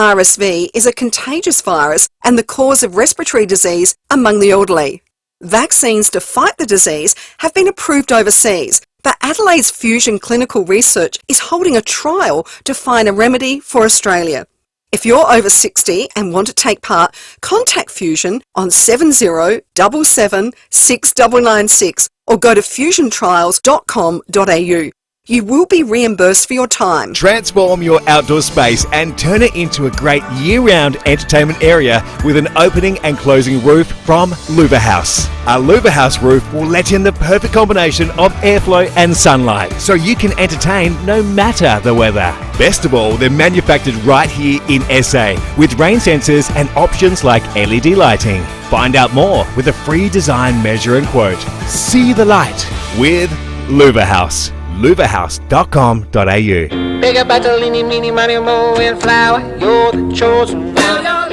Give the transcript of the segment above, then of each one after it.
RSV is a contagious virus and the cause of respiratory disease among the elderly. Vaccines to fight the disease have been approved overseas, but Adelaide's Fusion Clinical Research is holding a trial to find a remedy for Australia. If you're over 60 and want to take part, contact Fusion on 7077 6996 or go to fusiontrials.com.au. You will be reimbursed for your time. Transform your outdoor space and turn it into a great year-round entertainment area with an opening and closing roof from Louver House. Our Louver House roof will let in the perfect combination of airflow and sunlight, so you can entertain no matter the weather. Best of all, they're manufactured right here in SA with rain sensors and options like LED lighting. Find out more with a free design measure and quote. See the light with Louver House. louverhouse.com.au.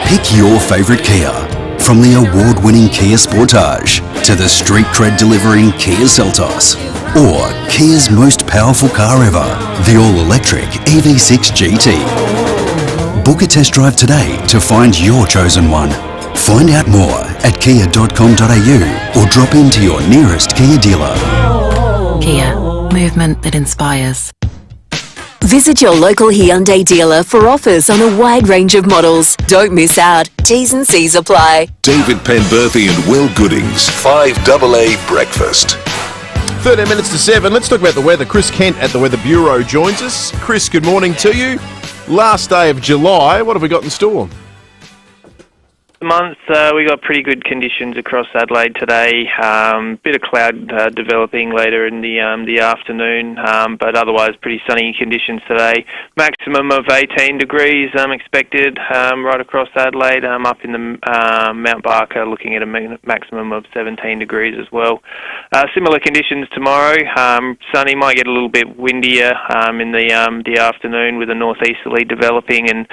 Pick your favourite Kia. From the award-winning Kia Sportage to the street cred delivering Kia Seltos, or Kia's most powerful car ever, the all-electric EV6 GT. Book a test drive today to find your chosen one. Find out more at kia.com.au or drop into your nearest Kia dealer. Kia. Movement that inspires. Visit your local Hyundai dealer for offers on a wide range of models. Don't miss out. T's and C's apply. David Penberthy and Will Goodings, FIVEAA Breakfast. 13 minutes to 7. Let's talk about the weather. Chris Kent at the Weather Bureau joins us. Chris, good morning to you. Last day of July. What have we got in store? Month, we got pretty good conditions across Adelaide today. Bit of cloud developing later in the afternoon, but otherwise pretty sunny conditions today. Maximum of 18 degrees expected right across Adelaide. Up in the Mount Barker, looking at a maximum of 17 degrees as well. Similar conditions tomorrow. Sunny, might get a little bit windier in the afternoon with a northeasterly developing, and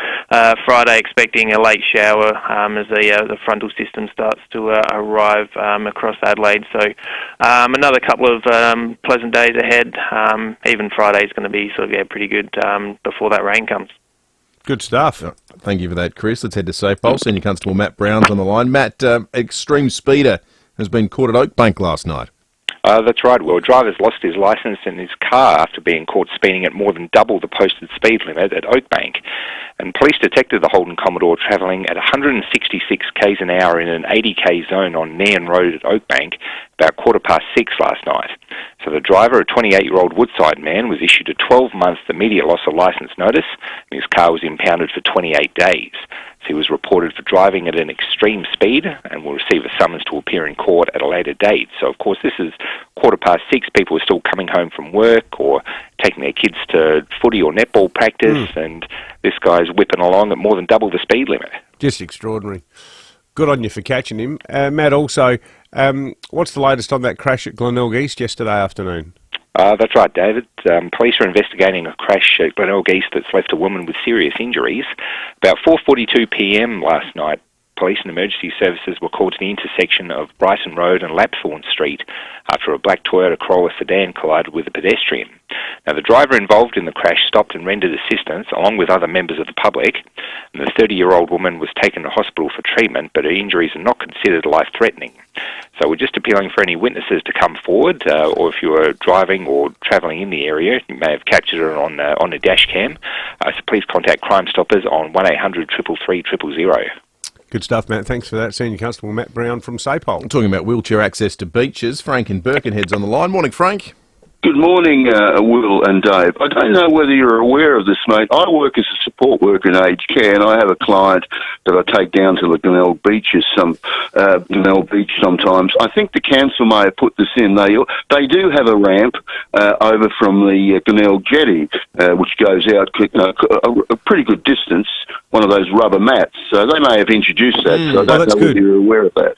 Friday expecting a late shower as the frontal system starts to arrive across Adelaide. So another couple of pleasant days ahead. Even Friday's going to be pretty good before that rain comes. Good stuff. Thank you for that, Chris. Let's head to Safe Pulse. Senior Constable Matt Brown's on the line. Matt, extreme speeder has been caught at Oakbank last night. That's right. Well, a driver's lost his licence in his car after being caught speeding at more than double the posted speed limit at Oakbank. And police detected the Holden Commodore travelling at 166 k's an hour in an 80 k zone on Nairn Road at Oakbank about 6:15 last night. So the driver, a 28-year-old Woodside man, was issued a 12-month immediate loss of licence notice, and his car was impounded for 28 days. So he was reported for driving at an extreme speed and will receive a summons to appear in court at a later date. So, of course, this is 6:15. People are still coming home from work or taking their kids to footy or netball practice, and this guy's whipping along at more than double the speed limit. Just extraordinary. Good on you for catching him. Matt, also, what's the latest on that crash at Glenelg East yesterday afternoon? That's right, David. Police are investigating a crash at Glenelg East that's left a woman with serious injuries. About 4:42 p.m. last night, police and emergency services were called to the intersection of Brighton Road and Lapthorne Street after a black Toyota Corolla sedan collided with a pedestrian. Now, the driver involved in the crash stopped and rendered assistance, along with other members of the public, and the 30-year-old woman was taken to hospital for treatment, but her injuries are not considered life-threatening. So we're just appealing for any witnesses to come forward, or if you were driving or travelling in the area, you may have captured her on a dash cam. So please contact Crime Stoppers on 1800 333 000. Good stuff, Matt. Thanks for that. Senior Constable Matt Brown from Sapole. Talking about wheelchair access to beaches, Frank in Birkenhead's on the line. Morning, Frank. Good morning, Will and Dave. I don't know whether you're aware of this, mate. I work as a support worker in aged care, and I have a client that I take down to the Glenelg Beaches, Glenelg Beach sometimes. I think the council may have put this in. They do have a ramp over from the Glenelg Jetty, which goes out a pretty good distance, one of those rubber mats. So they may have introduced that, so I don't know whether you're aware of that.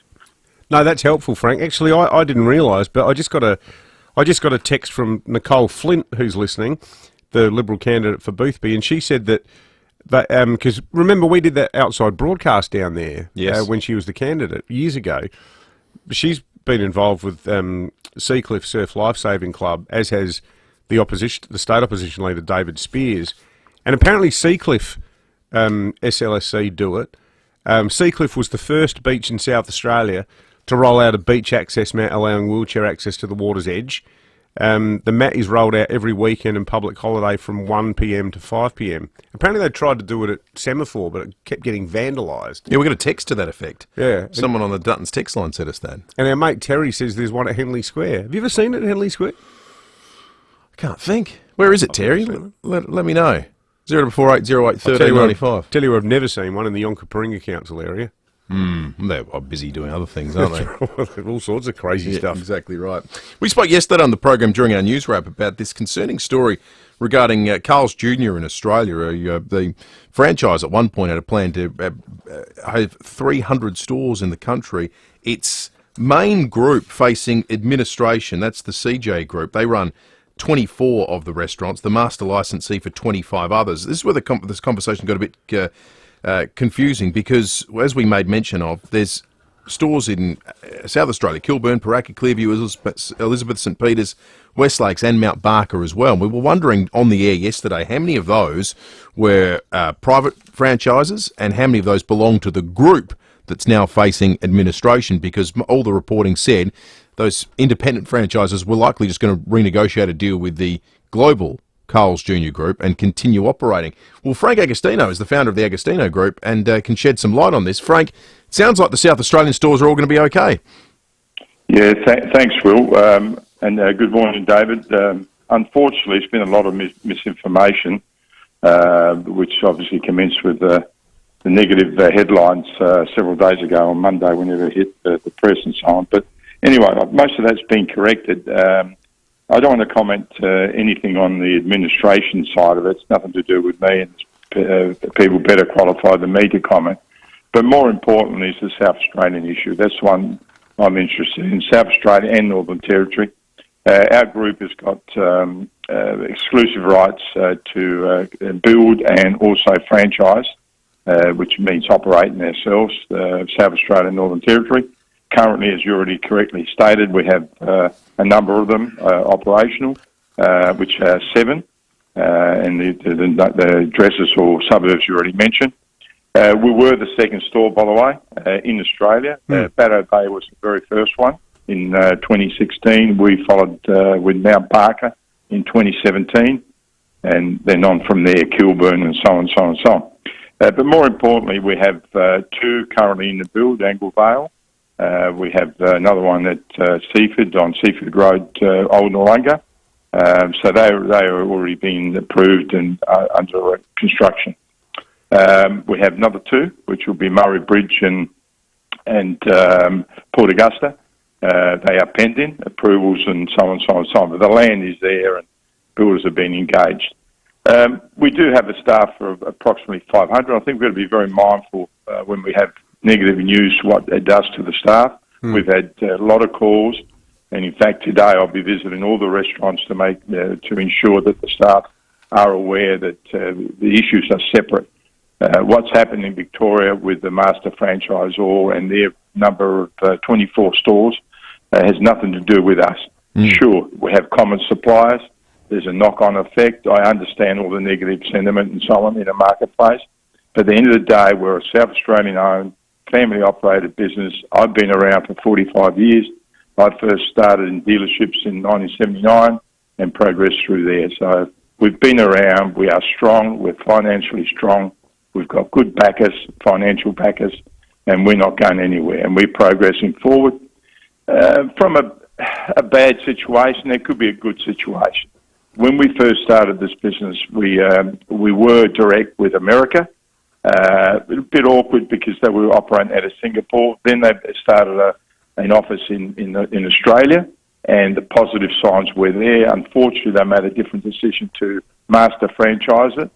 No, that's helpful, Frank. Actually, I didn't realise, but I just got a text from Nicole Flint, who's listening, the Liberal candidate for Boothby, and she said that because remember we did that outside broadcast down there when she was the candidate years ago. She's been involved with Seacliff Surf Lifesaving Club, as has the state opposition leader David Spears, and apparently Seacliff SLSC do it. Seacliff was the first beach in South Australia to roll out a beach access mat allowing wheelchair access to the water's edge. The mat is rolled out every weekend and public holiday from 1pm to 5pm. Apparently they tried to do it at Semaphore, but it kept getting vandalised. Yeah, we got a text to that effect. Yeah. Someone on the Dutton's text line said us that. And our mate Terry says there's one at Henley Square. Have you ever seen it at Henley Square? I can't think. Where is it, Terry? Let me know. 0480 1395. Tell you I've never seen one in the Yonkaparinga Council area. They're busy doing other things, aren't they? All sorts of crazy stuff. Exactly right. We spoke yesterday on the program during our news wrap about this concerning story regarding Carl's Jr. in Australia. The franchise at one point had a plan to have 300 stores in the country. Its main group facing administration, that's the CJ Group, they run 24 of the restaurants, the master licensee for 25 others. This is where this conversation got a bit confusing because, as we made mention of, there's stores in South Australia, Kilburn, Paraka, Clearview, Elizabeth, St Peters, West Lakes and Mount Barker as well. We were wondering on the air yesterday how many of those were private franchises and how many of those belong to the group that's now facing administration, because all the reporting said those independent franchises were likely just going to renegotiate a deal with the global Carl's Jr. Group and continue operating. Well, Frank Agostino is the founder of the Agostino Group and can shed some light on this. Frank, it sounds like the South Australian stores are all going to be okay. Yeah, thanks, Will. And good morning, David. Unfortunately, it's been a lot of misinformation, which obviously commenced with the negative headlines several days ago on Monday whenever it hit the press and so on. But anyway, most of that's been corrected. I don't want to comment anything on the administration side of it. It's nothing to do with me, and people better qualified than me to comment. But more importantly is the South Australian issue. That's one I'm interested in, South Australia and Northern Territory. Our group has got exclusive rights to build and also franchise, which means operating ourselves, South Australia and Northern Territory. Currently, as you already correctly stated, we have a number of them operational, which are 7, and the addresses or suburbs you already mentioned. We were the second store, by the way, in Australia. Baddo Bay was the very first one in 2016. We followed with Mount Barker in 2017, and then on from there, Kilburn and so on, so on, so on. But more importantly, we have 2 currently in the build, Angle Vale. We have another one at Seaford, on Seaford Road, Old Noarunga. So they are already being approved and under construction. We have another 2, which will be Murray Bridge and Port Augusta. They are pending approvals and so on, so on, so on. But the land is there and builders have been engaged. We do have a staff of approximately 500. I think we've got to be very mindful when we have negative news what it does to the staff. We've had a lot of calls, and in fact today I'll be visiting all the restaurants to make to ensure that the staff are aware that the issues are separate. What's happened in Victoria with the master franchisor and their number of 24 stores has nothing to do with us. Sure, we have common suppliers. There's a knock-on effect. I understand all the negative sentiment and so on in the marketplace. But at the end of the day, we're a South Australian-owned, family-operated business. I've been around for 45 years. I first started in dealerships in 1979 and progressed through there. So we've been around. We are strong. We're financially strong. We've got good backers, financial backers, and we're not going anywhere. And we're progressing forward. From a bad situation, it could be a good situation. When we first started this business, we were direct with America. A bit awkward because they were operating out of Singapore. Then they started an office in Australia, and the positive signs were there. Unfortunately, they made a different decision to master franchise it,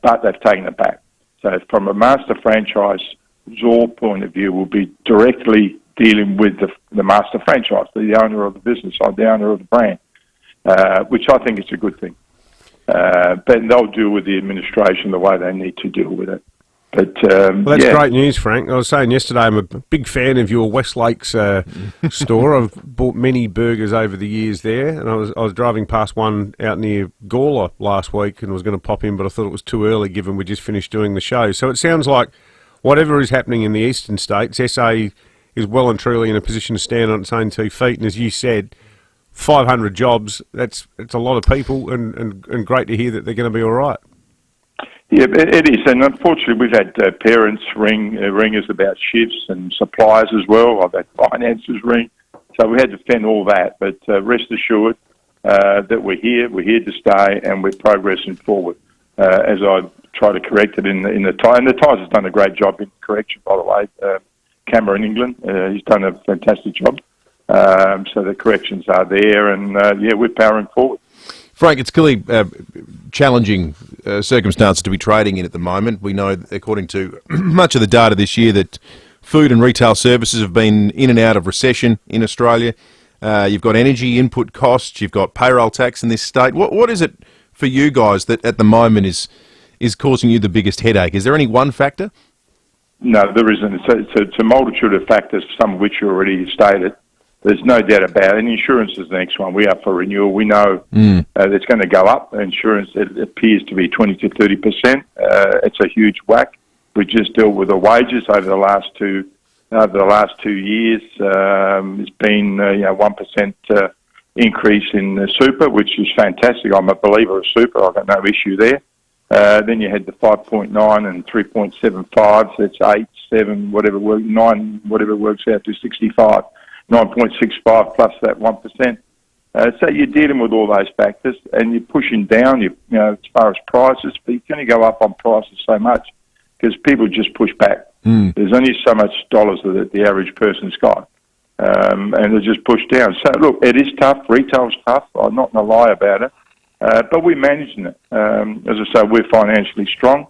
but they've taken it back. So from a master franchisor point of view, we'll be directly dealing with the master franchise, the owner of the business, or the owner of the brand, which I think is a good thing. But they'll deal with the administration the way they need to deal with it. But well, that's great news, Frank. I was saying yesterday I'm a big fan of your West Lakes store. I've bought many burgers over the years there, and I was driving past one out near Gawler last week and was going to pop in, but I thought it was too early given we just finished doing the show. So it sounds like whatever is happening in the eastern states, SA is well and truly in a position to stand on its own 2 feet, and as you said, 500 jobs, it's a lot of people, and great to hear that they're going to be all right. Yeah, it is, and unfortunately we've had parents ring us about shifts and suppliers as well. I've had finances ring, so we had to fend all that. But rest assured that we're here to stay, and we're progressing forward. As I try to correct it in the Times, and the Times has done a great job in correction, by the way. Cameron England, he's done a fantastic job. So the corrections are there, and we're powering forward. Frank, it's clearly challenging circumstances to be trading in at the moment. We know, according to much of the data this year, that food and retail services have been in and out of recession in Australia. You've got energy input costs, you've got payroll tax in this state. What is it for you guys that at the moment is causing you the biggest headache? Is there any one factor? No, there isn't. It's a multitude of factors, some of which you already stated. There's no doubt about it. And insurance is the next one. We are for renewal. We know it's going to go up. Insurance, it appears to be 20 to 30%. It's a huge whack. We just dealt with the wages over the last 2 years. It's been 1% increase in the super, which is fantastic. I'm a believer of super. I've got no issue there. Then you had the 5.9 and 3.75. So it's 8, 7, whatever 9, whatever works out to 65. 9.65 plus that 1%. So you're dealing with all those factors, and you're pushing down. As far as prices, but you can only go up on prices so much because people just push back. There's only so much dollars that the average person's got, and they just push down. So look, it is tough. Retail's tough. I'm not going to lie about it, but we're managing it. As I say, we're financially strong.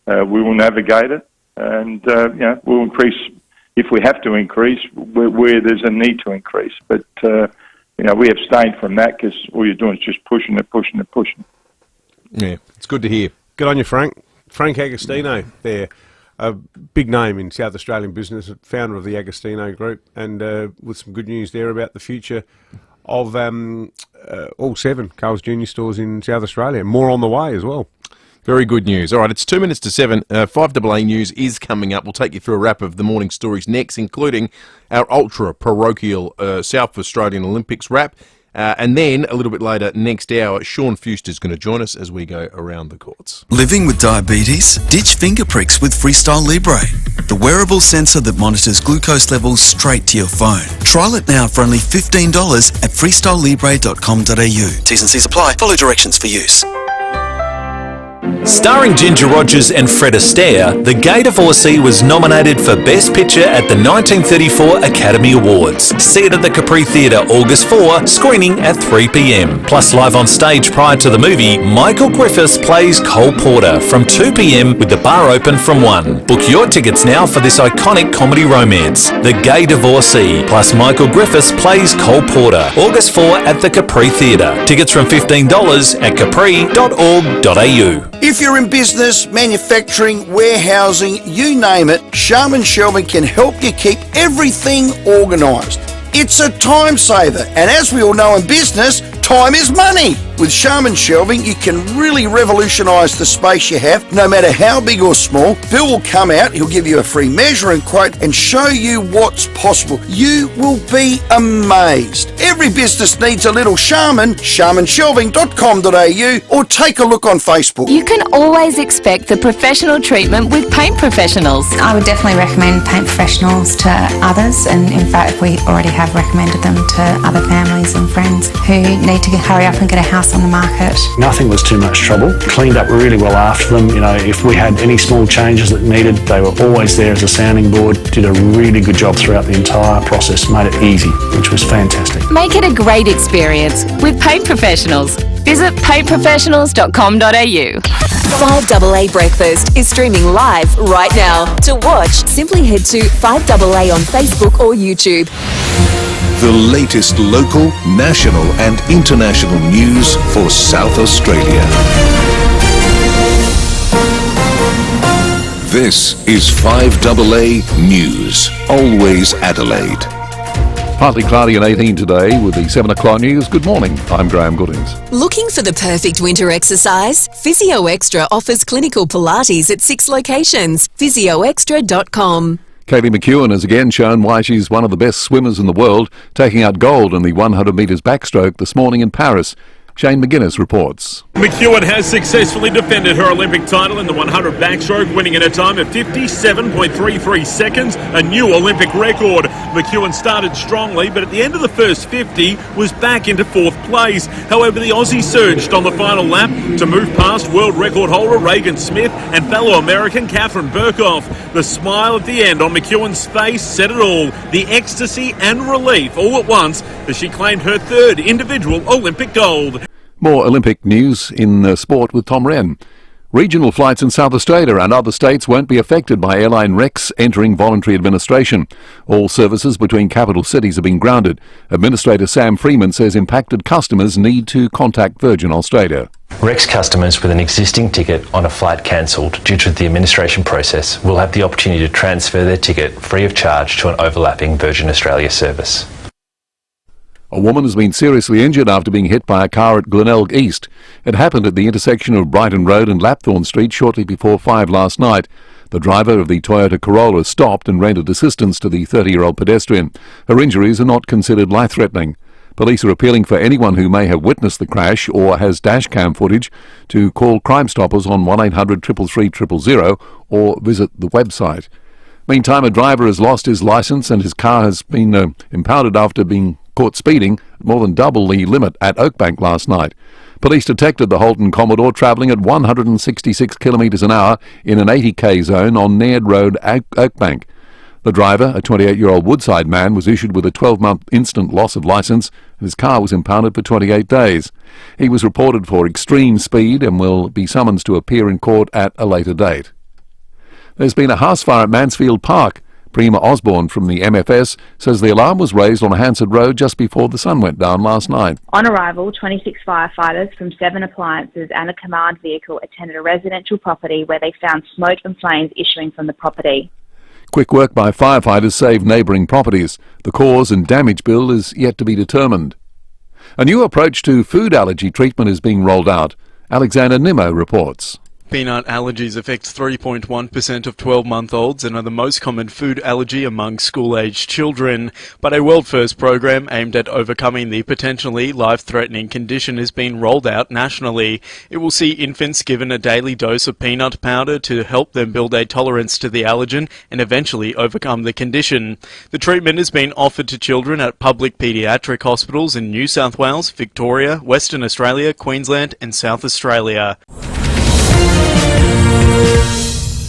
We will navigate it, and we'll increase. If we have to increase, where there's a need to increase. But, we abstain from that because all you're doing is just pushing it. Yeah, it's good to hear. Good on you, Frank. Frank Agostino there, a big name in South Australian business, founder of the Agostino Group, and with some good news there about the future of all 7 Carl's Jr. stores in South Australia. More on the way as well. Very good news. All right, it's 2 minutes to 7. 5AA News is coming up. We'll take you through a wrap of the morning stories next, including our ultra-parochial South Australian Olympics wrap. And then, a little bit later, next hour, Sean Fuster's going to join us as we go around the courts. Living with diabetes? Ditch finger pricks with Freestyle Libre, the wearable sensor that monitors glucose levels straight to your phone. Trial it now for only $15 at freestylelibre.com.au. T's and C's apply. Follow directions for use. Starring Ginger Rogers and Fred Astaire, The Gay Divorcee was nominated for Best Picture at the 1934 Academy Awards. See it at the Capri Theatre August 4, screening at 3 p.m. Plus live on stage prior to the movie, Michael Griffiths plays Cole Porter from 2 p.m. with the bar open from 1. Book your tickets now for this iconic comedy romance. The Gay Divorcee plus Michael Griffiths plays Cole Porter, August 4 at the Capri Theatre. Tickets from $15 at capri.org.au. If you're in business, manufacturing, warehousing, you name it, Sharman Shelving can help you keep everything organised. It's a time saver, and as we all know in business, time is money. With Sharman Shelving, you can really revolutionise the space you have, no matter how big or small. Bill will come out, he'll give you a free measuring quote and show you what's possible. You will be amazed. Every business needs a little Sharman, sharmanshelving.com.au, or take a look on Facebook. You can always expect the professional treatment with Paint Professionals. I would definitely recommend Paint Professionals to others, and in fact we already have recommended them to other families and friends who need to hurry up and get a house on the market. Nothing was too much trouble. Cleaned up really well after them. If we had any small changes that needed, they were always there as a sounding board. Did a really good job throughout the entire process. Made it easy, which was fantastic. Make it a great experience with Paint Professionals. Visit paintprofessionals.com.au. 5AA Breakfast is streaming live right now. To watch, simply head to 5AA on Facebook or YouTube. The latest local, national and international news for South Australia. This is 5AA News. Always Adelaide. Partly cloudy and 18 today with the 7 o'clock news. Good morning, I'm Graham Goodings. Looking for the perfect winter exercise? Physio Extra offers clinical Pilates at 6 locations. PhysioExtra.com. Kaylee McEwen has again shown why she's one of the best swimmers in the world, taking out gold in the 100 metres backstroke this morning in Paris. Shane McGuinness reports. McEwen has successfully defended her Olympic title in the 100 backstroke, winning in a time of 57.33 seconds, a new Olympic record. McEwen started strongly, but at the end of the first 50 was back into fourth place. However, the Aussie surged on the final lap to move past world record holder Regan Smith and fellow American Catherine Burkhoff. The smile at the end on McEwen's face said it all, the ecstasy and relief all at once as she claimed her third individual Olympic gold. More Olympic news in sport with Tom Wren. Regional flights in South Australia and other states won't be affected by airline wrecks entering voluntary administration. All services between capital cities have been grounded. Administrator Sam Freeman says impacted customers need to contact Virgin Australia. Rex customers with an existing ticket on a flight cancelled due to the administration process will have the opportunity to transfer their ticket free of charge to an overlapping Virgin Australia service. A woman has been seriously injured after being hit by a car at Glenelg East. It happened at the intersection of Brighton Road and Lapthorne Street shortly before 5 last night. The driver of the Toyota Corolla stopped and rendered assistance to the 30-year-old pedestrian. Her injuries are not considered life-threatening. Police are appealing for anyone who may have witnessed the crash or has dashcam footage to call Crime Stoppers on 1800 333 000 or visit the website. Meantime, a driver has lost his licence and his car has been impounded after being caught speeding more than double the limit at Oakbank last night. Police detected the Holden Commodore travelling at 166 kilometres an hour in an 80k zone on Naird Road, Oakbank. The driver, a 28-year-old Woodside man, was issued with a 12-month instant loss of licence and his car was impounded for 28 days. He was reported for extreme speed and will be summoned to appear in court at a later date. There's been a house fire at Mansfield Park. Prima Osborne from the MFS says the alarm was raised on Hansard Road just before the sun went down last night. On arrival, 26 firefighters from 7 appliances and a command vehicle attended a residential property where they found smoke and flames issuing from the property. Quick work by firefighters saved neighbouring properties. The cause and damage bill is yet to be determined. A new approach to food allergy treatment is being rolled out. Alexander Nimmo reports. Peanut allergies affect 3.1% of 12-month-olds and are the most common food allergy among school-aged children. But a world-first program aimed at overcoming the potentially life-threatening condition is being rolled out nationally. It will see infants given a daily dose of peanut powder to help them build a tolerance to the allergen and eventually overcome the condition. The treatment is being offered to children at public paediatric hospitals in New South Wales, Victoria, Western Australia, Queensland and South Australia.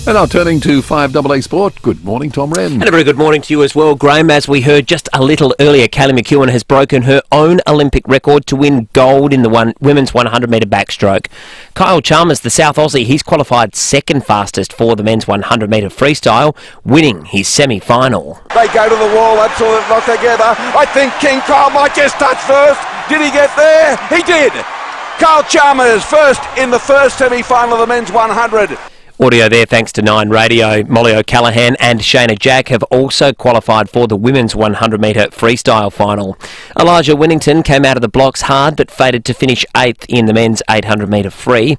And now turning to 5AA Sport. Good morning, Tom Wren. And a very good morning to you as well, Graham. As we heard just a little earlier, Kaylee McEwen has broken her own Olympic record to win gold in the women's 100-metre backstroke. Kyle Chalmers, the South Aussie, he's qualified second fastest for the men's 100-metre freestyle, winning his semi-final. They go to the wall, absolutely not together. I think King Kyle might just touch first. Did he get there? He did. Kyle Chalmers first in the first semi-final of the men's 100. Audio there thanks to 9 Radio. Molly O'Callaghan and Shayna Jack have also qualified for the women's 100-metre freestyle final. Elijah Winnington came out of the blocks hard but fated to finish 8th in the men's 800-metre free.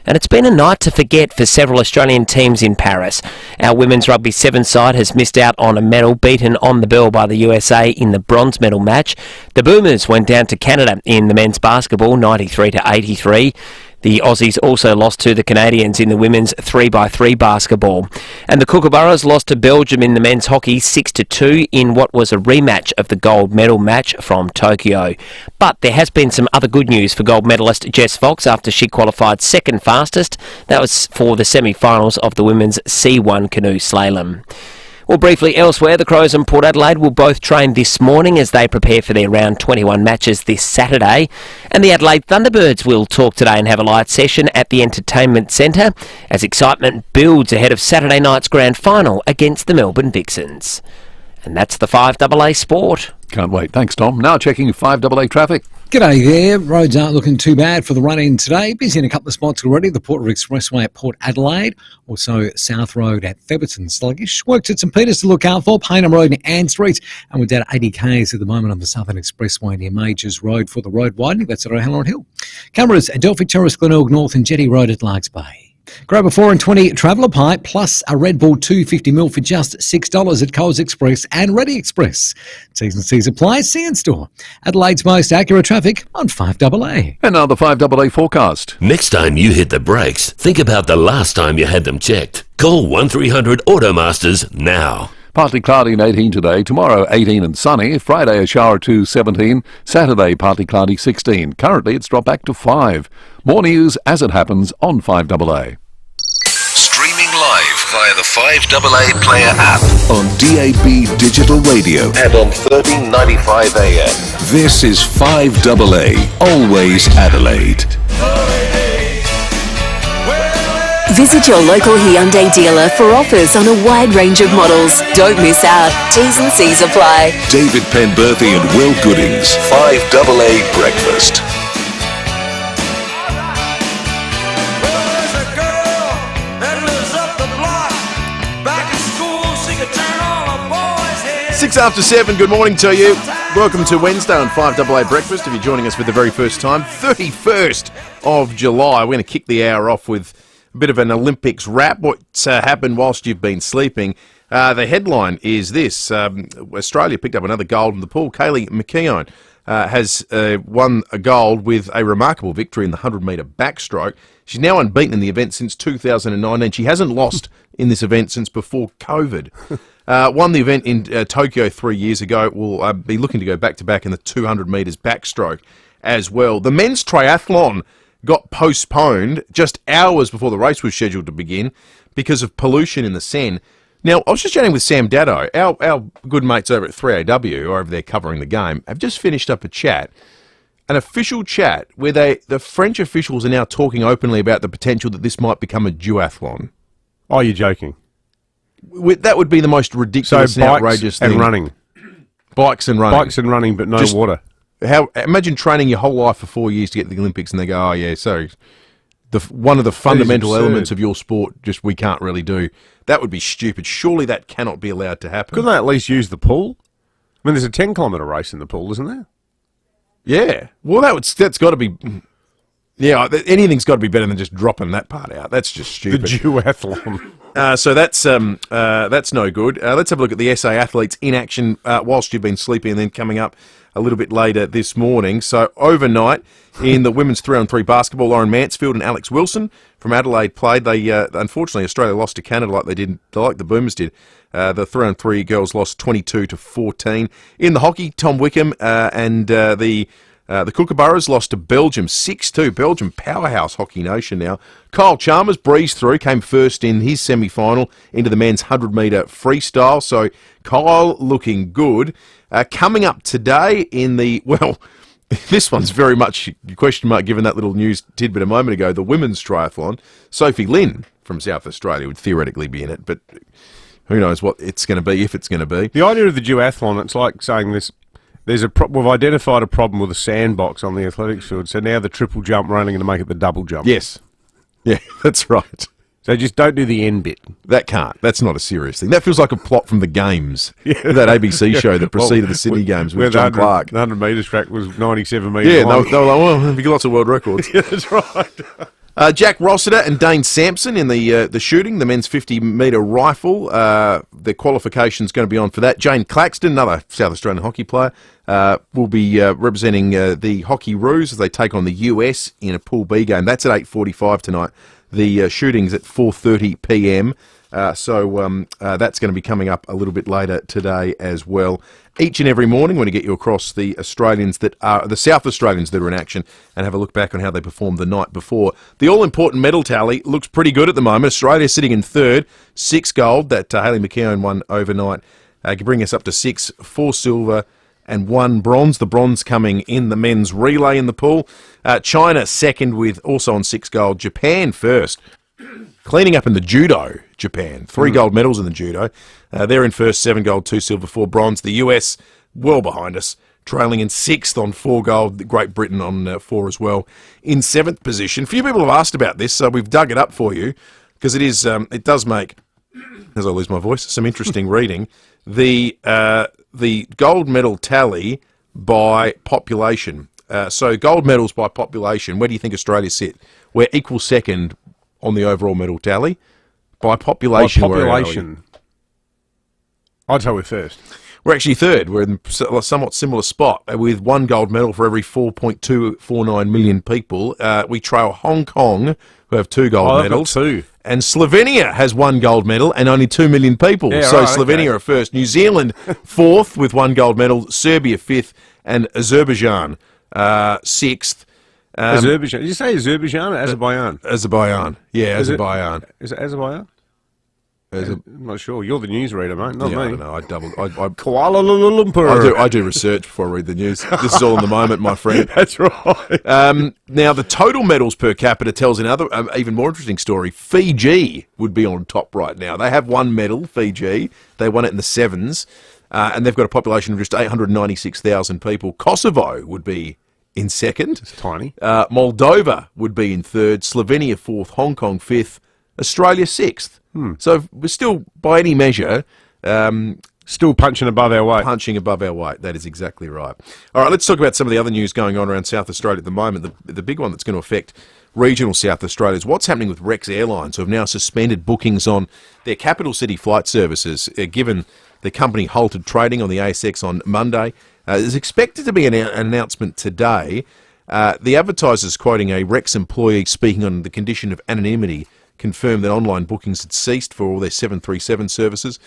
And it's been a night to forget for several Australian teams in Paris. Our women's rugby 7 side has missed out on a medal, beaten on the bell by the USA in the bronze medal match. The Boomers went down to Canada in the men's basketball, 93-83. The Aussies also lost to the Canadians in the women's 3x3 basketball. And the Kookaburras lost to Belgium in the men's hockey 6-2 in what was a rematch of the gold medal match from Tokyo. But there has been some other good news for gold medalist Jess Fox after she qualified second fastest. That was for the semi-finals of the women's C1 canoe slalom. Well, briefly elsewhere, the Crows and Port Adelaide will both train this morning as they prepare for their round 21 matches this Saturday. And the Adelaide Thunderbirds will talk today and have a light session at the Entertainment Centre as excitement builds ahead of Saturday night's grand final against the Melbourne Vixens. And that's the 5AA Sport. Can't wait. Thanks, Tom. Now checking 5AA traffic. G'day there. Roads aren't looking too bad for the run-in today. Busy in a couple of spots already. The Port Expressway at Port Adelaide. Also South Road at Theberton sluggish. Works at St Peters to look out for. Paynham Road and Ann Street. And we're down 80 k's at the moment on the Southern Expressway near Majors Road for the road widening. That's at O'Halloran Hill. Cameras at Delphi Terrace, Glenelg North and Jetty Road at Largs Bay. Grab a 4 and 20 Traveller Pie plus a Red Bull 250ml for just $6 at Coles Express and Ready Express. T's and C's apply. See in store. Adelaide's most accurate traffic on 5AA. And now the 5AA forecast. Next time you hit the brakes, think about the last time you had them checked. Call 1300 Automasters now. Partly cloudy and 18 today. Tomorrow 18 and sunny. Friday a shower to 17. Saturday partly cloudy 16. Currently it's dropped back to 5. More news as it happens on 5AA. Streaming live via the 5AA Player app on DAB Digital Radio and on 1395 AM. This is 5AA, always Adelaide. Visit your local Hyundai dealer for offers on a wide range of models. Don't miss out. T's and C's apply. David Penberthy and Will Goodings, 5AA Breakfast. Six after 7, good morning to you. Welcome to Wednesday on 5AA Breakfast. If you're joining us for the very first time, 31st of July. We're going to kick the hour off with a bit of an Olympics wrap. What's happened whilst you've been sleeping? The headline is this. Australia picked up another gold in the pool. Kaylee McKeown has won a gold with a remarkable victory in the 100-metre backstroke. She's now unbeaten in the event since 2019. She hasn't lost in this event since before COVID. Won the event in Tokyo 3 years ago. Will be looking to go back-to-back in the 200 metres backstroke as well. The men's triathlon got postponed just hours before the race was scheduled to begin because of pollution in the Seine. Now, I was just chatting with Sam Daddo. Our good mates over at 3AW, or over there covering the game, have just finished up a chat, an official chat, where the French officials are now talking openly about the potential that this might become a duathlon. Oh, you're joking. That would be the most ridiculous and outrageous thing. And running. Bikes and running. Bikes and running, but no water. Imagine training your whole life for 4 years to get to the Olympics and they go, oh yeah, sorry, one of the fundamental elements of your sport, just we can't really do. That would be stupid. Surely that cannot be allowed to happen. Couldn't they at least use the pool? I mean, there's a 10-kilometre race in the pool, isn't there? Yeah. Well, that's got to be... Yeah, anything's got to be better than just dropping that part out. That's just stupid. The duathlon. So that's no good. Let's have a look at the SA athletes in action whilst you've been sleeping, and then coming up a little bit later this morning. So overnight in the women's 3-on-3 basketball, Lauren Mansfield and Alex Wilson from Adelaide played. They unfortunately Australia lost to Canada like the Boomers did. The 3-on-3 girls lost 22-14. In the hockey, Tom Wickham and the Kookaburras lost to Belgium 6-2. Belgium, powerhouse hockey nation now. Kyle Chalmers breezed through, came first in his semi-final into the men's 100-metre freestyle. So Kyle looking good. Coming up today in the, well, this one's very much a question mark given that little news tidbit a moment ago, the women's triathlon. Sophie Lynn from South Australia would theoretically be in it, but who knows what it's going to be, if it's going to be. The idea of the duathlon, it's like saying this. We've identified a problem with a sandbox on the athletics field, so now the triple jump, we're only going to make it the double jump. Yes. Yeah, that's right. So just don't do the end bit. That can't. That's not a serious thing. That feels like a plot from the Games. Yeah. That ABC show that preceded the Sydney Games with John Clark. The 100 metres track was 97 metres long. Yeah, they were like, well, we've got lots of world records. Yeah, that's right. Jack Rossiter and Dane Sampson in the shooting, the men's 50-metre rifle. Their qualification's going to be on for that. Jane Claxton, another South Australian hockey player, will be representing the Hockey Roos as they take on the US in a Pool B game. That's at 8:45 tonight. The shooting's at 4:30 p.m. So that's going to be coming up a little bit later today as well. Each and every morning, we're going to get you across the Australians that are the South Australians that are in action and have a look back on how they performed the night before. The all-important medal tally looks pretty good at the moment. Australia sitting in third, 6 gold that Hayley McKeown won overnight, can bring us up to 6, 4 silver and 1 bronze. The bronze coming in the men's relay in the pool. China second with also on 6 gold. Japan first Cleaning up in the judo, Japan. 3 gold medals in the judo. They're in first, 7 gold, 2 silver, 4 bronze. The US, well behind us, trailing in 6th on 4 gold. Great Britain on 4 as well. In 7th position. A few people have asked about this, so we've dug it up for you, because it does make, as I lose my voice, some interesting reading. The gold medal tally by population. So gold medals by population, where do you think Australia sit? We're equal second on the overall medal tally. By population, where are we? I'd say we're first. We're actually third. We're in a somewhat similar spot with 1 gold medal for every 4.249 million people. We trail Hong Kong, who have 2 gold medals. 2. And Slovenia has 1 gold medal and only 2 million people. Yeah, so right, Slovenia are first. New Zealand, 4th with 1 gold medal. Serbia, 5th. And Azerbaijan, 6th. Azerbaijan. Did you say Azerbaijan or Azerbaijan? Azerbaijan. Yeah, Azerbaijan. Is it Azerbaijan? I'm not sure. You're the newsreader, mate. Not me. I don't know. Kuala Lumpur. I do research before I read the news. This is all in the moment, my friend. That's right. Now, the total medals per capita tells another even more interesting story. Fiji would be on top right now. They have 1 medal, Fiji. They won it in the 7s. And they've got a population of just 896,000 people. Kosovo would be in 2nd. It's tiny. Moldova would be in 3rd. Slovenia 4th. Hong Kong 5th. Australia 6th. So we're still, by any measure... still punching above our weight. Punching above our weight. That is exactly right. All right, let's talk about some of the other news going on around South Australia at the moment. The big one that's going to affect regional South Australia is what's happening with Rex Airlines, who have now suspended bookings on their capital city flight services, given the company halted trading on the ASX on Monday. There's expected to be an announcement today. The advertisers, quoting a Rex employee speaking on the condition of anonymity, confirmed that online bookings had ceased for all their 737 services.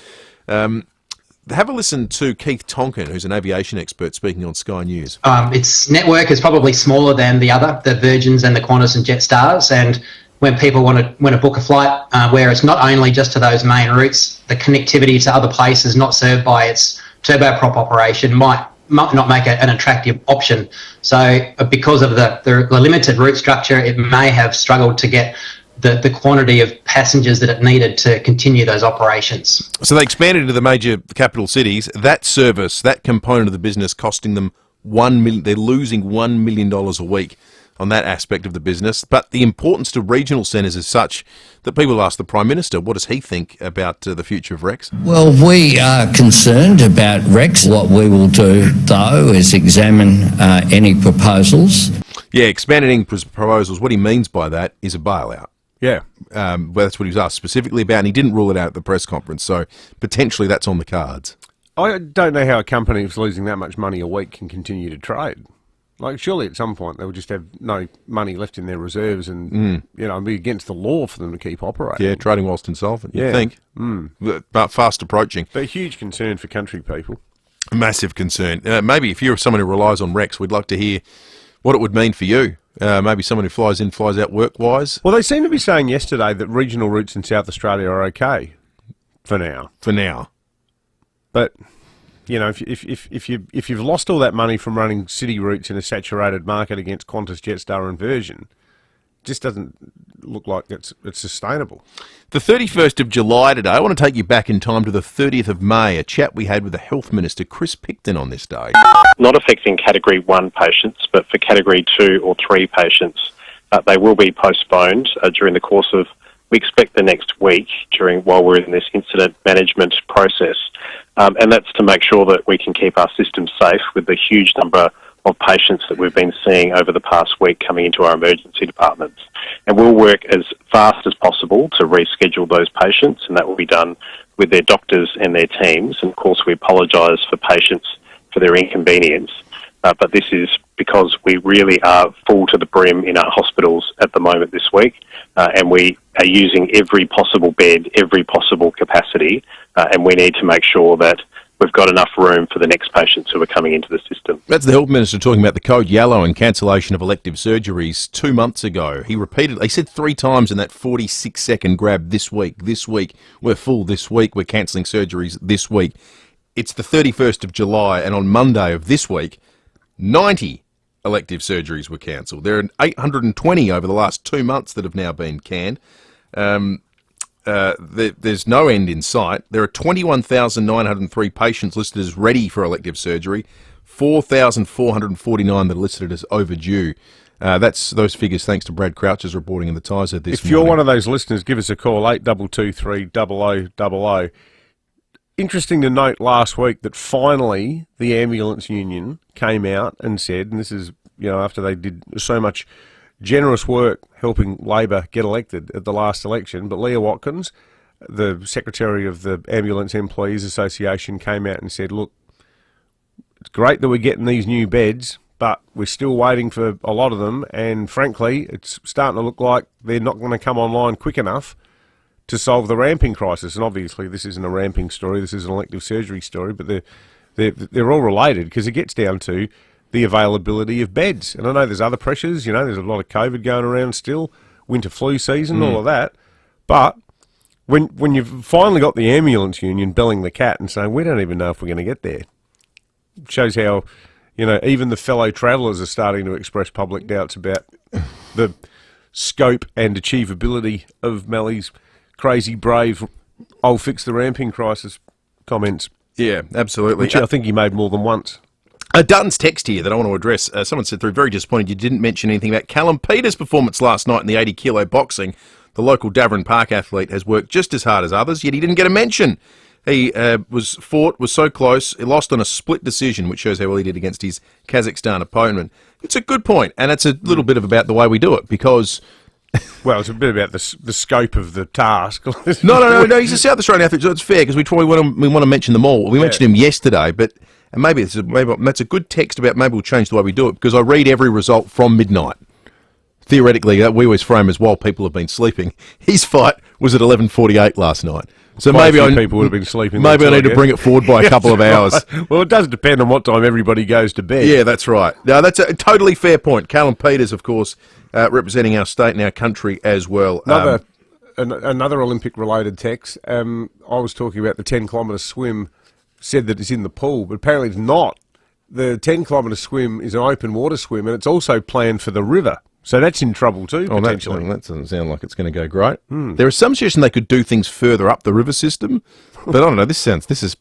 Have a listen to Keith Tonkin, who's an aviation expert, speaking on Sky News. Its network is probably smaller than the Virgins and the Qantas and Jetsstars, and when people want to book a flight where it's not only just to those main routes, the connectivity to other places not served by its turboprop operation might not make an attractive option. So because of the limited route structure, it may have struggled to get the quantity of passengers that it needed to continue those operations. So they expanded into the major capital cities. That service, that component of the business, costing them $1 million. They're losing $1 million a week on that aspect of the business. But the importance to regional centres is such that people ask the Prime Minister, what does he think about the future of Rex? Well, we are concerned about Rex. What we will do, though, is examine any proposals. Yeah, expanding proposals. What he means by that is a bailout. Yeah. Well, that's what he was asked specifically about, and he didn't rule it out at the press conference, so potentially that's on the cards. I don't know how a company that's losing that much money a week can continue to trade. Like, surely at some point they will just have no money left in their reserves and, it'd be against the law for them to keep operating. Yeah, trading whilst insolvent, you'd think. But fast approaching. But a huge concern for country people. A massive concern. Maybe if you're someone who relies on Rex, we'd like to hear what it would mean for you. Maybe someone who flies in, flies out work-wise. Well, they seem to be saying yesterday that regional routes in South Australia are okay for now. For now. But, if you've lost all that money from running city routes in a saturated market against Qantas, Jetstar and Virgin, it just doesn't look like it's sustainable. The 31st of July today, I want to take you back in time to the 30th of May, a chat we had with the Health Minister, Chris Picton, on this day. Not affecting Category 1 patients, but for Category 2 or 3 patients, they will be postponed during the course of, we expect the next week, while we're in this incident management process. And that's to make sure that we can keep our system safe with the huge number of patients that we've been seeing over the past week coming into our emergency departments. And we'll work as fast as possible to reschedule those patients, and that will be done with their doctors and their teams. And of course, we apologise for patients for their inconvenience. But this is because we really are full to the brim in our hospitals at the moment this week, and we are using every possible bed, every possible capacity, and we need to make sure that we've got enough room for the next patients who are coming into the system. That's the Health Minister talking about the code yellow and cancellation of elective surgeries 2 months ago. He said 3 times in that 46-second grab, this week, we're full this week, we're cancelling surgeries this week. It's the 31st of July, and on Monday of this week, 90 elective surgeries were cancelled. There are 820 over the last 2 months that have now been canned. there's no end in sight. There are 21,903 patients listed as ready for elective surgery, 4,449 that are listed as overdue. That's those figures thanks to Brad Crouch's reporting in the Tizer this morning. If you're one of those listeners, give us a call, 8223 0000. Interesting to note last week that finally the ambulance union came out and said, and this is, after they did so much generous work helping Labor get elected at the last election, but Leah Watkins, the secretary of the Ambulance Employees Association, came out and said, look, it's great that we're getting these new beds, but we're still waiting for a lot of them, and frankly, it's starting to look like they're not going to come online quick enough to solve the ramping crisis. And obviously this isn't a ramping story, this is an elective surgery story, but they're all related because it gets down to the availability of beds. And I know there's other pressures, there's a lot of COVID going around still, winter flu season, all of that. But when you've finally got the ambulance union belling the cat and saying, we don't even know if we're going to get there, it shows how, even the fellow travellers are starting to express public doubts about the scope and achievability of Mally's crazy, brave, I'll fix the ramping crisis comments. Yeah, absolutely. Which I think he made more than once. Dutton's text here that I want to address. Someone said through, very disappointed you didn't mention anything about Callum Peters' performance last night in the 80-kilo boxing. The local Davern Park athlete has worked just as hard as others, yet he didn't get a mention. He was so close, he lost on a split decision, which shows how well he did against his Kazakhstan opponent. It's a good point, and it's a little bit about the way we do it, because... Well, it's a bit about the scope of the task. No. He's a South Australian athlete, so it's fair, because we want to mention them all. We mentioned him yesterday, but maybe that's a good text about maybe we'll change the way we do it, because I read every result from midnight. Theoretically, that we always frame as while people have been sleeping. His fight was at 11:48 last night. So maybe people would have been sleeping. Maybe I need to bring it forward by a couple of hours. Right. Well, it does depend on what time everybody goes to bed. Yeah, that's right. No, that's a totally fair point. Callum Peters, of course, representing our state and our country as well. Another Olympic-related text. I was talking about the 10-kilometre swim, said that it's in the pool, but apparently it's not. The 10-kilometre swim is an open water swim, and it's also planned for the river. So that's in trouble too, potentially. That doesn't sound like it's going to go great. There is some suggestion they could do things further up the river system, but I don't know. This is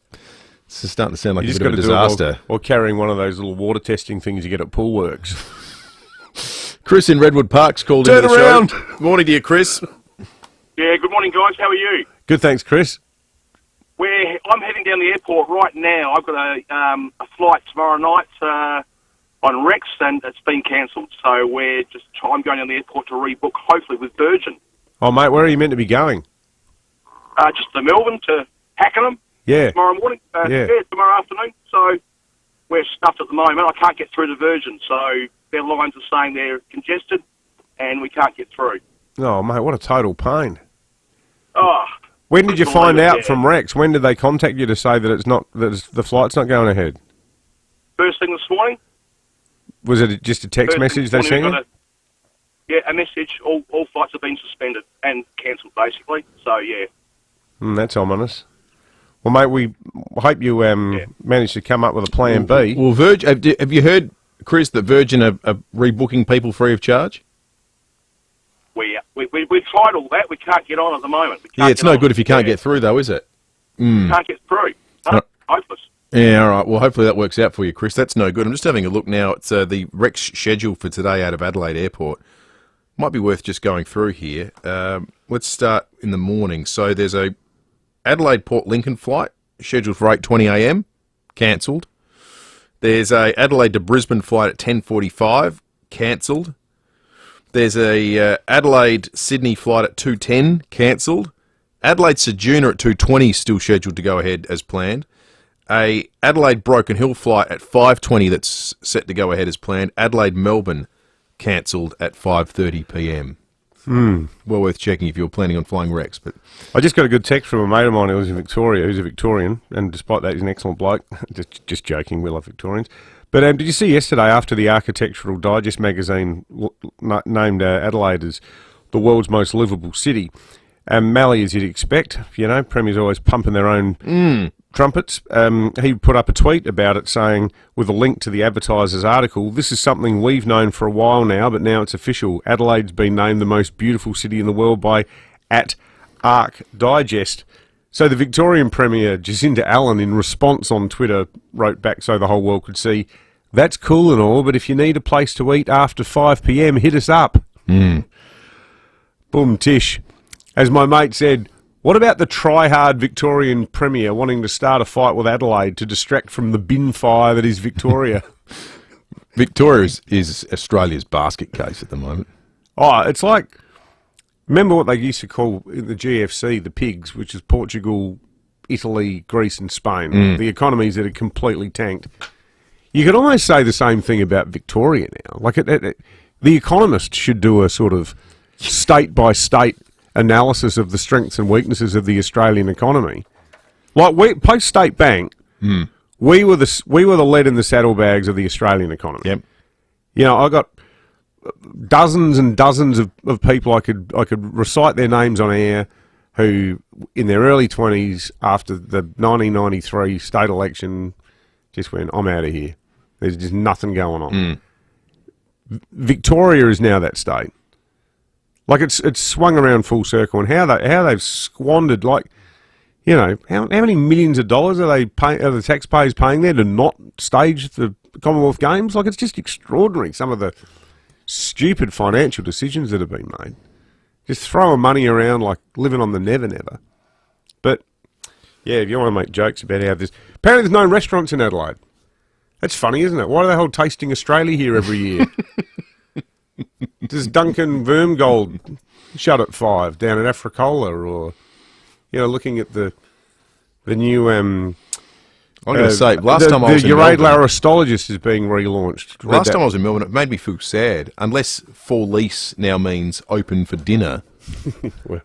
starting to sound like a bit of a disaster. Or carrying one of those little water testing things you get at Pool Works. Chris in Redwood Park's called in. Turn around. Morning to you, Chris. Yeah, good morning, guys. How are you? Good, thanks, Chris. I'm heading down the airport right now. I've got a flight tomorrow night on Rex, and it's been cancelled. So I'm going down the airport to rebook, hopefully with Virgin. Oh, mate, where are you meant to be going? Just to Melbourne, to Pakenham. Yeah. Tomorrow morning. Tomorrow afternoon. So we're stuffed at the moment. I can't get through to Virgin, so their lines are saying they're congested, and we can't get through. Oh, mate, what a total pain. Oh. When did you find out from Rex? When did they contact you to say that the flight's not going ahead? First thing this morning. Was it just a text message they sent you? A message. All flights have been suspended and cancelled, basically. So, yeah. That's ominous. Well, mate, we hope you managed to come up with a plan B. Well, Virgin, have you heard, Chris, that Virgin are rebooking people free of charge? We've tried all that. We can't get on at the moment. It's no good if you can't get through, though, is it? Can't get through. No, hopeless. Yeah, all right. Well, hopefully that works out for you, Chris. That's no good. I'm just having a look now. It's the Rex schedule for today out of Adelaide Airport. Might be worth just going through here. Let's start in the morning. So there's a Adelaide Port Lincoln flight scheduled for 8:20 a.m. cancelled. There's a Adelaide to Brisbane flight at 10:45 cancelled. There's a Adelaide Sydney flight at 2:10 cancelled. Adelaide Ceduna at 2:20 still scheduled to go ahead as planned. A Adelaide Broken Hill flight at 5:20 that's set to go ahead as planned. Adelaide Melbourne cancelled at 5:30 p.m. Well worth checking if you're planning on flying Rex. But I just got a good text from a mate of mine who lives in Victoria, who's a Victorian, and despite that, he's an excellent bloke. just joking, we love Victorians. But did you see yesterday, after the Architectural Digest magazine named Adelaide as the world's most livable city, Mally, as you'd expect, Premier's always pumping their own trumpets. He put up a tweet about it saying, with a link to the Advertiser's article, "This is something we've known for a while now, but now it's official. Adelaide's been named the most beautiful city in the world by Arc Digest. So the Victorian Premier, Jacinta Allen, in response on Twitter, wrote back so the whole world could see, "That's cool and all, but if you need a place to eat after 5 p.m, hit us up." Boom tish. As my mate said, what about the try-hard Victorian Premier wanting to start a fight with Adelaide to distract from the bin fire that is Victoria? Victoria is Australia's basket case at the moment. Oh, it's like, remember what they used to call in the GFC the pigs, which is Portugal, Italy, Greece and Spain, the economies that are completely tanked. You could almost say the same thing about Victoria now. Like The Economist should do a sort of state-by-state analysis of the strengths and weaknesses of the Australian economy. Like post-State Bank, we were the lead in the saddlebags of the Australian economy. Yep. You know, I got dozens and dozens of people I could recite their names on air who, in their early 20s, after the 1993 state election, just went, "I'm out of here. There's just nothing going on." Victoria is now that state. Like it's swung around full circle, and how they've squandered, like, you know, how many millions of dollars are the taxpayers paying there to not stage the Commonwealth Games? Like, it's just extraordinary, some of the stupid financial decisions that have been made. Just throwing money around like living on the never. But yeah, if you want to make jokes about how this, apparently there's no restaurants in Adelaide. That's funny, isn't it? Why do they hold Tasting Australia here every year? Does Duncan Wormgold shut at 5 down at Africola, or, you know, looking at the new I'm going to say, last time I was in the Melbourne, Uradler Aristologist is being relaunched. Last time I was in Melbourne, it made me feel sad. Unless for lease now means open for dinner. Well,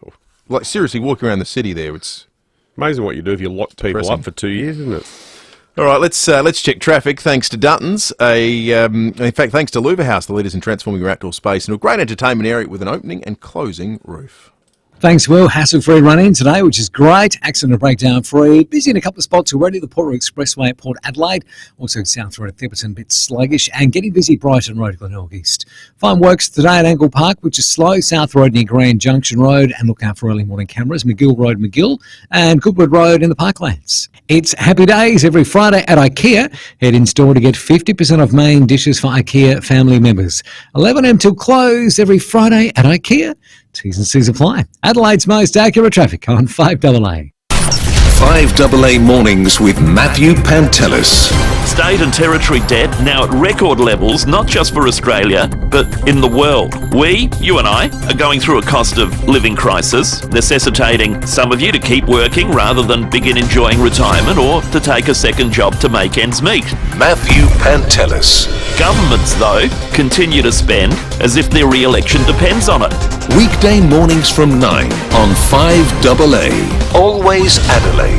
like seriously, walking around the city there, it's amazing what you do if you lock people up for 2 years, isn't it? All right, let's check traffic. Thanks to Dutton's. In fact, thanks to Louver House, the leaders in transforming your outdoor space into a great entertainment area with an opening and closing roof. Thanks, Will. Hassle-free run-in today, which is great. Accident breakdown free. Busy in a couple of spots already. The Port Road Expressway at Port Adelaide. Also South Road at Thepperton, a bit sluggish. And getting busy Brighton Road, Glenelg East. Fine works today at Angle Park, which is slow. South Road near Grand Junction Road. And look out for early morning cameras. McGill Road, McGill. And Goodwood Road in the Parklands. It's Happy Days every Friday at IKEA. Head in store to get 50% off main dishes for IKEA family members. 11 a.m. till close every Friday at IKEA. T's and C's apply. Adelaide's most accurate traffic on 5AA. 5AA Mornings with Matthew Pantelis. State and territory debt now at record levels, not just for Australia, but in the world. We, you and I, are going through a cost of living crisis, necessitating some of you to keep working rather than begin enjoying retirement or to take a second job to make ends meet. Matthew Pantelis. Governments, though, continue to spend as if their re-election depends on it. Weekday mornings from 9 on 5AA. Always Adelaide.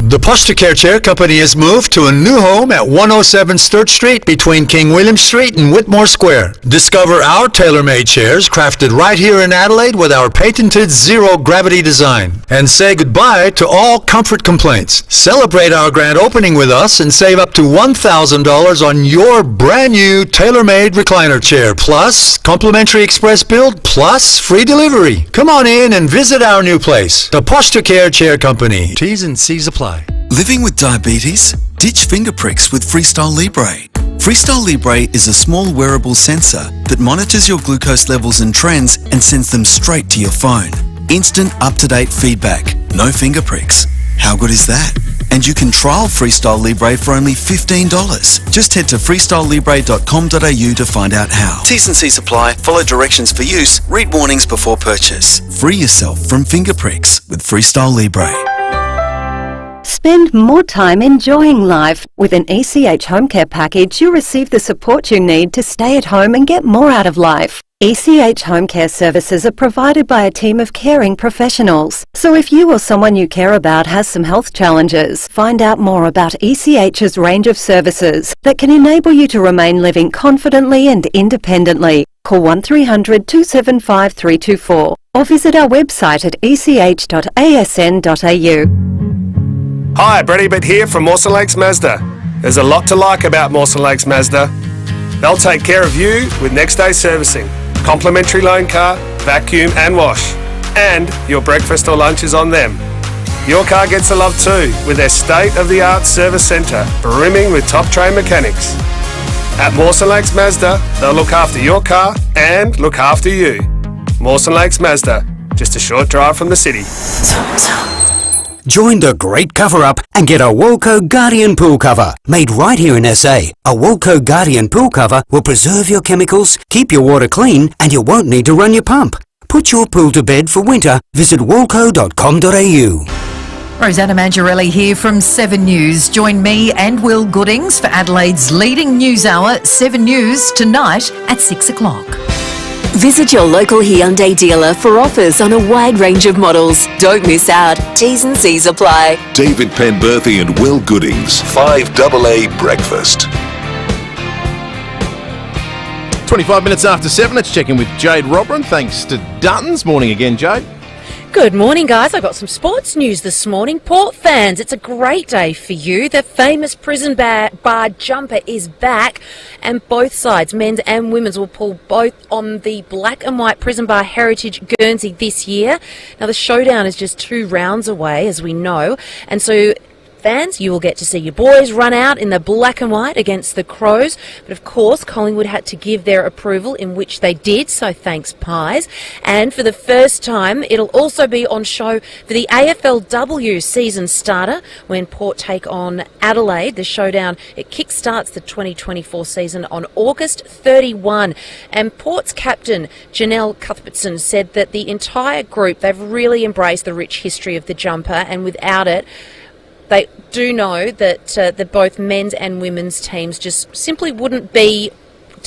The Posture Care Chair Company has moved to a new home at 107 Sturt Street between King William Street and Whitmore Square. Discover our tailor-made chairs crafted right here in Adelaide with our patented zero-gravity design. And say goodbye to all comfort complaints. Celebrate our grand opening with us and save up to $1,000 on your brand new tailor-made recliner chair. Plus, complimentary express build, plus free delivery. Come on in and visit our new place. The Posture Care Chair Company. T's and C's apply. Living with diabetes? Ditch finger pricks with Freestyle Libre. Freestyle Libre is a small wearable sensor that monitors your glucose levels and trends and sends them straight to your phone. Instant up-to-date feedback. No finger pricks. How good is that? And you can trial Freestyle Libre for only $15. Just head to freestylelibre.com.au to find out how. T's and C's apply. Follow directions for use. Read warnings before purchase. Free yourself from finger pricks with Freestyle Libre. Spend more time enjoying life. With an ECH home care package, you receive the support you need to stay at home and get more out of life. ECH home care services are provided by a team of caring professionals. So if you or someone you care about has some health challenges, find out more about ECH's range of services that can enable you to remain living confidently and independently. Call 1300 275 324 or visit our website at ech.asn.au. Hi, Brady Bitt here from Mawson Lakes Mazda. There's a lot to like about Mawson Lakes Mazda. They'll take care of you with next day servicing, complimentary loan car, vacuum and wash. and your breakfast or lunch is on them. Your car gets the love too, with their state-of-the-art service centre, brimming with top-trained mechanics. At Mawson Lakes Mazda, they'll look after your car and look after you. Mawson Lakes Mazda, just a short drive from the city. Join the great cover-up and get a Walco Guardian pool cover. Made right here in SA, a Walco Guardian pool cover will preserve your chemicals, keep your water clean, and you won't need to run your pump. Put your pool to bed for winter. Visit walco.com.au. Rosanna Mangiarelli here from 7 News. Join me and Will Goodings for Adelaide's leading news hour, 7 News, tonight at 6 o'clock. Visit your local Hyundai dealer for offers on a wide range of models. Don't miss out. T's and C's apply. David Penberthy and Will Goodings, 5AA Breakfast. 25 minutes after 7, let's check in with Jade Robran. Thanks to Duttons. Morning again, Jade. Good morning, guys. I've got some sports news this morning. Port fans, it's a great day for you. The famous prison bar jumper is back, and both sides, men's and women's, will pull both on the black and white prison bar heritage Guernsey this year. Now, the showdown is just 2 rounds away, as we know, and so fans, you will get to see your boys run out in the black and white against the Crows. But of course, Collingwood had to give their approval, in which they did, so thanks Pies. And for the first time, it'll also be on show for the AFLW season starter when Port take on Adelaide. The showdown, it kick-starts the 2024 season on August 31. And Port's captain, Janelle Cuthbertson, said that the entire group, they've really embraced the rich history of the jumper, and without it, they do know that both men's and women's teams just simply wouldn't be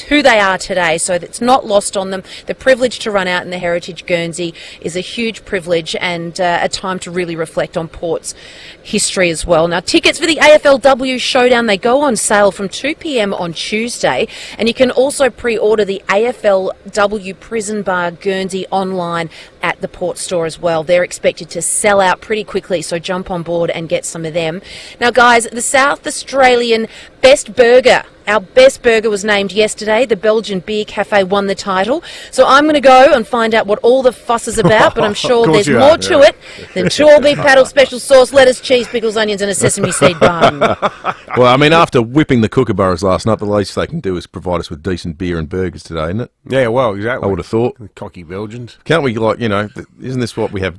who they are today, so that's not lost on them. The privilege to run out in the Heritage Guernsey is a huge privilege, and a time to really reflect on Port's history as well. Now, tickets for the AFLW Showdown, they go on sale from 2 p.m. on Tuesday, and you can also pre-order the AFLW Prison Bar Guernsey online at the Port store as well. They're expected to sell out pretty quickly, so jump on board and get some of them. Now, guys, the South Australian Best Burger, our best burger, was named yesterday. The Belgian Beer Cafe won the title. So I'm going to go and find out what all the fuss is about, but I'm sure there's more to it than 2 all-beef paddle, special sauce, lettuce, cheese, pickles, onions and a sesame seed bun. Well, I mean, after whipping the kookaburras last night, the least they can do is provide us with decent beer and burgers today, isn't it? Yeah, well, exactly. I would have thought. The cocky Belgians. Can't we, isn't this what we have,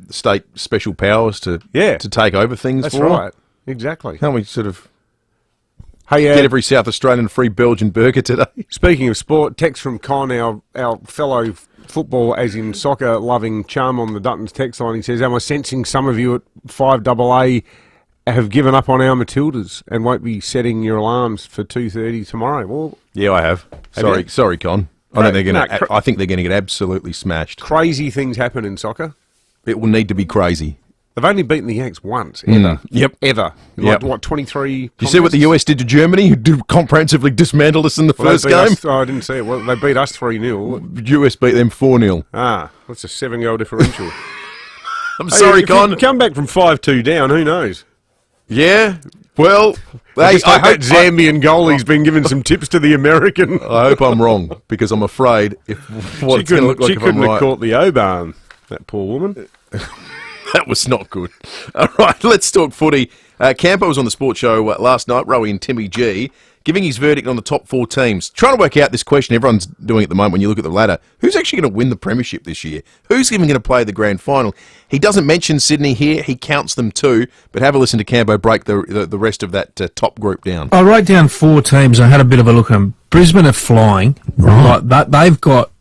state special powers to take over things for? That's right. Exactly. Can't we sort of... Hey, get every South Australian a free Belgian burger today. Speaking of sport, text from Con, our fellow football, as in soccer, loving chum on the Duttons text line. He says, am I sensing some of you at 5AA have given up on our Matildas and won't be setting your alarms for 2:30 tomorrow? Well, yeah, I have. Sorry, Con. I think they're going to get absolutely smashed. Crazy things happen in soccer. It will need to be crazy. They've only beaten the Yanks once, ever. Yep. Ever. Yep. What, 23 Did you see what the US did to Germany, who comprehensively dismantled us in the first game? I didn't see it. Well, they beat us 3-0. US beat them 4-0. That's a 7-goal differential. I'm sorry, Con. Come back from 5-2 down, who knows? Yeah, well... I hope that Zambian goalie's been giving some tips to the American. I hope I'm wrong, because I'm afraid if what it's going to look like if I'm right... She couldn't have caught the O-Barn, that poor woman. That was not good. All right, let's talk footy. Campo was on the sports show last night, Rowie and Timmy G, giving his verdict on the top 4 teams. Trying to work out this question everyone's doing at the moment when you look at the ladder. Who's actually going to win the premiership this year? Who's even going to play the grand final? He doesn't mention Sydney here. He counts them too. But have a listen to Campo break the rest of that top group down. I wrote down 4 teams. I had a bit of a look at them. Brisbane are flying. Right. They've got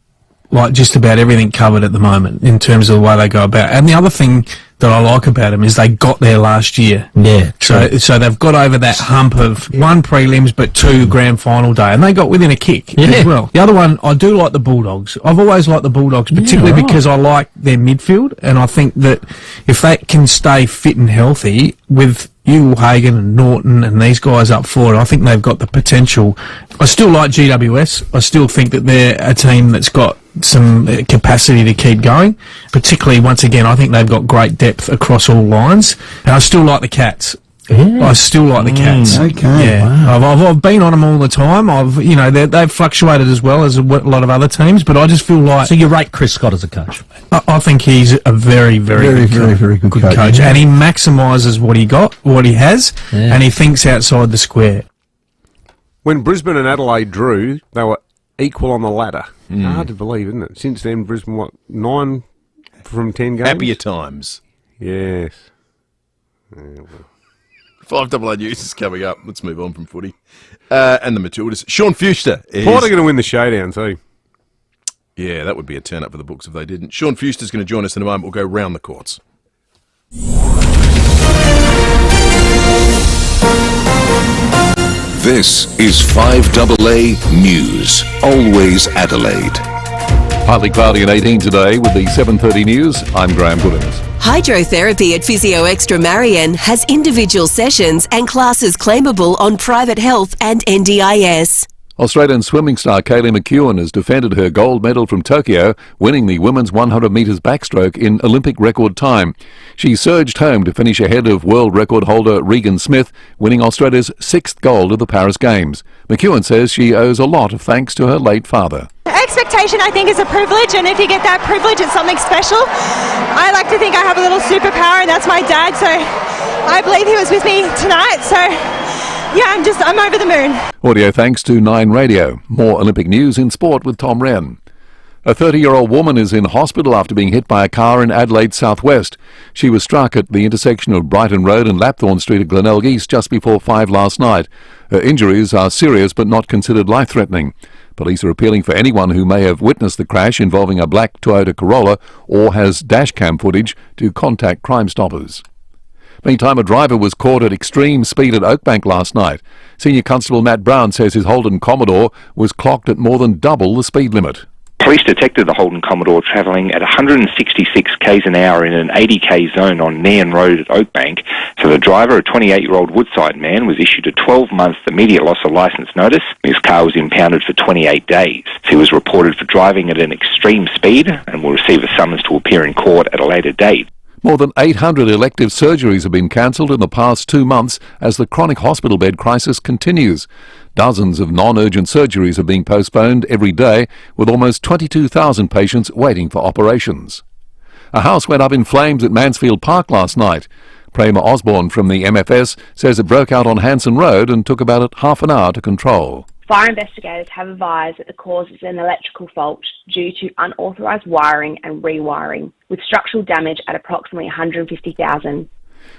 just about everything covered at the moment in terms of the way they go about. And the other thing that I like about them is they got there last year. Yeah. So they've got over that hump of 1 prelims but 2 grand final day, and they got within a kick as well. The other one, I do like the Bulldogs. I've always liked the Bulldogs, particularly because I like their midfield, and I think that if they can stay fit and healthy with Hagen and Norton and these guys up forward, I think they've got the potential. I still like GWS. I still think that they're a team that's got some capacity to keep going, particularly once again I think they've got great depth across all lines, and I still like the Cats. I still like the Cats. Okay, yeah. wow. I've been on them all the time. They've fluctuated as well as a lot of other teams, but I just feel like. So you rate Chris Scott as a coach? I think he's a very good coach, yeah. and he maximises what he has, and he thinks outside the square. When Brisbane and Adelaide drew, they were equal on the ladder. Hard to believe, isn't it? Since then, Brisbane, 9 from 10 games? Happier times. Yes. 5AA News is coming up. Let's move on from footy. And the Matildas. Sean Fuster is... Port are going to win the showdown too. Yeah, that would be a turn up for the books if they didn't. Sean Fuster's going to join us in a moment. We'll go round the courts. This is 5AA News. Always Adelaide. Partly cloudy and 18 today with the 7:30 news. I'm Graham Goodings. Hydrotherapy at Physio Extra Marion has individual sessions and classes claimable on private health and NDIS. Australian swimming star Kaylee McEwen has defended her gold medal from Tokyo, winning the women's 100 metres backstroke in Olympic record time. She surged home to finish ahead of world record holder Regan Smith, winning Australia's 6th gold of the Paris Games. McEwen says she owes a lot of thanks to her late father. Expectation, I think, is a privilege, and if you get that privilege, it's something special. I like to think I have a little superpower, and that's my dad, so I believe he was with me tonight, so yeah, I'm over the moon. Audio thanks to 9 Radio. More Olympic news in sport with Tom Wren. A 30-year-old woman is in hospital after being hit by a car in Adelaide southwest. She was struck at the intersection of Brighton Road and Lapthorne Street at Glenelg East just before 5 last night. Her injuries are serious but not considered life-threatening. Police are appealing for anyone who may have witnessed the crash involving a black Toyota Corolla or has dashcam footage to contact Crime Stoppers. Meantime, a driver was caught at extreme speed at Oakbank last night. Senior Constable Matt Brown says his Holden Commodore was clocked at more than double the speed limit. Police detected the Holden Commodore travelling at 166 k's an hour in an 80 k zone on Nairn Road at Oakbank, so the driver, a 28-year-old Woodside man, was issued a 12-month immediate loss of licence notice. His car was impounded for 28 days. He was reported for driving at an extreme speed and will receive a summons to appear in court at a later date. More than 800 elective surgeries have been cancelled in the past 2 months as the chronic hospital bed crisis continues. Dozens of non-urgent surgeries are being postponed every day, with almost 22,000 patients waiting for operations. A house went up in flames at Mansfield Park last night. Prema Osborne from the MFS says it broke out on Hanson Road and took about half an hour to control. Fire investigators have advised that the cause is an electrical fault due to unauthorised wiring and rewiring, with structural damage at approximately 150,000.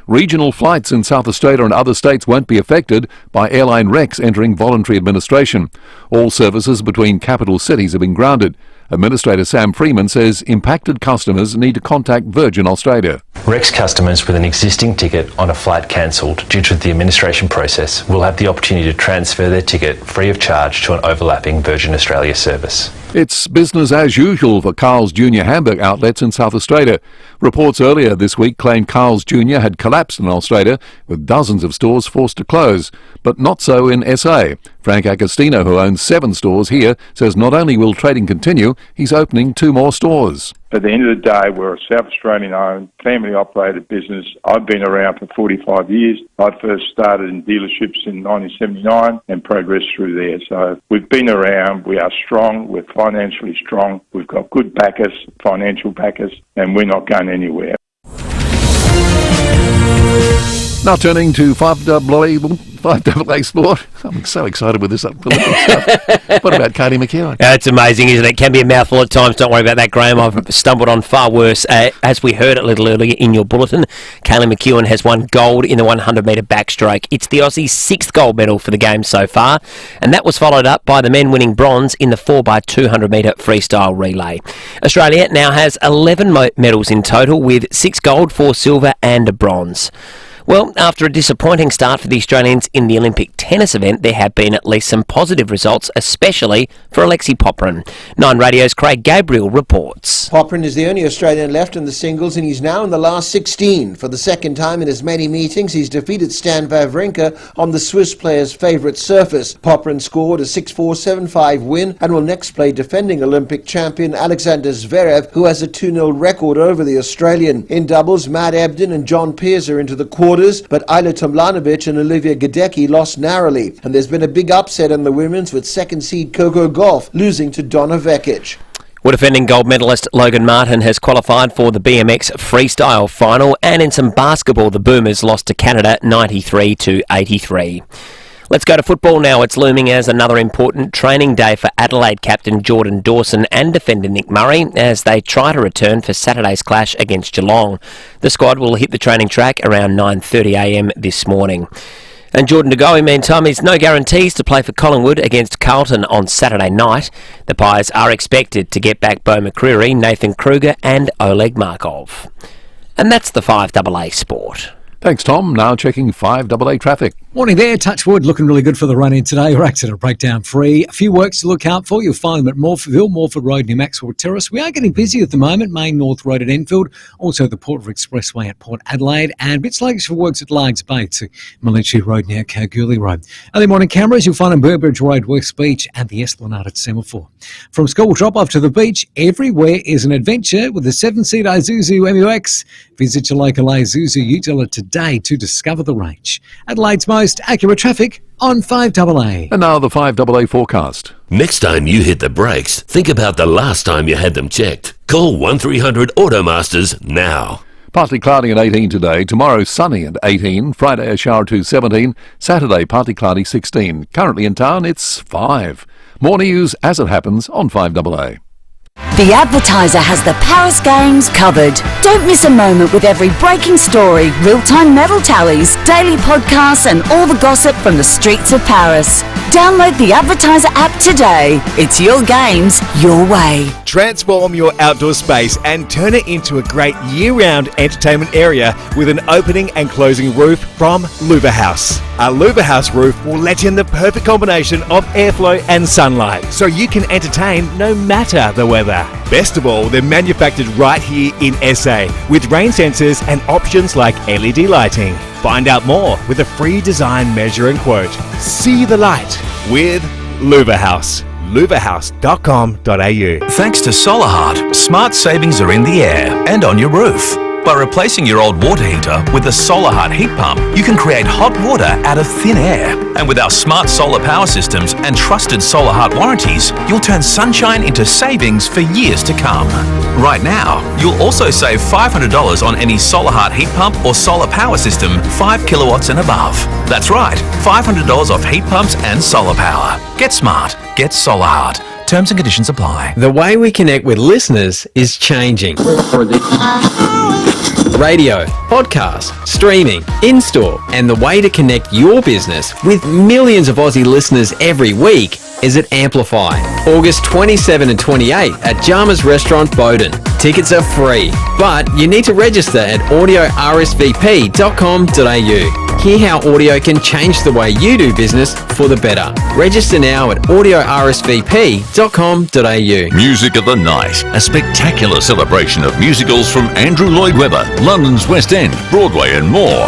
Regional flights in South Australia and other states won't be affected by airline Rex entering voluntary administration. All services between capital cities have been grounded. Administrator Sam Freeman says impacted customers need to contact Virgin Australia. Rex customers with an existing ticket on a flight cancelled due to the administration process will have the opportunity to transfer their ticket free of charge to an overlapping Virgin Australia service. It's business as usual for Carl's Jr. Hamburg outlets in South Australia. Reports earlier this week claimed Carl's Jr. had collapsed in Australia, with dozens of stores forced to close. But not so in SA. Frank Agostino, who owns 7 stores here, says not only will trading continue, he's opening 2 more stores. At the end of the day, we're a South Australian-owned, family-operated business. I've been around for 45 years. I first started in dealerships in 1979 and progressed through there. So we've been around, we are strong, we're financially strong, we've got good backers, financial backers, and we're not going anywhere. Now turning to 5AA Sport. I'm so excited with this political stuff. What about Kaylee McEwen? It's amazing, isn't it? It can be a mouthful at times. Don't worry about that, Graham. I've stumbled on far worse. As we heard a little earlier in your bulletin, Kaylee McEwen has won gold in the 100-metre backstroke. It's the Aussies' 6th gold medal for the game so far, and that was followed up by the men winning bronze in the 4x200-metre freestyle relay. Australia now has 11 medals in total, with 6 gold, 4 silver and a bronze. Well, after a disappointing start for the Australians in the Olympic tennis event, there have been at least some positive results, especially for Alexei Popyrin. 9 Radio's Craig Gabriel reports. Popyrin is the only Australian left in the singles, and he's now in the last 16. For the second time in as many meetings, he's defeated Stan Wawrinka on the Swiss player's favourite surface. Popyrin scored a 6-4, 7-5 win and will next play defending Olympic champion Alexander Zverev, who has a 2-0 record over the Australian. In doubles, Matt Ebden and John Pearce are into the quarter. quarters, but Ayla Tomljanovic and Olivia Gadecki lost narrowly. And there's been a big upset in the women's with second seed Coco Gauff losing to Donna Vekic. Well, defending gold medalist Logan Martin has qualified for the BMX freestyle final, and in some basketball, the Boomers lost to Canada 93-83. Let's go to football now. It's looming as another important training day for Adelaide captain Jordan Dawson and defender Nick Murray as they try to return for Saturday's clash against Geelong. The squad will hit the training track around 9:30am this morning. And Jordan De Goey, meantime, has no guarantees to play for Collingwood against Carlton on Saturday night. The Pies are expected to get back Beau McCreary, Nathan Kruger and Oleg Markov. And that's the 5AA Sport. Thanks, Tom. Now checking 5AA traffic. Morning there, Touchwood, looking really good for the run in today. We're accident breakdown free. A few works to look out for. You'll find them at Morford Road near Maxwell Terrace. We are getting busy at the moment. Main North Road at Enfield, also the Porter Expressway at Port Adelaide, and bits sluggish for works at Largs Bay to Malinchi Road near Kalgoorlie Road. Early morning cameras you'll find on Burbridge Road, West Beach, and the Esplanade at Semaphore. From school drop-off to the beach, everywhere is an adventure with the 7-seat Isuzu MUX. Visit your local Isuzu retailer today to discover the range. Adelaide's most accurate traffic on 5AA. And now the 5AA forecast. Next time you hit the brakes, think about the last time you had them checked. Call 1300 Automasters now. Partly cloudy and 18 today. Tomorrow sunny and 18. Friday a shower to 17. Saturday partly cloudy 16. Currently in town it's 5. More news as it happens on 5AA. The Advertiser has the Paris Games covered. Don't miss a moment with every breaking story, real-time medal tallies, daily podcasts and all the gossip from the streets of Paris. Download the Advertiser app today. It's your games, your way. Transform your outdoor space and turn it into a great year-round entertainment area with an opening and closing roof from Louver House. A Louver House roof will let in the perfect combination of airflow and sunlight, so you can entertain no matter the weather. Best of all, they're manufactured right here in SA with rain sensors and options like LED lighting. Find out more with a free design measure and quote. See the light with Louver House. louverhouse.com.au. Thanks to Solar Heart, smart savings are in the air and on your roof. By replacing your old water heater with a Solar Heart heat pump, you can create hot water out of thin air. And with our smart solar power systems and trusted Solar Heart warranties, you'll turn sunshine into savings for years to come. Right now, you'll also save $500 on any Solar Heart heat pump or solar power system 5 kilowatts and above. That's right, $500 off heat pumps and solar power. Get smart. Get Solar Heart. Terms and conditions apply. The way we connect with listeners is changing. Radio, podcast, streaming, in-store, and the way to connect your business with millions of Aussie listeners every week is at Amplify. August 27 and 28 at Jama's Restaurant, Bowden. Tickets are free, but you need to register at audiorsvp.com.au. Hear how audio can change the way you do business for the better. Register now at audiorsvp.com.au. Music of the Night, a spectacular celebration of musicals from Andrew Lloyd Webber, London's West End, Broadway and more.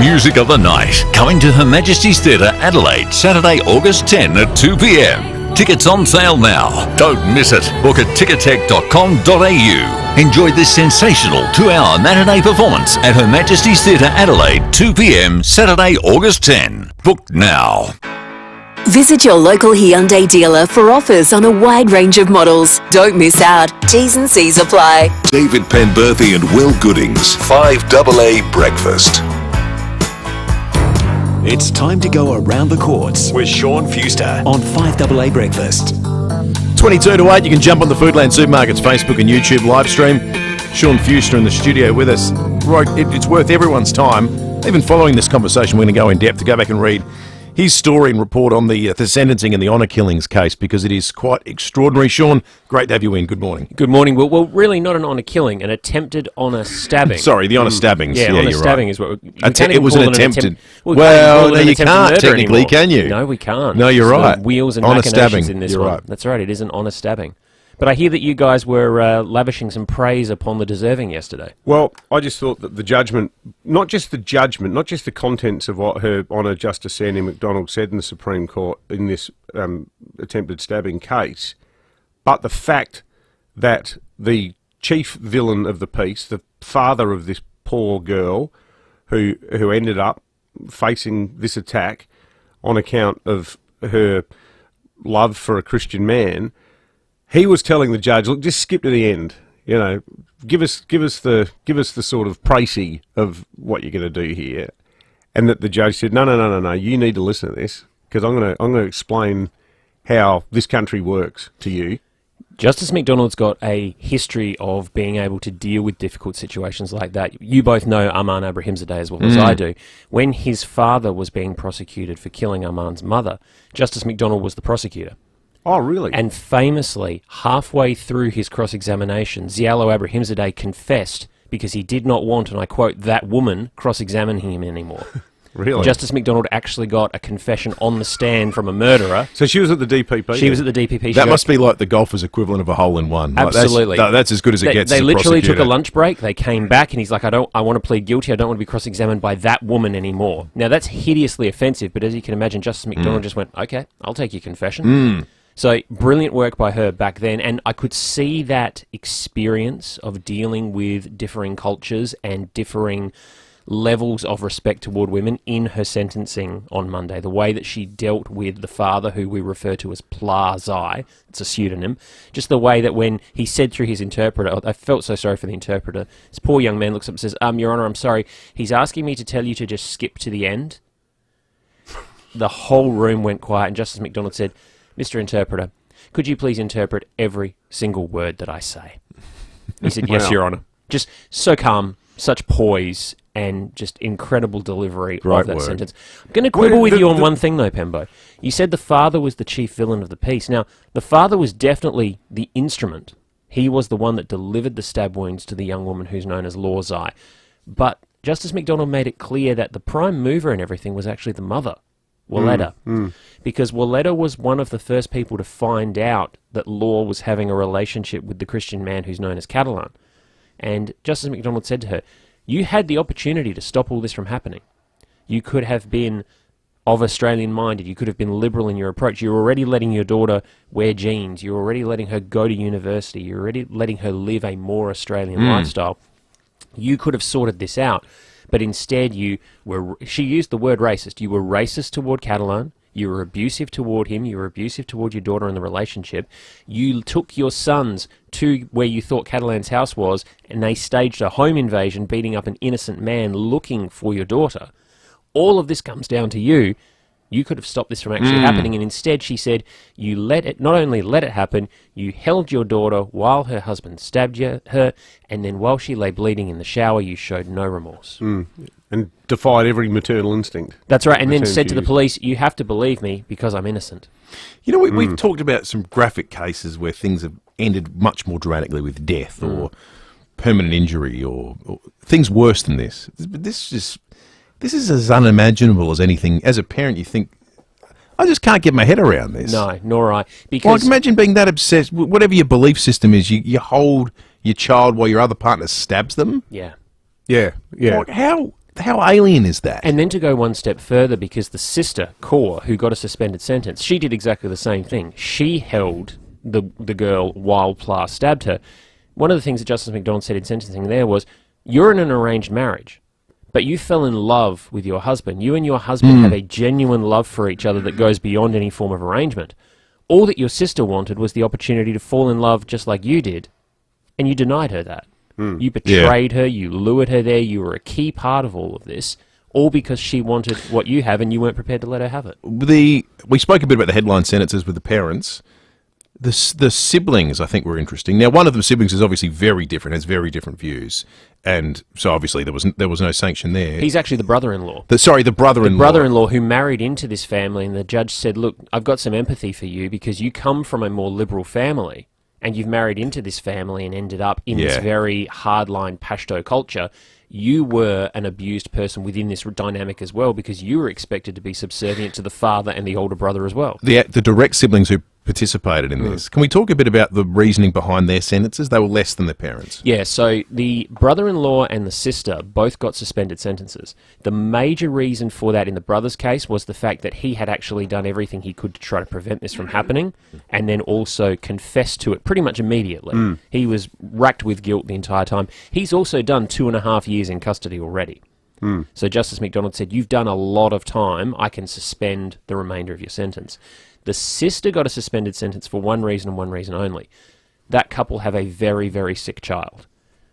Music of the Night, coming to Her Majesty's Theatre, Adelaide, Saturday, August 10 at 2 p.m. Tickets on sale now. Don't miss it. Book at tickettech.com.au. Enjoy this sensational 2-hour matinee performance at Her Majesty's Theatre, Adelaide, 2 p.m. Saturday, August 10. Book now. Visit your local Hyundai dealer for offers on a wide range of models. Don't miss out. T's and C's apply. David Penberthy and Will Goodings, 5AA Breakfast. It's time to go around the courts with Sean Fuster on 5AA Breakfast. 22 to 8, you can jump on the Foodland Supermarkets Facebook and YouTube live stream. Sean Fuster in the studio with us. Right, it's worth everyone's time. Even following this conversation, we're going to go in depth to go back and read his story and report on the sentencing and the honour killings case, because it is quite extraordinary. Sean, great to have you in. Good morning. Good morning. Well, really not an honour killing, an attempted honour stabbing. Sorry, the honour stabbings. Yeah, honour stabbing is what... It was an attempted... Well, no, you can't technically, anymore. can you? No, we can't. No, you're right. Wheels and honour machinations stabbing. in this You're one. right. That's right, it is an honour stabbing. But I hear that you guys were lavishing some praise upon the deserving yesterday. Well, I just thought that the judgment, not just the contents of what Her Honour Justice Sandy McDonald said in the Supreme Court in this attempted stabbing case, but the fact that the chief villain of the piece, the father of this poor girl who ended up facing this attack on account of her love for a Christian man, he was telling the judge, look, just skip to the end. You know, give us the sort of précis of what you're going to do here. And that the judge said, no, you need to listen to this, because I'm going to explain how this country works to you. Justice McDonald's got a history of being able to deal with difficult situations like that. You both know Arman Abrahimzadeh as well as I do. When his father was being prosecuted for killing Arman's mother, Justice McDonald was the prosecutor. Oh, really? And famously, halfway through his cross-examination, Zialo Abrahimzadeh confessed because he did not want, and I quote, that woman cross-examining him anymore. Really? Justice McDonald actually got a confession on the stand from a murderer. So she was at the DPP? She was at the DPP. That must be like the golfer's equivalent of a hole-in-one. Absolutely. Like that's as good as it gets. They as a literally took a prosecutor. lunch break. They came back and he's like, I want to plead guilty. I don't want to be cross-examined by that woman anymore. Now, that's hideously offensive, but as you can imagine, Justice McDonald just went, okay, I'll take your confession. So brilliant work by her back then, and I could see that experience of dealing with differing cultures and differing levels of respect toward women in her sentencing on Monday. The way that she dealt with the father, who we refer to as Plazai, it's a pseudonym, just the way that when he said through his interpreter, I felt so sorry for the interpreter, this poor young man looks up and says, Your Honour, I'm sorry, he's asking me to tell you to just skip to the end. The whole room went quiet, and Justice McDonald said, Mr. Interpreter, could you please interpret every single word that I say? He said, yes, Your Honour. Just so calm, such poise, and just incredible delivery of that sentence. I'm going to quibble with you on one thing, though, Pembo. You said the father was the chief villain of the piece. Now, the father was definitely the instrument. He was the one that delivered the stab wounds to the young woman who's known as Law Zai. But Justice McDonald made it clear that the prime mover and everything was actually the mother, Willetta. Because Willetta was one of the first people to find out that Law was having a relationship with the Christian man who's known as Catalan. And Justice McDonald said to her, you had the opportunity to stop all this from happening. You could have been of Australian-minded. You could have been liberal in your approach. You're already letting your daughter wear jeans. You're already letting her go to university. You're already letting her live a more Australian lifestyle. You could have sorted this out. But instead, she used the word racist. You were racist toward Catalan. You were abusive toward him. You were abusive toward your daughter in the relationship. You took your sons to where you thought Catalan's house was, and they staged a home invasion, beating up an innocent man looking for your daughter. All of this comes down to you. You could have stopped this from actually happening, and instead she said you not only let it happen, you held your daughter while her husband stabbed her, and then while she lay bleeding in the shower, you showed no remorse. And defied every maternal instinct. That's right, and then said to the police, you have to believe me because I'm innocent. You know, we've talked about some graphic cases where things have ended much more dramatically with death or permanent injury or things worse than this. But this is as unimaginable as anything. As a parent, you think, I just can't get my head around this. No, nor I. Because imagine being that obsessed. Whatever your belief system is, you hold your child while your other partner stabs them. Yeah. Like, how alien is that? And then to go one step further, because the sister, Kaur, who got a suspended sentence, she did exactly the same thing. She held the girl while Pla stabbed her. One of the things that Justice McDonald said in sentencing there was, you're in an arranged marriage, but you fell in love with your husband. You and your husband have a genuine love for each other that goes beyond any form of arrangement. All that your sister wanted was the opportunity to fall in love just like you did, and you denied her that. You betrayed her, you lured her there, you were a key part of all of this, all because she wanted what you have and you weren't prepared to let her have it. We spoke a bit about the headline sentences with the parents. The siblings, I think, were interesting. Now, one of the siblings is obviously very different, has very different views, and so obviously there was no sanction there. He's actually the brother-in-law. The brother-in-law. The brother-in-law who married into this family, and the judge said, look, I've got some empathy for you because you come from a more liberal family, and you've married into this family and ended up in this very hardline Pashto culture. You were an abused person within this dynamic as well because you were expected to be subservient to the father and the older brother as well. The direct siblings who participated in this. Can we talk a bit about the reasoning behind their sentences? They were less than their parents. Yeah, so the brother-in-law and the sister both got suspended sentences. The major reason for that in the brother's case was the fact that he had actually done everything he could to try to prevent this from happening, and then also confessed to it pretty much immediately. He was racked with guilt the entire time. He's also done 2.5 years in custody already. So Justice McDonald said, you've done a lot of time, I can suspend the remainder of your sentence. The sister got a suspended sentence for one reason and one reason only. That couple have a very, very sick child.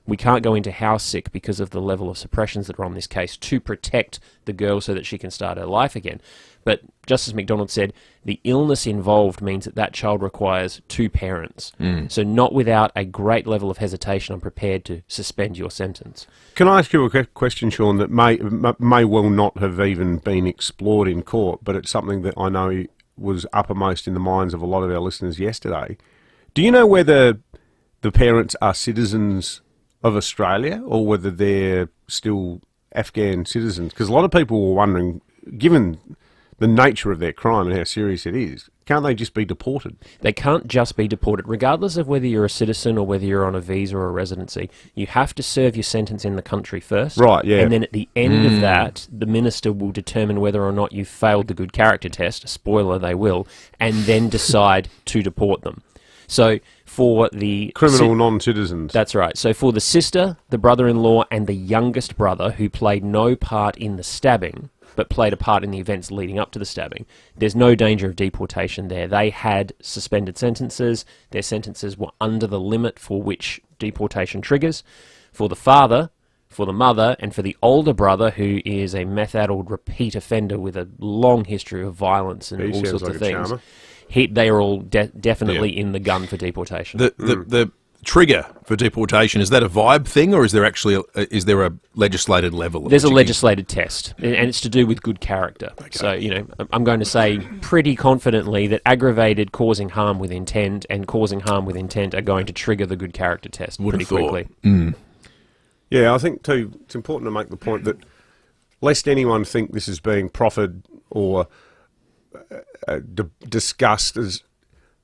We can't go into how sick because of the level of suppressions that are on this case to protect the girl so that she can start her life again. But Justice McDonald said the illness involved means that that child requires 2 parents. So not without a great level of hesitation, I'm prepared to suspend your sentence. Can I ask you a question, Sean, that may well not have even been explored in court, but it's something that I know was uppermost in the minds of a lot of our listeners yesterday. Do you know whether the parents are citizens of Australia or whether they're still Afghan citizens? Because a lot of people were wondering, given the nature of their crime and how serious it is, can't they just be deported? They can't just be deported, regardless of whether you're a citizen or whether you're on a visa or a residency. You have to serve your sentence in the country first. Right, yeah. And then at the end of that, the minister will determine whether or not you've failed the good character test. Spoiler, they will. And then decide to deport them. So for the... Criminal non-citizens. That's right. So for the sister, the brother-in-law, and the youngest brother, who played no part in the stabbing, but played a part in the events leading up to the stabbing, there's no danger of deportation there. They had suspended sentences. Their sentences were under the limit for which deportation triggers. For the father, for the mother, and for the older brother, who is a meth-addled repeat offender with a long history of violence and all sorts of things, they are all definitely in the gun for deportation. The trigger for deportation, is that a vibe thing, or is there actually a legislated level? There's a legislated test, and it's to do with good character. Okay. So, I'm going to say pretty confidently that aggravated causing harm with intent and causing harm with intent are going to trigger the good character test pretty quickly. Yeah, I think too, it's important to make the point that lest anyone think this is being proffered or discussed as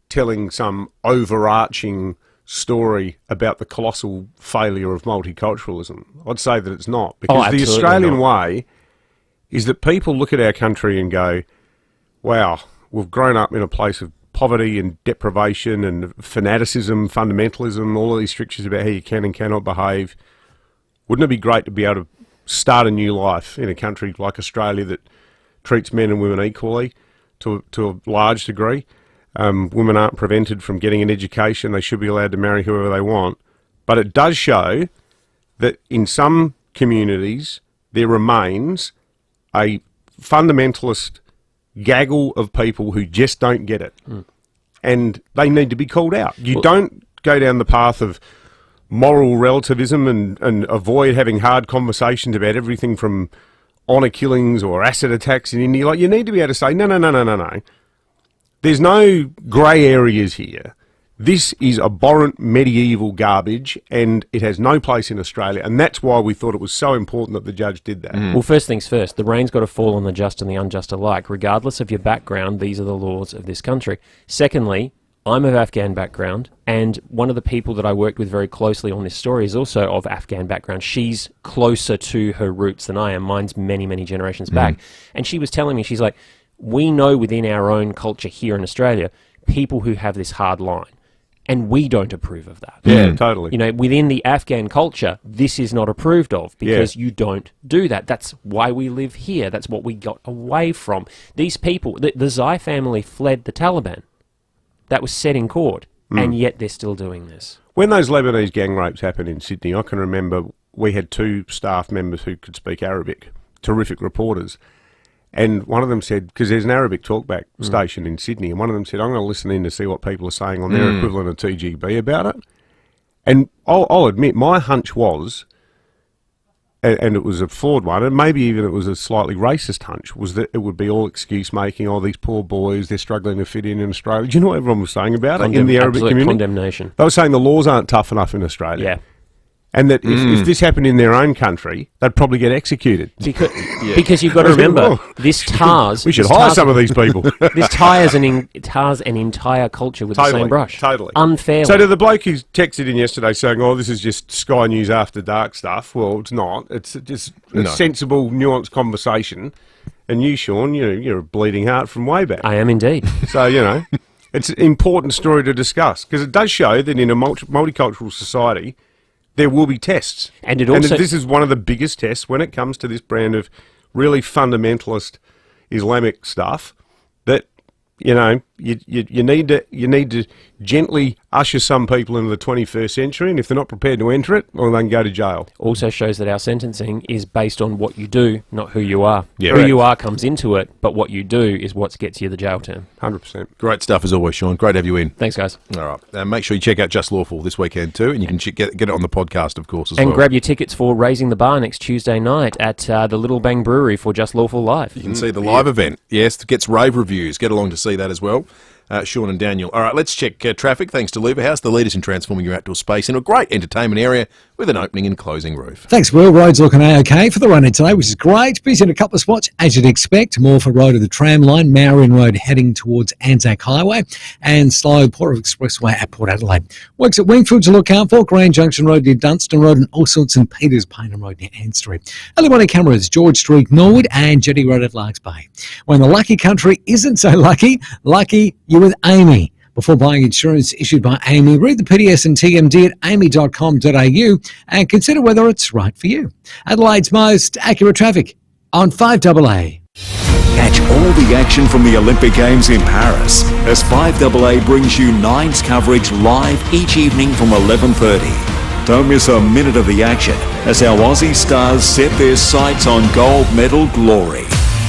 telling some overarching story about the colossal failure of multiculturalism. I'd say that it's not, because the Australian way is that people look at our country and go, wow, we've grown up in a place of poverty and deprivation and fanaticism, fundamentalism, all of these strictures about how you can and cannot behave. Wouldn't it be great to be able to start a new life in a country like Australia that treats men and women equally to a large degree? Women aren't prevented from getting an education. They should be allowed to marry whoever they want. But it does show that in some communities there remains a fundamentalist gaggle of people who just don't get it. And they need to be called out. You don't go down the path of moral relativism and avoid having hard conversations about everything from honour killings or acid attacks in India. Like, you need to be able to say, no. There's no grey areas here. This is abhorrent medieval garbage, and it has no place in Australia, and that's why we thought it was so important that the judge did that. Well, first things first, the rain's got to fall on the just and the unjust alike. Regardless of your background, these are the laws of this country. Secondly, I'm of Afghan background, and one of the people that I worked with very closely on this story is also of Afghan background. She's closer to her roots than I am. Mine's many, many generations back. And she was telling me, she's like, we know within our own culture here in Australia, people who have this hard line, and we don't approve of that. Yeah, totally. Within the Afghan culture, this is not approved of because you don't do that. That's why we live here. That's what we got away from. These people, the Zai family fled the Taliban. That was said in court, and yet they're still doing this. When those Lebanese gang rapes happened in Sydney, I can remember we had 2 staff members who could speak Arabic, terrific reporters. And one of them said, because there's an Arabic talkback station in Sydney, and one of them said, I'm going to listen in to see what people are saying on their equivalent of TGB about it. And I'll admit, my hunch was, and it was a flawed one, and maybe even it was a slightly racist hunch, was that it would be all excuse-making, oh, these poor boys, they're struggling to fit in Australia. Do you know what everyone was saying about it in the Arabic community? Condemnation. They were saying the laws aren't tough enough in Australia. Yeah. And that if this happened in their own country, they'd probably get executed. Because you've got to remember, this tars... We should hire some of these people. This tars an entire culture with the same brush. Totally. Unfairly. So to the bloke who texted in yesterday saying, this is just Sky News After Dark stuff, well, it's not. It's just a sensible, nuanced conversation. And you, Sean, you're a bleeding heart from way back. I am indeed. So, it's an important story to discuss because it does show that in a multicultural society, there will be tests. And this is one of the biggest tests when it comes to this brand of really fundamentalist Islamic stuff that, you need to gently usher some people into the 21st century, and if they're not prepared to enter it, well, they can go to jail. Also shows that our sentencing is based on what you do, not who you are. Yeah, who you are comes into it, but what you do is what gets you the jail term. 100%. Great stuff as always, Sean. Great to have you in. Thanks, guys. All right. Make sure you check out Just Lawful this weekend too, and you can get it on the podcast, of course, as well. And grab your tickets for Raising the Bar next Tuesday night at the Little Bang Brewery for Just Lawful Live. You can see the live event. Yes, it gets rave reviews. Get along to see that as well. Sean and Daniel. All right, let's check traffic. Thanks to livability, the leaders in transforming your outdoor space into a great entertainment area with an opening and closing roof. Thanks, Will. Roads looking A-OK for the run-in today, which is great. Busy in a couple of spots, as you'd expect. Morford Road of the tram line, Marion Road heading towards Anzac Highway, and slow Port Expressway at Port Adelaide. Works at Wingfield to look out for, Grand Junction Road near Dunstan Road, and also at St Peters Paynham Road near Ann Street. Early morning cameras, George Street, Norwood, and Jetty Road at Larks Bay. When the lucky country isn't so lucky you're with Amy. Before buying insurance issued by Amy, read the PDS and TMD at amy.com.au and consider whether it's right for you. Adelaide's most accurate traffic on 5AA. Catch all the action from the Olympic Games in Paris as 5AA brings you Nine's coverage live each evening from 11:30. Don't miss a minute of the action as our Aussie stars set their sights on gold medal glory.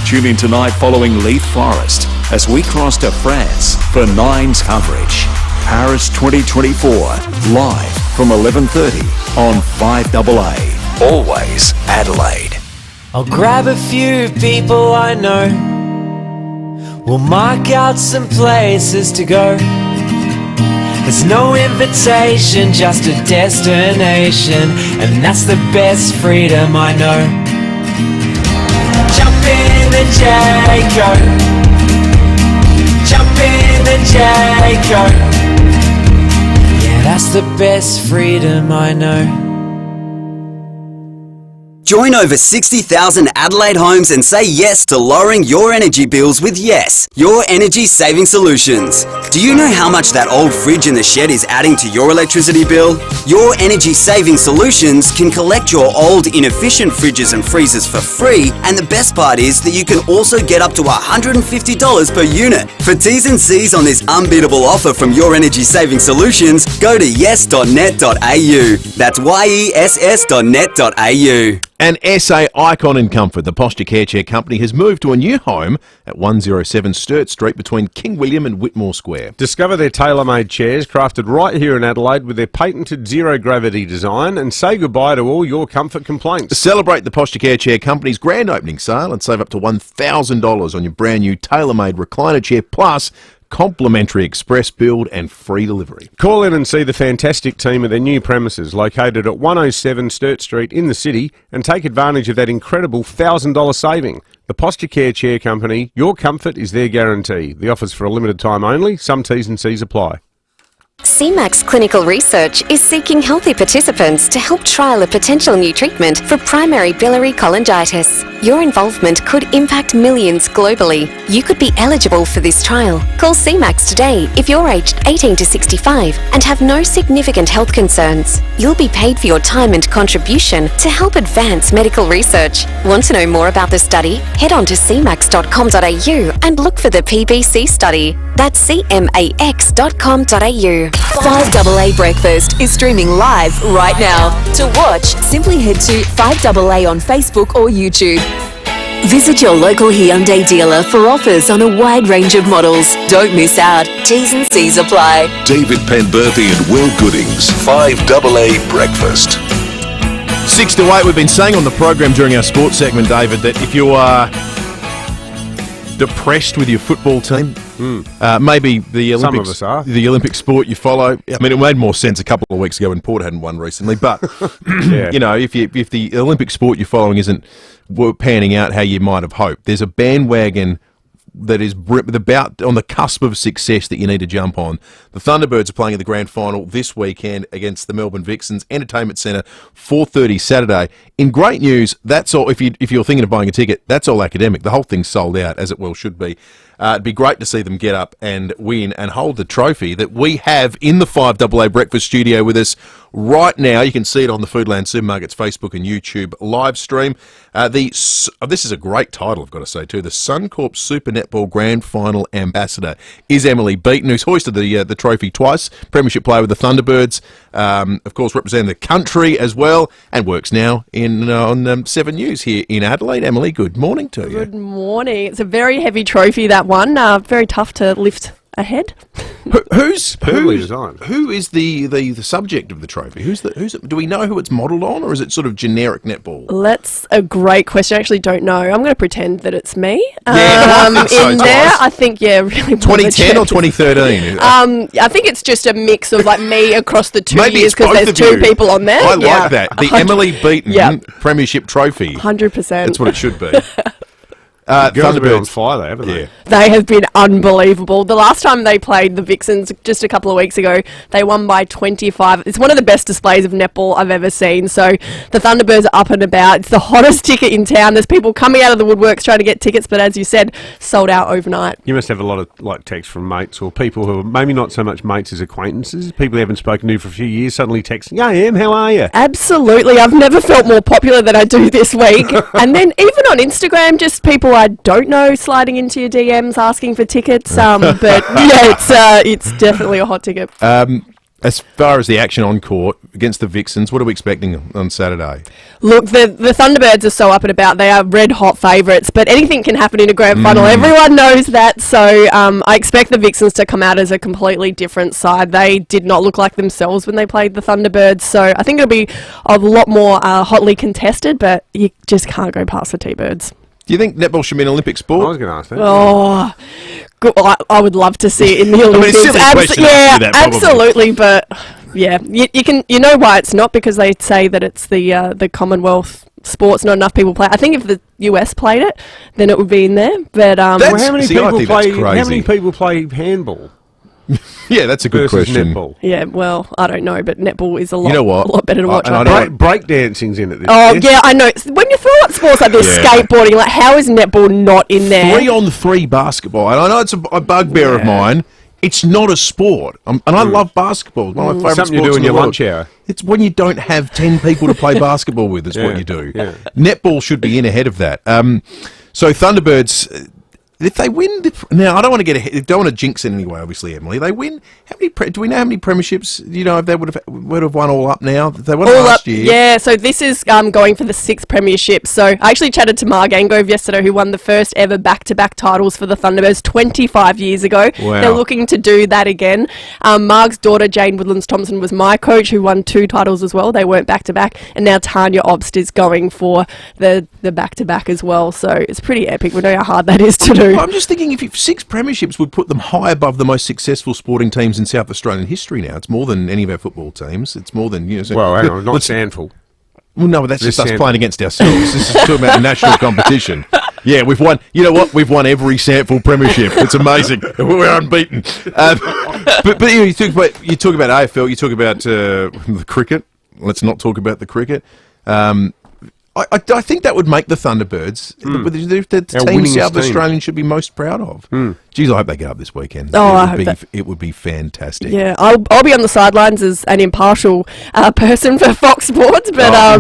Tune in tonight following Leith Forest as we cross to France for Nine's coverage. Paris 2024, live from 11:30 on 5AA. Always Adelaide. I'll grab a few people I know. We'll mark out some places to go. There's no invitation, just a destination, and that's the best freedom I know. Jump in the Jayco. Jump in the Jayco. Yeah, that's the best freedom I know. Join over 60,000 Adelaide homes and say yes to lowering your energy bills with Yes, your energy saving solutions. Do you know how much that old fridge in the shed is adding to your electricity bill? Your energy saving solutions can collect your old inefficient fridges and freezers for free, and the best part is that you can also get up to $150 per unit. For T's and C's on this unbeatable offer from Your Energy Saving Solutions, go to yes.net.au. That's yes.net.au. An SA icon in comfort, the Posture Care Chair Company has moved to a new home at 107 Sturt Street between King William and Whitmore Square. Discover their tailor-made chairs crafted right here in Adelaide with their patented zero-gravity design, and say goodbye to all your comfort complaints. Celebrate the Posture Care Chair Company's grand opening sale and save up to $1,000 on your brand new tailor-made recliner chair, plus complimentary express build and free delivery. Call in and see the fantastic team at their new premises located at 107 Sturt Street in the city and take advantage of that incredible $1,000 saving. The Posture Care Chair Company, your comfort is their guarantee. The offer's for a limited time only. Some T's and C's apply. CMAX Clinical Research is seeking healthy participants to help trial a potential new treatment for primary biliary cholangitis. Your involvement could impact millions globally. You could be eligible for this trial. Call CMAX today if you're aged 18 to 65 and have no significant health concerns. You'll be paid for your time and contribution to help advance medical research. Want to know more about the study? Head on to cmax.com.au and look for the PBC study. That's cmax.com.au. 5AA Breakfast is streaming live right now. To watch, simply head to 5AA on Facebook or YouTube. Visit your local Hyundai dealer for offers on a wide range of models. Don't miss out. T's and C's apply. David Penberthy and Will Goodings, 5AA Breakfast. 6 to 8, we've been saying on the program during our sports segment, David, that if you are depressed with your football team, Maybe the Olympics, Some of us are. the Olympic sport you follow. I mean, it made more sense a couple of weeks ago when Port hadn't won recently. But you know, if the Olympic sport you're following isn't panning out how you might have hoped, there's a bandwagon that is about on the cusp of success that you need to jump on. The Thunderbirds are playing in the grand final this weekend against the Melbourne Vixens, Entertainment Centre, 4:30 Saturday. In great news, that's all. If you're thinking of buying a ticket, that's all academic. The whole thing's sold out, as it well should be. It'd be great to see them get up and win and hold the trophy that we have in the 5AA Breakfast Studio with us right now. You can see it on the Foodland Supermarkets Facebook and YouTube live stream. This is a great title, I've got to say, too. The Suncorp Super Netball Grand Final Ambassador is Emily Beaton, who's hoisted the trophy twice, Premiership player with the Thunderbirds, of course representing the country as well, and works now on 7 News here in Adelaide. Emily, good morning to you. Good morning. It's a very heavy trophy, that one. Very tough to lift ahead. Who is the subject of the trophy? Do we know who it's modelled on, or is it sort of generic netball? That's a great question. I actually don't know. I'm going to pretend that it's me. I think really. 2010 or 2013? I think it's just a mix of like me across the 2 years because there's two people on there. I like that. The Emily Beaton Premiership Trophy. 100%. That's what it should be. Girls have been on fire, though, haven't they? They have been unbelievable. The last time they played the Vixens, just a couple of weeks ago, they won by 25. It's one of the best displays of netball I've ever seen. So the Thunderbirds are up and about. It's the hottest ticket in town. There's people coming out of the woodworks trying to get tickets, but as you said, sold out overnight. You must have a lot of texts from mates or people who are maybe not so much mates as acquaintances, people you haven't spoken to for a few years, suddenly texting, "Yeah, Em, how are you?" Absolutely. I've never felt more popular than I do this week. And then even on Instagram, just people I don't know sliding into your DMs asking for tickets. But yeah, it's definitely a hot ticket. As far as the action on court against the Vixens, what are we expecting on Saturday? Look, the Thunderbirds are so up and about. They are red hot favourites, but anything can happen in a grand final. Everyone knows that. So I expect the Vixens to come out as a completely different side. They did not look like themselves when they played the Thunderbirds. So I think it'll be a lot more hotly contested, but you just can't go past the T-Birds. Do you think netball should be an Olympic sport? I was going to ask that. Oh, good. I would love to see it in the Olympics. I mean, it's a silly question to ask you that, probably. Absolutely, but yeah, you know why it's not, because they say that it's the Commonwealth sports. Not enough people play. I think if the US played it, then it would be in there. But how many people play handball? Yeah, that's a good question. Netball. Yeah, well, I don't know, but netball is a lot, you know what? a lot better to watch. Breakdancing's in it. Yeah, I know. When you throw up sports like this, skateboarding, like how is netball not in there? 3-on-3 basketball, and I know it's a bugbear of mine. It's not a sport, and I love basketball. One of my favourite sports. Something you do in your lunch hour. It's when you don't have 10 people to play basketball with. Is what you do. Yeah. Netball should be in ahead of that. So Thunderbirds. If they win, now I don't want to get ahead, don't want to jinx it anyway. Obviously, Emily, they win. How many? Do we know how many premierships? You know, if they would have won all up now. They won all last up, year. Yeah. So this is going for the 6th premiership. So I actually chatted to Marg Angove yesterday, who won the first ever back-to-back titles for the Thunderbirds 25 years ago. Wow. They're looking to do that again. Marg's daughter Jane Woodlands Thompson was my coach, who won 2 titles as well. They weren't back-to-back, and now Tanya Obst is going for the back-to-back as well. So it's pretty epic. We know how hard that is to do. Well, I'm just thinking if 6 premierships would put them high above the most successful sporting teams in South Australian history now. It's more than any of our football teams. It's more than, you know. Well, hang on, not Sandful. Well, no, but that's just us playing against ourselves. This is talking about a national competition. Yeah, we've won. You know what? We've won every Sandful premiership. It's amazing. We're unbeaten. But you talk about AFL. You talk about the cricket. Let's not talk about the cricket. I think that would make the Thunderbirds the team South Australian should be most proud of. Geez, I hope they get up this weekend. It would be fantastic. Yeah, I'll be on the sidelines as an impartial person for Fox Sports, but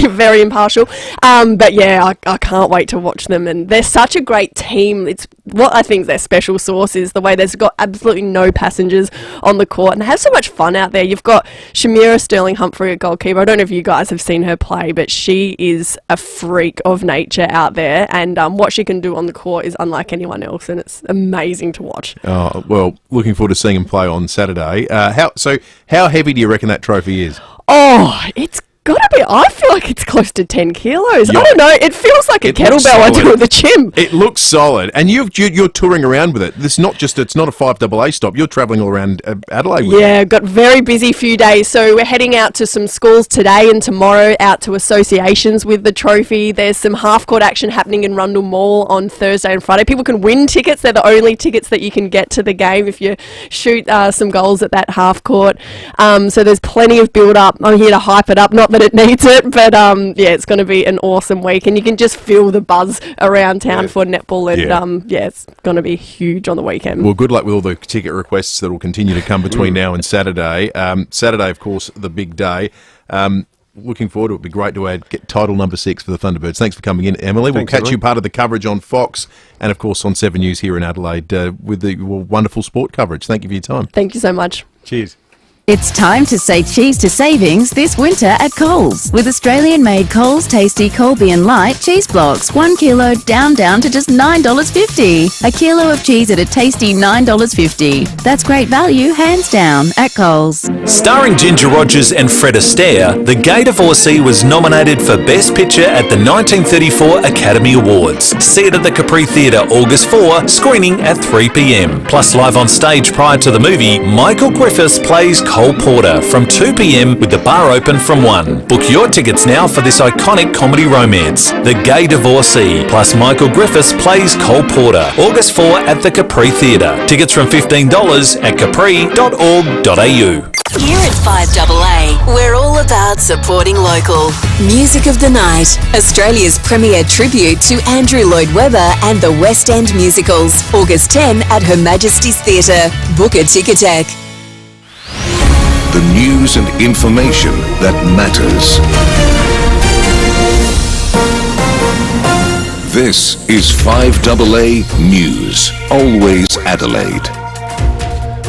very impartial. But yeah, I can't wait to watch them, and they're such a great team. It's what I think their special sauce is, the way there's got absolutely no passengers on the court, and they have so much fun out there. You've got Shamira Sterling-Humphrey at goalkeeper. I don't know if you guys have seen her play, but she is a freak of nature out there, and what she can do on the court is unlike anyone else, and it's amazing to watch. Oh, well, looking forward to seeing him play on Saturday. How heavy do you reckon that trophy is? Oh, it's got to be. I feel like it's close to 10 kilos. Yeah. I don't know. It feels like a kettlebell I do at the gym. It looks solid, and you're touring around with it. It's not a FIVEAA stop. You're travelling all around Adelaide with it. Yeah, got very busy few days. So we're heading out to some schools today and tomorrow, out to associations with the trophy. There's some half-court action happening in Rundle Mall on Thursday and Friday. People can win tickets. They're the only tickets that you can get to the game if you shoot some goals at that half-court. So there's plenty of build-up. I'm here to hype it up. Not that it needs it, but yeah, it's going to be an awesome week. And you can just feel the buzz around town for netball. And it's going to be huge on the weekend. Well, good luck with all the ticket requests that will continue to come between now and Saturday. Saturday, of course, the big day. Looking forward to it. It'd be great to get title number 6 for the Thunderbirds. Thanks for coming in, Emily. We'll catch you part of the coverage on Fox and, of course, on 7 News here in Adelaide with the wonderful sport coverage. Thank you for your time. Thank you so much. Cheers. It's time to say cheese to savings this winter at Coles. With Australian-made Coles Tasty Colby and Light cheese blocks, 1 kilo down to just $9.50. A kilo of cheese at a tasty $9.50. That's great value, hands down, at Coles. Starring Ginger Rogers and Fred Astaire, The Gay Divorcee was nominated for Best Picture at the 1934 Academy Awards. See it at the Capri Theatre August 4, screening at 3 p.m. Plus, live on stage prior to the movie, Michael Griffiths plays Cole Porter from 2 p.m. with the bar open from 1. Book your tickets now for this iconic comedy romance. The Gay Divorcee plus Michael Griffiths plays Cole Porter. August 4 at the Capri Theatre. Tickets from $15 at capri.org.au. Here at FIVEAA, we're all about supporting local. Music of the Night, Australia's premier tribute to Andrew Lloyd Webber and the West End musicals. August 10 at Her Majesty's Theatre. Book a Ticketek. The news and information that matters. This is 5AA News. Always Adelaide.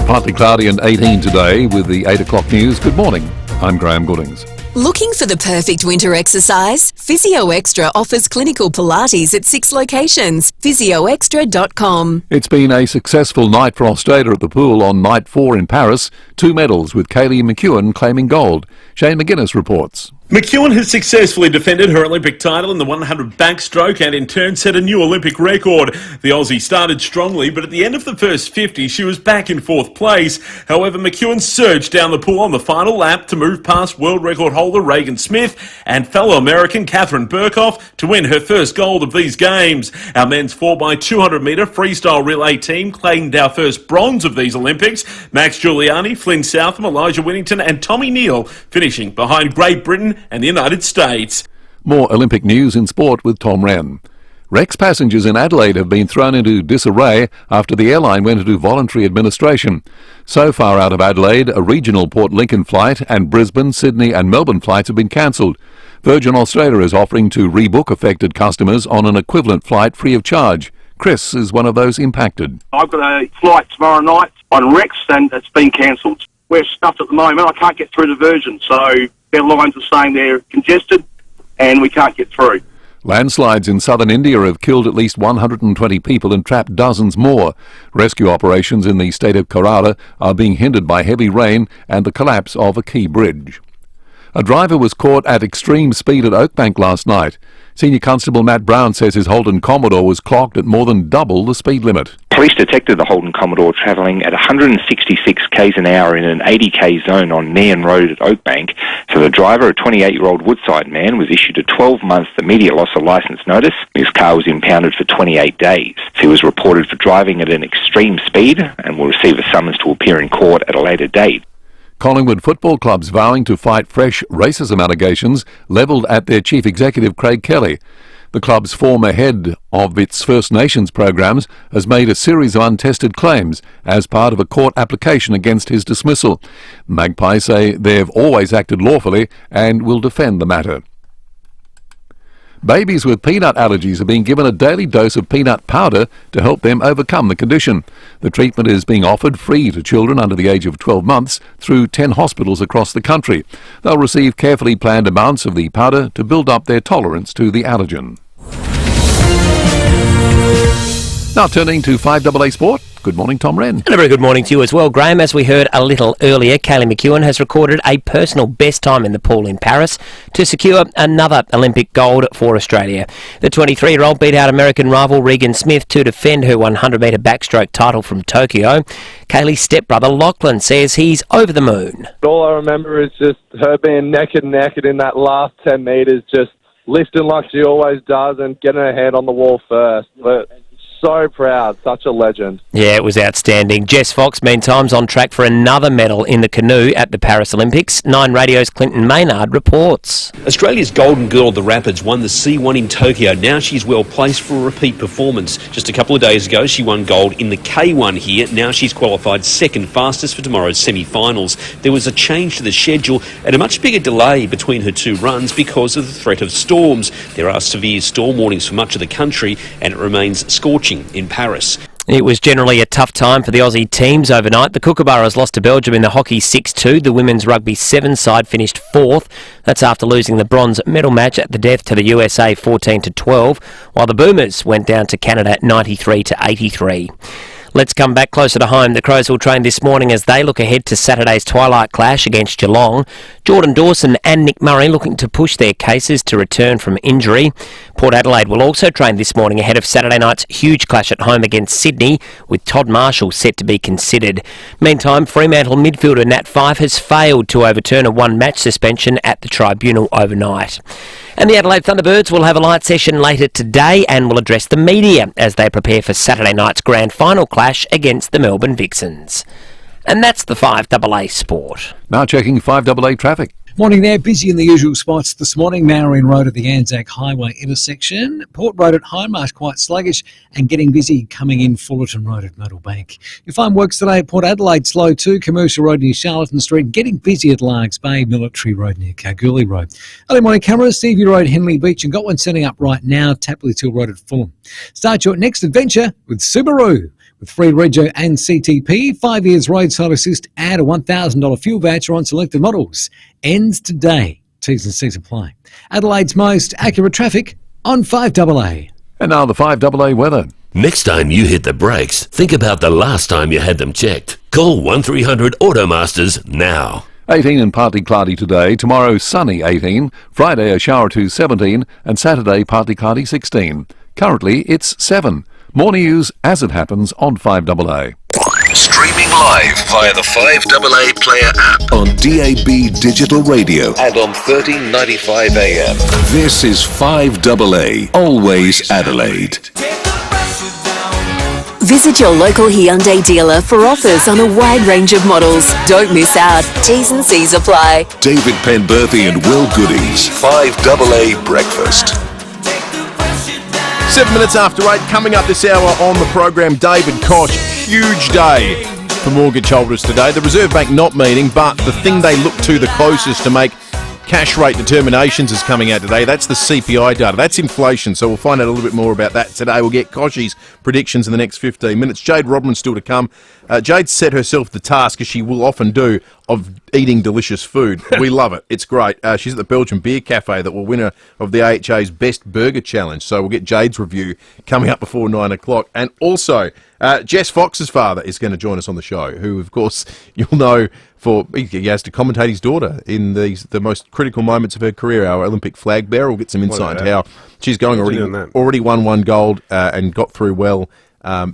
Partly cloudy and 18 today with the 8 o'clock news. Good morning. I'm Graham Goodings. Looking for the perfect winter exercise? Physio Extra offers clinical Pilates at 6 locations. PhysioExtra.com. It's been a successful night for Australia at the pool on night 4 in Paris. 2 medals with Kaylee McEwen claiming gold. Shane McGuinness reports. McEwen has successfully defended her Olympic title in the 100 backstroke and in turn set a new Olympic record. The Aussie started strongly, but at the end of the first 50, she was back in 4th place. However, McEwen surged down the pool on the final lap to move past world record holder Regan Smith and fellow American Catherine Burkhoff to win her first gold of these games. Our men's 4x200 metre freestyle relay team claimed our first bronze of these Olympics. Max Giuliani, Flynn Southam, Elijah Winnington and Tommy Neal finishing behind Great Britain and the United States. More Olympic news in sport with Tom Wren. Rex passengers in Adelaide have been thrown into disarray after the airline went into voluntary administration. So far out of Adelaide, a regional Port Lincoln flight and Brisbane, Sydney and Melbourne flights have been cancelled. Virgin Australia is offering to rebook affected customers on an equivalent flight free of charge. Chris is one of those impacted. I've got a flight tomorrow night on Rex and it's been cancelled. We're stuffed at the moment. I can't get through to Virgin, so their lines are saying they're congested and we can't get through. Landslides in southern India have killed at least 120 people and trapped dozens more. Rescue operations in the state of Kerala are being hindered by heavy rain and the collapse of a key bridge. A driver was caught at extreme speed at Oakbank last night. Senior Constable Matt Brown says his Holden Commodore was clocked at more than double the speed limit. Police detected the Holden Commodore travelling at 166 k's an hour in an 80 k zone on Nairn Road at Oakbank, so the driver, a 28-year-old Woodside man, was issued a 12-month immediate loss of licence notice. His car was impounded for 28 days. So he was reported for driving at an extreme speed and will receive a summons to appear in court at a later date. Collingwood Football Club's vowing to fight fresh racism allegations levelled at their chief executive Craig Kelly. The club's former head of its First Nations programs has made a series of untested claims as part of a court application against his dismissal. Magpies say they have always acted lawfully and will defend the matter. Babies with peanut allergies are being given a daily dose of peanut powder to help them overcome the condition. The treatment is being offered free to children under the age of 12 months through 10 hospitals across the country. They'll receive carefully planned amounts of the powder to build up their tolerance to the allergen. Now turning to 5AA Sport, Good morning, Tom Wren. And a very good morning to you as well, Graham. As we heard a little earlier, Kaylee McEwen has recorded a personal best time in the pool in Paris to secure another Olympic gold for Australia. The 23-year-old beat out American rival Regan Smith to defend her 100-metre backstroke title from Tokyo. Kaylee's stepbrother Lachlan says he's over the moon. All I remember is just her being neck and neck in that last 10 metres, just lifting like she always does and getting her head on the wall first. But so proud, such a legend. Yeah, it was outstanding. Jess Fox, meantime's on track for another medal in the canoe at the Paris Olympics. 9 Radio's Clinton Maynard reports. Australia's golden girl at the Rapids won the C1 in Tokyo. Now she's well placed for a repeat performance. Just a couple of days ago, she won gold in the K1 here. Now she's qualified second fastest for tomorrow's semi-finals. There was a change to the schedule and a much bigger delay between her two runs because of the threat of storms. There are severe storm warnings for much of the country and it remains scorching in Paris. It was generally a tough time for the Aussie teams overnight. The Kookaburras lost to Belgium in the hockey 6-2. The women's rugby 7 side finished 4th. That's after losing the bronze medal match at the death to the USA 14-12, while the Boomers went down to Canada 93-83. Let's come back closer to home. The Crows will train this morning as they look ahead to Saturday's twilight clash against Geelong. Jordan Dawson and Nick Murray looking to push their cases to return from injury. Port Adelaide will also train this morning ahead of Saturday night's huge clash at home against Sydney, with Todd Marshall set to be considered. Meantime, Fremantle midfielder Nat Fyfe has failed to overturn a one-match suspension at the tribunal overnight. And the Adelaide Thunderbirds will have a light session later today and will address the media as they prepare for Saturday night's grand final clash against the Melbourne Vixens. And that's the 5AA Sport. Now checking 5AA traffic. Morning there, busy in the usual spots this morning. Marion Road at the Anzac Highway intersection. Port Road at Hindmarsh quite sluggish and getting busy coming in Fullerton Road at Meadowbank. You'll find works today at Port Adelaide slow too. Commercial Road near Charlton Street. Getting busy at Largs Bay. Military Road near Kalgoorlie Road. Early morning cameras, Stevie Road, Henley Beach, and got one setting up right now, Tapley Till Road at Fulham. Start your next adventure with Subaru. With free rego and CTP, 5 years roadside assist, add a $1,000 fuel voucher on selected models. Ends today. T's and C's apply. Adelaide's most accurate traffic on 5AA. And now the 5AA weather. Next time you hit the brakes, think about the last time you had them checked. Call 1300 Automasters now. 18 and partly cloudy today. Tomorrow sunny 18. Friday a shower to 17. And Saturday partly cloudy 16. Currently it's 7. More news as it happens on 5AA. Streaming live via the 5AA Player app on DAB Digital Radio and on 1395 AM. This is 5AA, always Adelaide. Visit your local Hyundai dealer for offers on a wide range of models. Don't miss out. T's and C's apply. David Penberthy and Will Goodies, 5AA Breakfast. 7 minutes after 8, coming up this hour on the program, David Koch. Huge day for mortgage holders today. The Reserve Bank not meeting, but the thing they look to the closest to make cash rate determinations is coming out today. That's the CPI data. That's inflation. So we'll find out a little bit more about that today. We'll get Kochie's predictions in the next 15 minutes. Jade Rodman still to come. Jade set herself the task, as she will often do, of eating delicious food. We love it. It's great. She's at the Belgian Beer Cafe, that will winner of the AHA's Best Burger Challenge. So we'll get Jade's review coming up before 9 o'clock. And also, Jess Fox's father is going to join us on the show, who, of course, you'll know he has to commentate his daughter in the most critical moments of her career, our Olympic flag bearer. We'll get some insight into how she's going. Already won 1 gold and got through well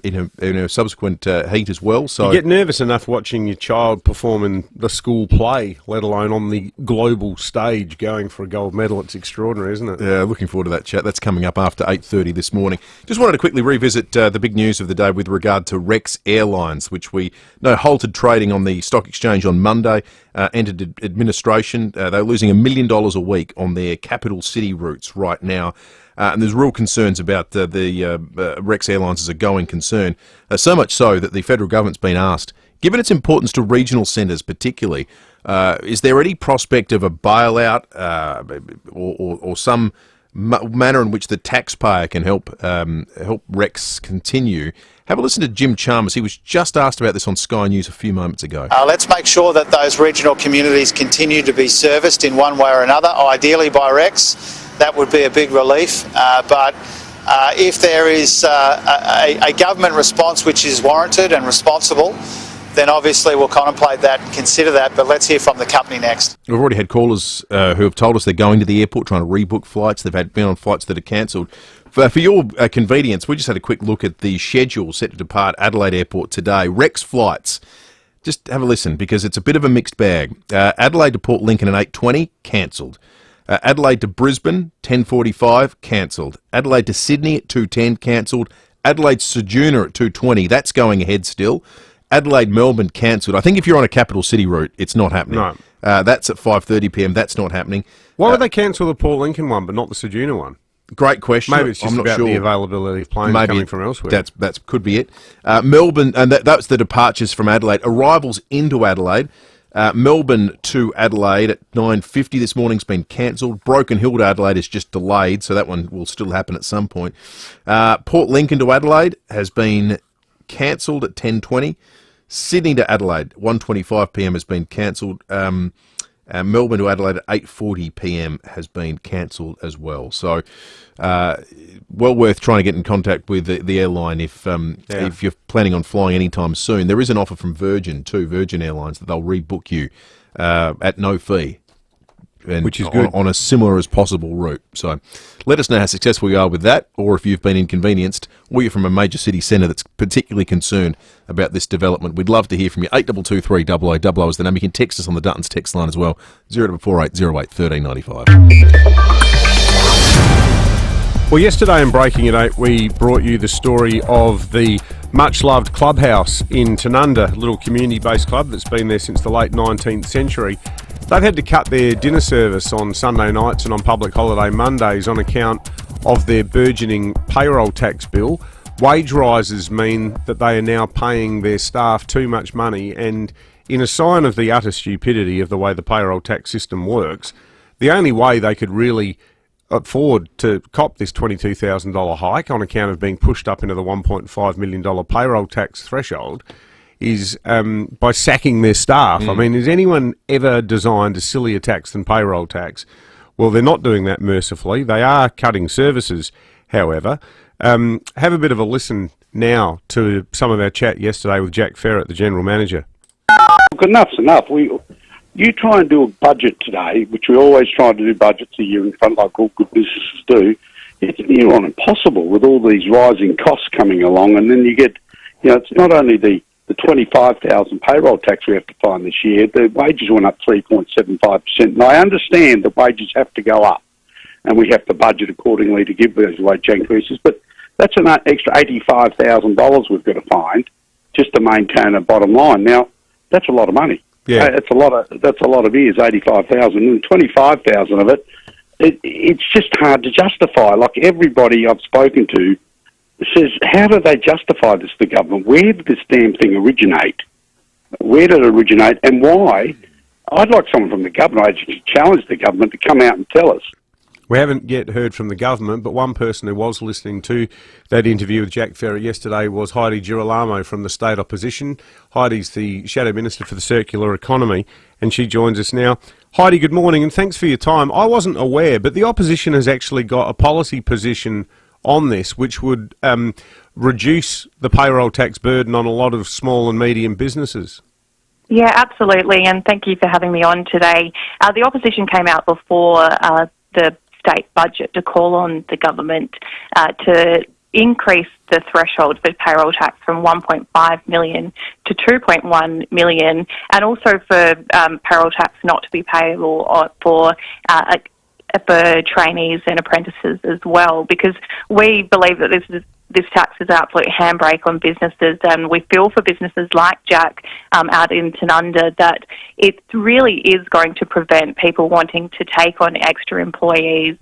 in her subsequent heat as well. So you get nervous enough watching your child perform in the school play, let alone on the global stage going for a gold medal. It's extraordinary, isn't it? Yeah, looking forward to that chat. That's coming up after 8:30 this morning. Just wanted to quickly revisit the big news of the day with regard to Rex Airlines, which we know halted trading on the stock exchange on Monday, entered administration. They're losing $1 million a week on their capital city routes right now. And there's real concerns about the Rex Airlines as a going concern, so much so that the federal government's been asked, given its importance to regional centres particularly, is there any prospect of a bailout or some manner in which the taxpayer can help Rex continue? Have a listen to Jim Chalmers. He was just asked about this on Sky News a few moments ago. Let's make sure that those regional communities continue to be serviced in one way or another, ideally by Rex. That would be a big relief, but If there is a government response which is warranted and responsible, then obviously we'll contemplate that and consider that, but let's hear from the company next. We've already had callers who have told us they're going to the airport trying to rebook flights. They've been on flights that are cancelled. For your convenience, we just had a quick look at the schedule set to depart Adelaide Airport today. Rex flights. Just have a listen because it's a bit of a mixed bag. Adelaide to Port Lincoln at 8:20, cancelled. Adelaide to Brisbane, 10:45, cancelled. Adelaide to Sydney at 2:10, cancelled. Adelaide Ceduna at 2:20, that's going ahead still. Adelaide Melbourne cancelled. I think if you're on a capital city route, it's not happening. No. That's at 5:30 p.m. That's not happening. Why would they cancel the Port Lincoln one but not the Ceduna one? Great question. Maybe it's just I'm not about sure. the availability of planes coming from elsewhere. That's could be it. Melbourne, and that's the departures from Adelaide. Arrivals into Adelaide. Melbourne to Adelaide at 9:50 this morning's been cancelled. Broken Hill to Adelaide is just delayed, so that one will still happen at some point. Port Lincoln to Adelaide has been cancelled at 10:20. Sydney to Adelaide, 1:25 p.m. has been cancelled. Melbourne to Adelaide at 8:40 p.m. has been cancelled as well. So, well worth trying to get in contact with the airline if you're planning on flying anytime soon. There is an offer from Virgin Airlines, that they'll rebook you at no fee. Which is good. On a similar as possible route. So let us know how successful you are with that, or if you've been inconvenienced, or you're from a major city centre that's particularly concerned about this development. We'd love to hear from you. 8223 0000 is the number. You can text us on the Duttons text line as well, 0448 08 1395. Well, yesterday in Breaking at 8, we brought you the story of the much-loved clubhouse in Tanunda, a little community-based club that's been there since the late 19th century. They've had to cut their dinner service on Sunday nights and on public holiday Mondays on account of their burgeoning payroll tax bill. Wage rises mean that they are now paying their staff too much money, and in a sign of the utter stupidity of the way the payroll tax system works, the only way they could really afford to cop this $22,000 hike on account of being pushed up into the $1.5 million payroll tax threshold is by sacking their staff. I mean, has anyone ever designed a sillier tax than payroll tax? Well, they're not doing that mercifully. They are cutting services, however. Have a bit of a listen now to some of our chat yesterday with Jack Ferret, the General Manager. Look, enough's enough. You try and do a budget today, which we always try to do budgets a year in front like all good businesses do. It's near on impossible with all these rising costs coming along, and then you get, it's not only the 25,000 payroll tax we have to find this year, the wages went up 3.75%. And I understand that wages have to go up and we have to budget accordingly to give those wage increases, but that's an extra $85,000 we've got to find just to maintain a bottom line. Now, that's a lot of money. Yeah. That's a lot of years, 85,000, and 25,000 of it, it's just hard to justify. Like everybody I've spoken to says, how do they justify this to the government? Where did this damn thing originate? Where did it originate and why? I'd like someone from the government, I'd challenge the government to come out and tell us. We haven't yet heard from the government, but one person who was listening to that interview with Jack Ferret yesterday was Heidi Girolamo from the State Opposition. Heidi's the Shadow Minister for the Circular Economy, and she joins us now. Heidi, good morning, and thanks for your time. I wasn't aware, but the opposition has actually got a policy position on this, which would reduce the payroll tax burden on a lot of small and medium businesses. Yeah, absolutely, and thank you for having me on today. The opposition came out before the state budget to call on the government to increase the threshold for payroll tax from 1.5 million to 2.1 million, and also for payroll tax not to be payable for trainees and apprentices as well, because we believe that this tax is an absolute handbrake on businesses, and we feel for businesses like Jack out in Tanunda that it really is going to prevent people wanting to take on extra employees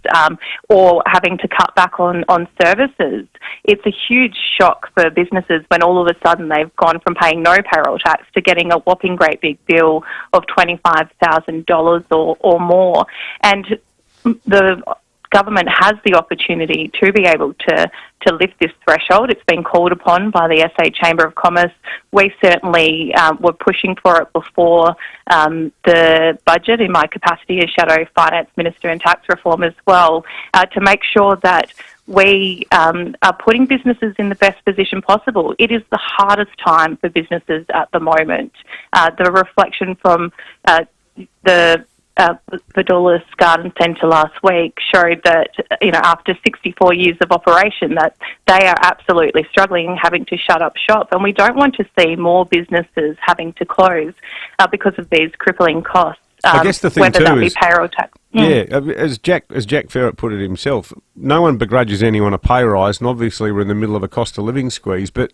or having to cut back on services. It's a huge shock for businesses when all of a sudden they've gone from paying no payroll tax to getting a whopping great big bill of $25,000 or more. And the government has the opportunity to be able to lift this threshold. It's been called upon by the SA Chamber of Commerce. We certainly were pushing for it before the budget in my capacity as Shadow Finance Minister and Tax Reform as well, to make sure that we are putting businesses in the best position possible. It is the hardest time for businesses at the moment. The reflection from the Vidulus Garden Centre last week showed that, after 64 years of operation, that they are absolutely struggling, having to shut up shop. And we don't want to see more businesses having to close because of these crippling costs. I guess the thing whether too that be is payroll tax. Yeah, as Jack Ferret put it himself, no one begrudges anyone a pay rise, and obviously we're in the middle of a cost of living squeeze. But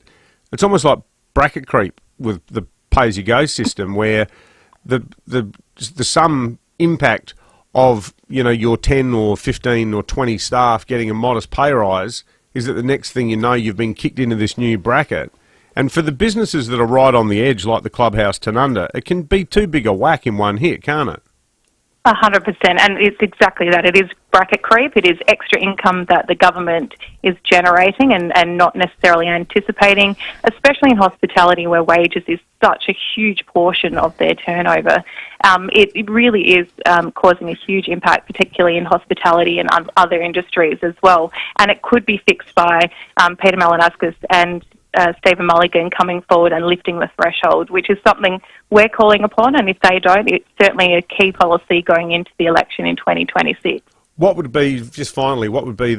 it's almost like bracket creep with the pay as you go system, where the sum impact of your 10 or 15 or 20 staff getting a modest pay rise is that the next thing you know, you've been kicked into this new bracket. And for the businesses that are right on the edge, like the Clubhouse Tanunda, it can be too big a whack in one hit, can't it? 100%, and it's exactly that. It is bracket creep. It is extra income that the government is generating and not necessarily anticipating, especially in hospitality where wages is such a huge portion of their turnover. It really is causing a huge impact, particularly in hospitality and other industries as well. And it could be fixed by Peter Malinauskas and Stephen Mulligan coming forward and lifting the threshold, which is something we're calling upon, and if they don't, it's certainly a key policy going into the election in 2026. What would be, just finally, what would be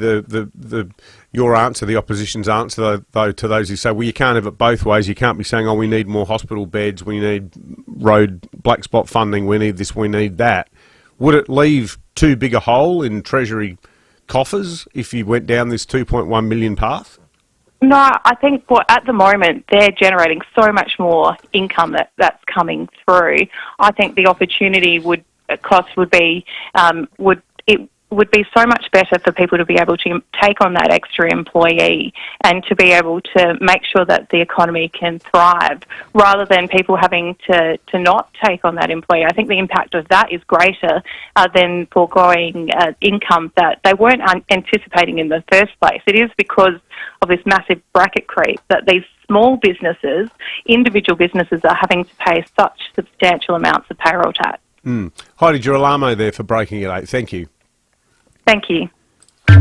your answer, the opposition's answer, though, to those who say, well, you can't have it both ways. You can't be saying, oh, we need more hospital beds, we need road black spot funding, we need this, we need that. Would it leave too big a hole in Treasury coffers if you went down this 2.1 million path? No, I think at the moment they're generating so much more income that's coming through. I think the opportunity would be so much better for people to be able to take on that extra employee and to be able to make sure that the economy can thrive, rather than people having to not take on that employee. I think the impact of that is greater than foregoing income that they weren't anticipating in the first place. It is because of this massive bracket creep that these small businesses, individual businesses, are having to pay such substantial amounts of payroll tax. Heidi Girolamo there for Breaking at 8. Thank you. Thank you. I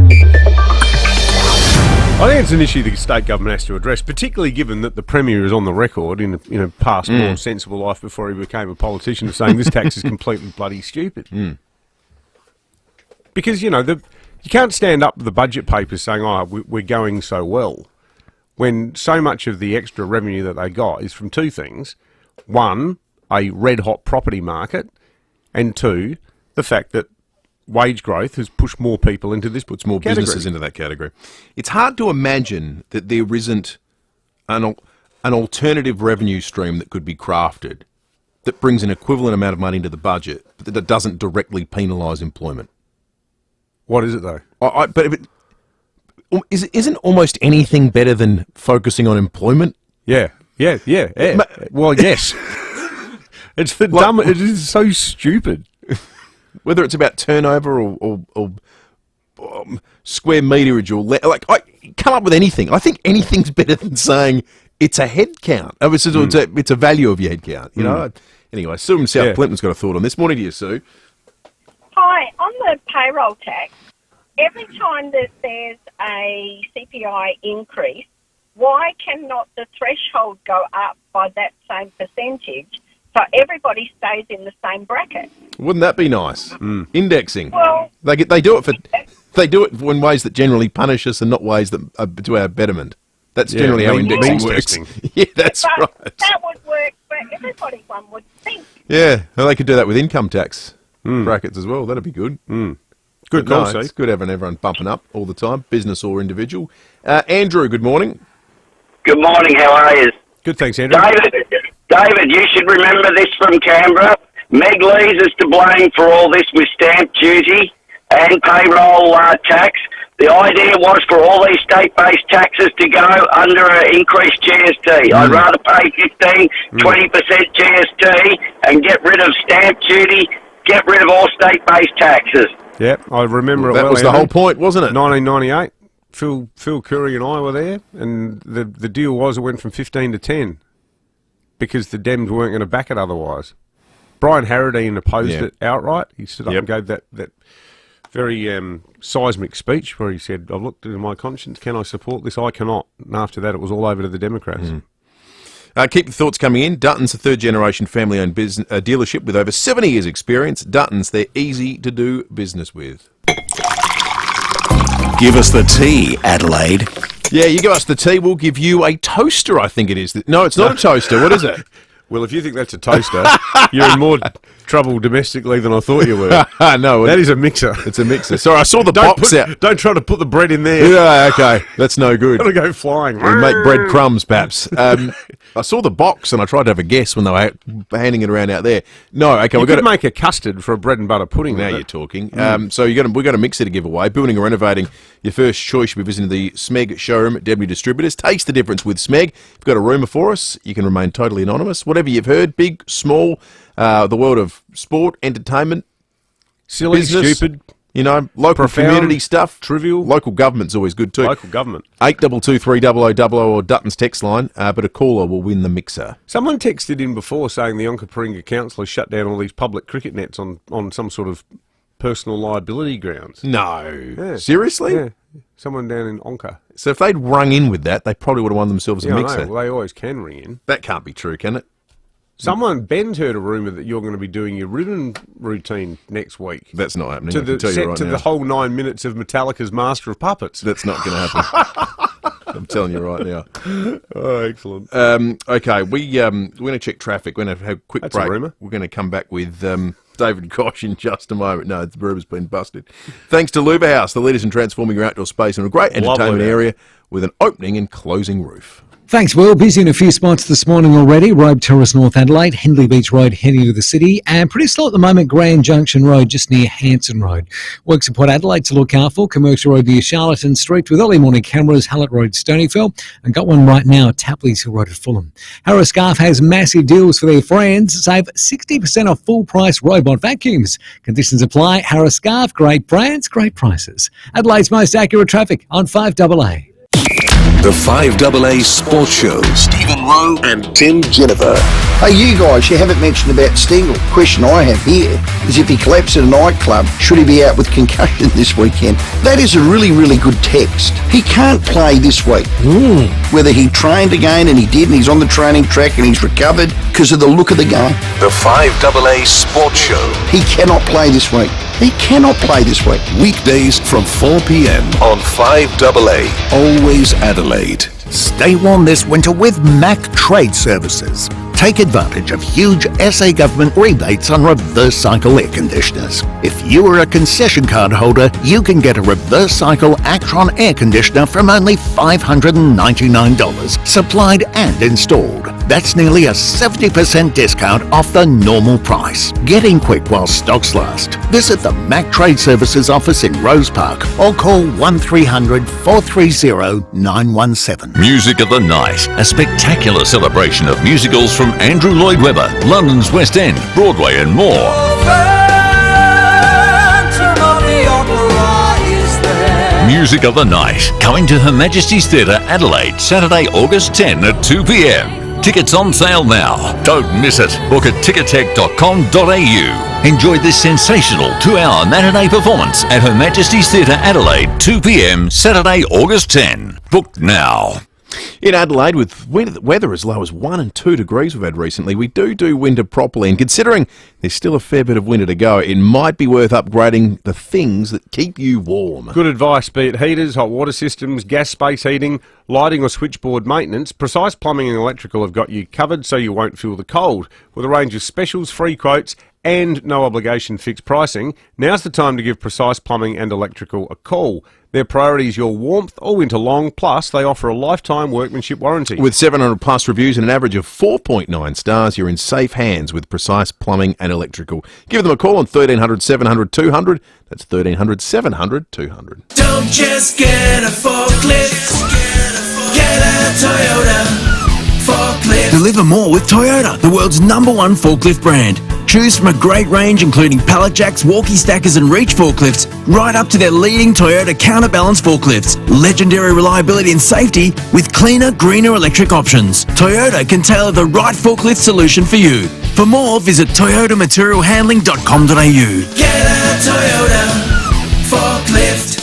think it's an issue the state government has to address, particularly given that the Premier is on the record in a past more sensible life before he became a politician, saying this tax is completely bloody stupid. Because, you can't stand up with the budget papers saying, oh, we're going so well, when so much of the extra revenue that they got is from two things. One, a red-hot property market, and two, the fact that wage growth has pushed more people into this puts more businesses into that category. It's hard to imagine that there isn't an alternative revenue stream that could be crafted that brings an equivalent amount of money into the budget, but that doesn't directly penalise employment. What is it, though? Isn't almost anything better than focusing on employment? Yeah. Well, yes. It's the dumb. It is so stupid. Whether it's about turnover or square meterage or come up with anything. I think anything's better than saying it's a head count. It's a value of your head count. Anyway, Sue from South Clinton's got a thought on this. Morning to you, Sue. Hi, on the payroll tax, every time that there's a CPI increase, why cannot the threshold go up by that same percentage so everybody stays in the same bracket? Wouldn't that be nice? Indexing. Well, they do it in ways that generally punish us and not ways that are to our betterment. That's generally how indexing works. Yeah, that's right. That would work for everybody, one would think. Yeah, well, they could do that with income tax brackets as well. That'd be good. Good call, Steve. It's good having everyone bumping up all the time, business or individual. Andrew, good morning. Good morning, how are you? Good, thanks, Andrew. David, you should remember this from Canberra. Meg Lees is to blame for all this with stamp duty and payroll tax. The idea was for all these state-based taxes to go under an increased GST. I'd rather pay 15, 20% GST and get rid of stamp duty, get rid of all state-based taxes. Yep, I remember it well. That was the whole point, wasn't it? 1998. Phil Curry and I were there, and the deal was it went from 15 to 10 because the Dems weren't going to back it otherwise. Brian Harradine opposed it outright. He stood up and gave that very seismic speech where he said, I've looked into my conscience, can I support this? I cannot. And after that, it was all over to the Democrats. Keep the thoughts coming in. Dutton's a third-generation family-owned dealership with over 70 years' experience. Dutton's, they're easy to do business with. Give us the tea, Adelaide. Yeah, you give us the tea, we'll give you a toaster, I think it is. No, it's not a toaster. What is it? Well, if you think that's a toaster, you're in more trouble domestically than I thought you were. No, that is a mixer. It's a mixer. Sorry, I saw the box out. Don't try to put the bread in there. Yeah, okay. That's no good. Gotta go flying. We make bread crumbs, perhaps. I saw the box and I tried to have a guess when they were handing it around out there. No, okay. You could make a custard for a bread and butter pudding. Now you're talking. So we've got a mixer to give away. Building or renovating, your first choice should be visiting the Smeg showroom at Debney Distributors. Taste the difference with Smeg. If you've got a rumour for us, you can remain totally anonymous. Whatever you've heard, big, small, the world of sport, entertainment, silly, business, stupid, local profound, community stuff, trivial. Local government's always good too. Local government. 82230000 or Dutton's text line, but a caller will win the mixer. Someone texted in before saying the Onkaparinga Council has shut down all these public cricket nets on some sort of personal liability grounds. No. Yeah. Seriously? Yeah. Someone down in Onka. So if they'd rung in with that, they probably would have won themselves a mixer. I know. Well, they always can ring in. That can't be true, can it? Ben's heard a rumour that you're going to be doing your ribbon routine next week. That's not happening. To the whole 9 minutes of Metallica's Master of Puppets. That's not going to happen. I'm telling you right now. Oh, excellent. Okay, we're going to check traffic. We're going to have a quick That's break. A rumour. We're going to come back with David Koch in just a moment. No, the rumour's been busted. Thanks to Luba House, the leaders in transforming your outdoor space in a great entertainment area with an opening and closing roof. Thanks, Will. Busy in a few spots this morning already. Robe Terrace, North Adelaide, Henley Beach Road heading to the city, and pretty slow at the moment, Grand Junction Road just near Hanson Road. Works at Port Adelaide to look out for, Commercial Road near Charlton Street with early morning cameras, Hallett Road, Stonyfell, and got one right now at Tapley's Hill Road at Fulham. Harris Scarf has massive deals for their friends. Save 60% off full-price robot vacuums. Conditions apply. Harris Scarf, great brands, great prices. Adelaide's most accurate traffic on 5AA. The 5AA Sports Show. Stephen Rowe and Tim Jennifer. Hey, you guys, you haven't mentioned about Stengel. Question I have here is if he collapsed at a nightclub, should he be out with concussion this weekend? That is a really, really good text. He can't play this week. Whether he trained again, and he did, and he's on the training track and he's recovered because of the look of the game. The 5AA Sports Show. He cannot play this week. He cannot play this week. Weekdays from 4 p.m. on 5AA. Always Adelaide. Stay warm this winter with Mac Trade Services. Take advantage of huge SA government rebates on reverse cycle air conditioners. If you are a concession card holder, you can get a reverse cycle Actron air conditioner from only $599, supplied and installed. That's nearly a 70% discount off the normal price. Get in quick while stocks last. Visit the Mac Trade Services office in Rose Park or call 1300 430 917. Music of the Night, a spectacular celebration of musicals from Andrew Lloyd Webber, London's West End, Broadway and more. Music of the Night, coming to Her Majesty's Theatre, Adelaide, Saturday, August 10 at 2 p.m. Tickets on sale now. Don't miss it. Book at ticketek.com.au. Enjoy this sensational 2-hour matinee performance at Her Majesty's Theatre, Adelaide, 2 p.m. Saturday, August 10. Book now. In Adelaide, with weather as low as 1 and 2 degrees we've had recently, we do winter properly. And considering there's still a fair bit of winter to go, it might be worth upgrading the things that keep you warm. Good advice, be it heaters, hot water systems, gas space heating, lighting or switchboard maintenance. Precise Plumbing and Electrical have got you covered so you won't feel the cold. With a range of specials, free quotes and no obligation fixed pricing, now's the time to give Precise Plumbing and Electrical a call. Their priority is your warmth all winter long, plus they offer a lifetime workmanship warranty. With 700 plus reviews and an average of 4.9 stars, you're in safe hands with Precise Plumbing and Electrical. Give them a call on 1300 700 200. That's 1300 700 200. Don't just get a forklift, get a Toyota forklift. Deliver more with Toyota, the world's #1 forklift brand. Choose from a great range including pallet jacks, walkie stackers and reach forklifts, right up to their leading Toyota counterbalance forklifts. Legendary reliability and safety with cleaner, greener electric options. Toyota can tailor the right forklift solution for you. For more, visit toyotamaterialhandling.com.au. Get a Toyota forklift.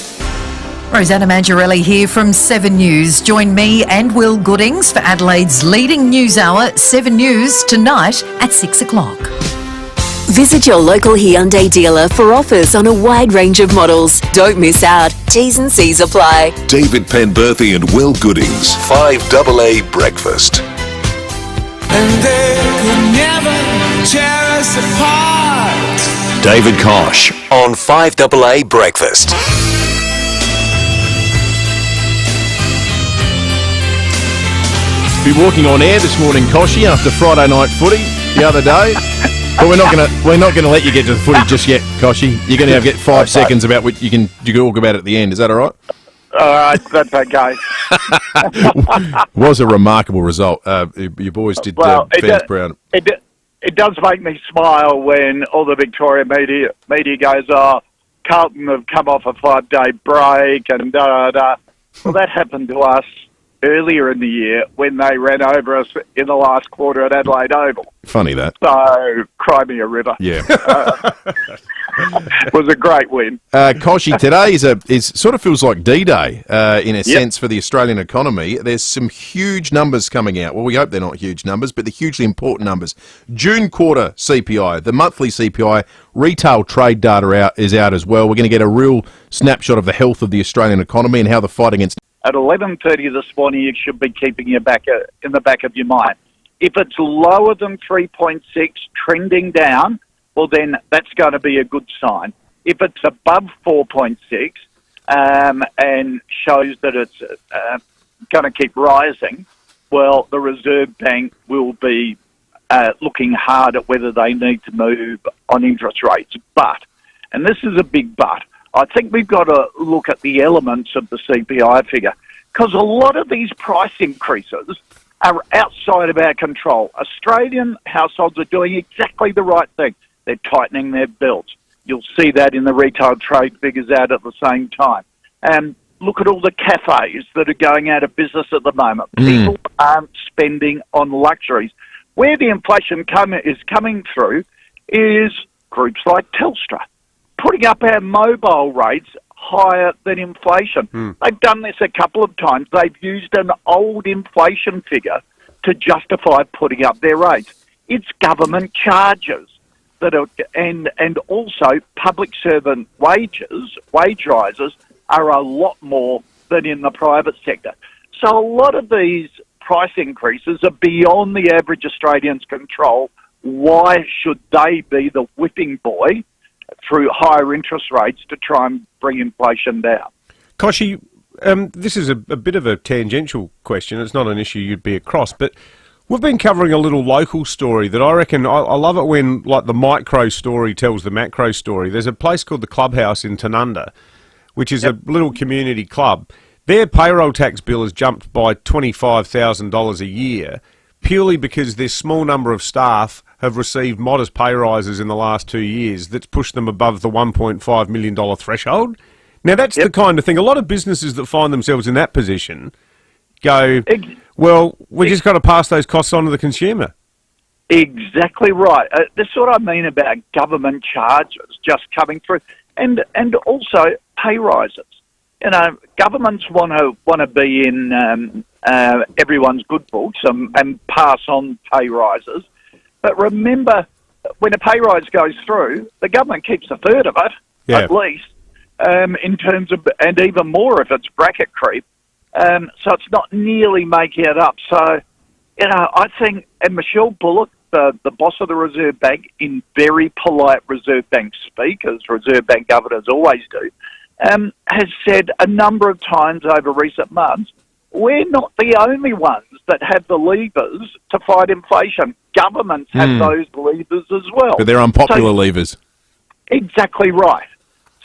Rosanna Mangiarelli here from 7 News. Join me and Will Goodings for Adelaide's leading news hour, 7 News, tonight at 6 o'clock. Visit your local Hyundai dealer for offers on a wide range of models. Don't miss out. T's and C's apply. David Penberthy and Will Goodings, 5AA Breakfast. And they could never tear us apart. David Kosh on 5AA Breakfast. Be walking on air this morning, Koshy, after Friday night footy the other day. But we're not gonna let you get to the footy just yet, Koshy. You're gonna get 5 seconds about what you can talk about at the end. Is that all right? All right, that's okay. Was a remarkable result. Your boys did fans proud. It does make me smile when all the Victoria media goes, "Oh, Carlton have come off a 5-day break," and da. Well, that happened to us earlier in the year when they ran over us in the last quarter at Adelaide Oval. Funny that. So, cry me a river. Yeah. It was a great win. Koshy, today is sort of feels like D-Day in a sense for the Australian economy. There's some huge numbers coming out. Well, we hope they're not huge numbers, but they're hugely important numbers. June quarter CPI, the monthly CPI, retail trade data is out as well. We're going to get a real snapshot of the health of the Australian economy and how the fight against... At 11:30 this morning, you should be keeping in the back of your mind. If it's lower than 3.6, trending down, well, then that's going to be a good sign. If it's above 4.6 and shows that it's going to keep rising, well, the Reserve Bank will be looking hard at whether they need to move on interest rates. But, and this is a big but, I think we've got to look at the elements of the CPI figure, because a lot of these price increases are outside of our control. Australian households are doing exactly the right thing. They're tightening their belts. You'll see that in the retail trade figures out at the same time. And look at all the cafes that are going out of business at the moment. People aren't spending on luxuries. Where the inflation is coming through is groups like Telstra, putting up our mobile rates higher than inflation. They've done this a couple of times. They've used an old inflation figure to justify putting up their rates. It's government charges that are, and also public servant wages, wage rises, are a lot more than in the private sector. So a lot of these price increases are beyond the average Australian's control. Why should they be the whipping boy through higher interest rates to try and bring inflation down? Koshy, this is a bit of a tangential question. It's not an issue you'd be across, but we've been covering a little local story that I reckon, I love it when like the micro story tells the macro story. There's a place called the Clubhouse in Tanunda, which is a little community club. Their payroll tax bill has jumped by $25,000 a year purely because their small number of staff have received modest pay rises in the last 2 years that's pushed them above the $1.5 million threshold. Now, that's the kind of thing. A lot of businesses that find themselves in that position go, well, we just got to pass those costs on to the consumer. Exactly right. That's what I mean about government charges just coming through, and also pay rises. You know, governments want to be in everyone's good books and pass on pay rises. But remember, when a pay rise goes through, the government keeps a third of it, at least, in terms of, and even more if it's bracket creep. So it's not nearly making it up. So, you know, I think, and Michelle Bullock, the boss of the Reserve Bank, in very polite Reserve Bank speak, as Reserve Bank governors always do, has said a number of times over recent months, we're not the only ones that have the levers to fight inflation. Governments have those levers as well. But they're unpopular levers. Exactly right.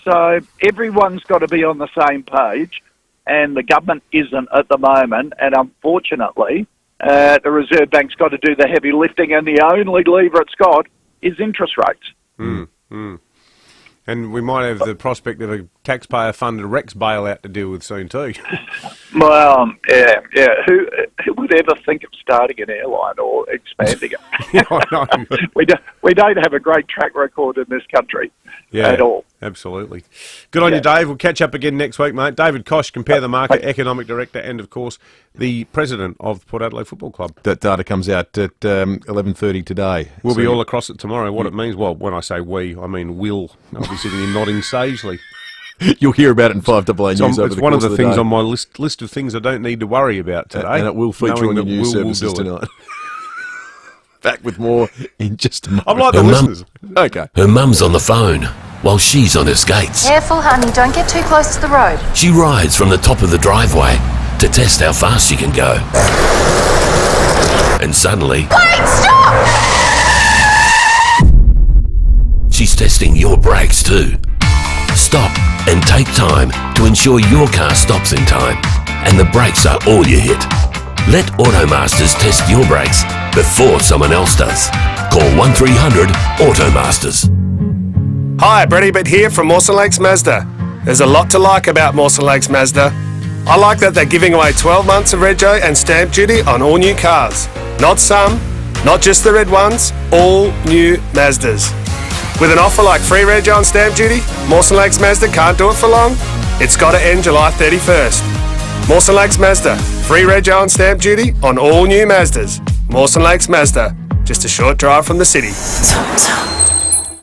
So everyone's got to be on the same page, and the government isn't at the moment. And unfortunately, The Reserve Bank's got to do the heavy lifting, and the only lever it's got is interest rates. And we might have the prospect of a taxpayer-funded Rex bailout to deal with soon too. Well, yeah. Who would ever think of starting an airline or expanding it? I know. We don't have a great track record in this country at all. Absolutely. Good on you, Dave. We'll catch up again next week, mate. David Kosh, Compare the Market Economic Director, and of course the President of the Port Adelaide Football Club. That data comes out at 11:30 today. We'll be all across it tomorrow. What it means, well, when I say we, I mean will. I'll be sitting here nodding sagely. You'll hear about it in 5AA News over the course of the day. It's one of the things on my list of things I don't need to worry about today. And it will feature on your news services tonight. Back with more in just a moment. I'm like the listeners. Okay. Her mum's on the phone while she's on her skates. Careful, honey, don't get too close to the road. She rides from the top of the driveway to test how fast she can go. And suddenly... Wait, stop! She's testing your brakes too. Stop and take time to ensure your car stops in time and the brakes are all you hit. Let Automasters test your brakes before someone else does. Call 1300 Automasters. Hi, Brady Bitt here from Mawson Lakes Mazda. There's a lot to like about Mawson Lakes Mazda. I like that they're giving away 12 months of rego and stamp duty on all new cars. Not some, not just the red ones, all new Mazdas. With an offer like free rego and stamp duty, Mawson Lakes Mazda can't do it for long. It's got to end July 31st. Mawson Lakes Mazda, free rego and stamp duty on all new Mazdas. Mawson Lakes Mazda, just a short drive from the city.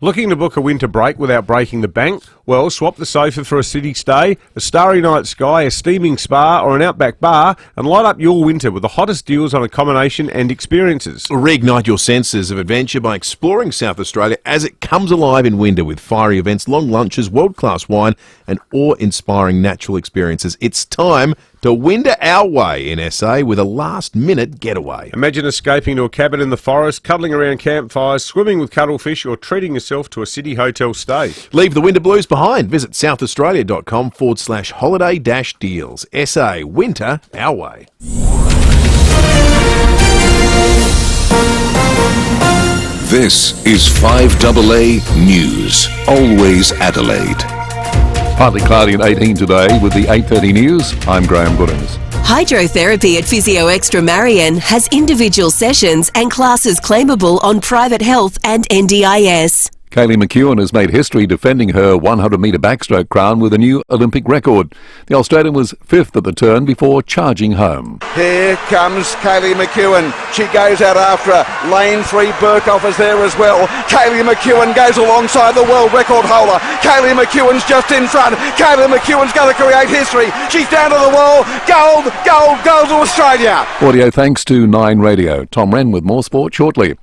Looking to book a winter break without breaking the bank? Well, swap the sofa for a city stay, a starry night sky, a steaming spa or an outback bar and light up your winter with the hottest deals on accommodation and experiences. Reignite your senses of adventure by exploring South Australia as it comes alive in winter with fiery events, long lunches, world-class wine and awe-inspiring natural experiences. It's time to winter our way in SA with a last-minute getaway. Imagine escaping to a cabin in the forest, cuddling around campfires, swimming with cuttlefish or treating yourself to a city hotel stay. Leave the winter blues behind. Visit southaustralia.com/holiday-deals. SA, winter our way. This is 5AA News, always Adelaide. Partly cloudy and 18 today with the 8:30 news. I'm Graham Goodings. Hydrotherapy at Physio Extra Marion has individual sessions and classes claimable on private health and NDIS. Kaylee McEwen has made history defending her 100-metre backstroke crown with a new Olympic record. The Australian was fifth at the turn before charging home. Here comes Kaylee McEwen. She goes out after her. Lane 3, Burkhoff is there as well. Kaylee McEwen goes alongside the world record holder. Kaylee McEwen's just in front. Kaylee McEwen's going to create history. She's down to the wall. Gold, gold, gold to Australia. Audio thanks to 9 Radio. Tom Wren with more sport shortly.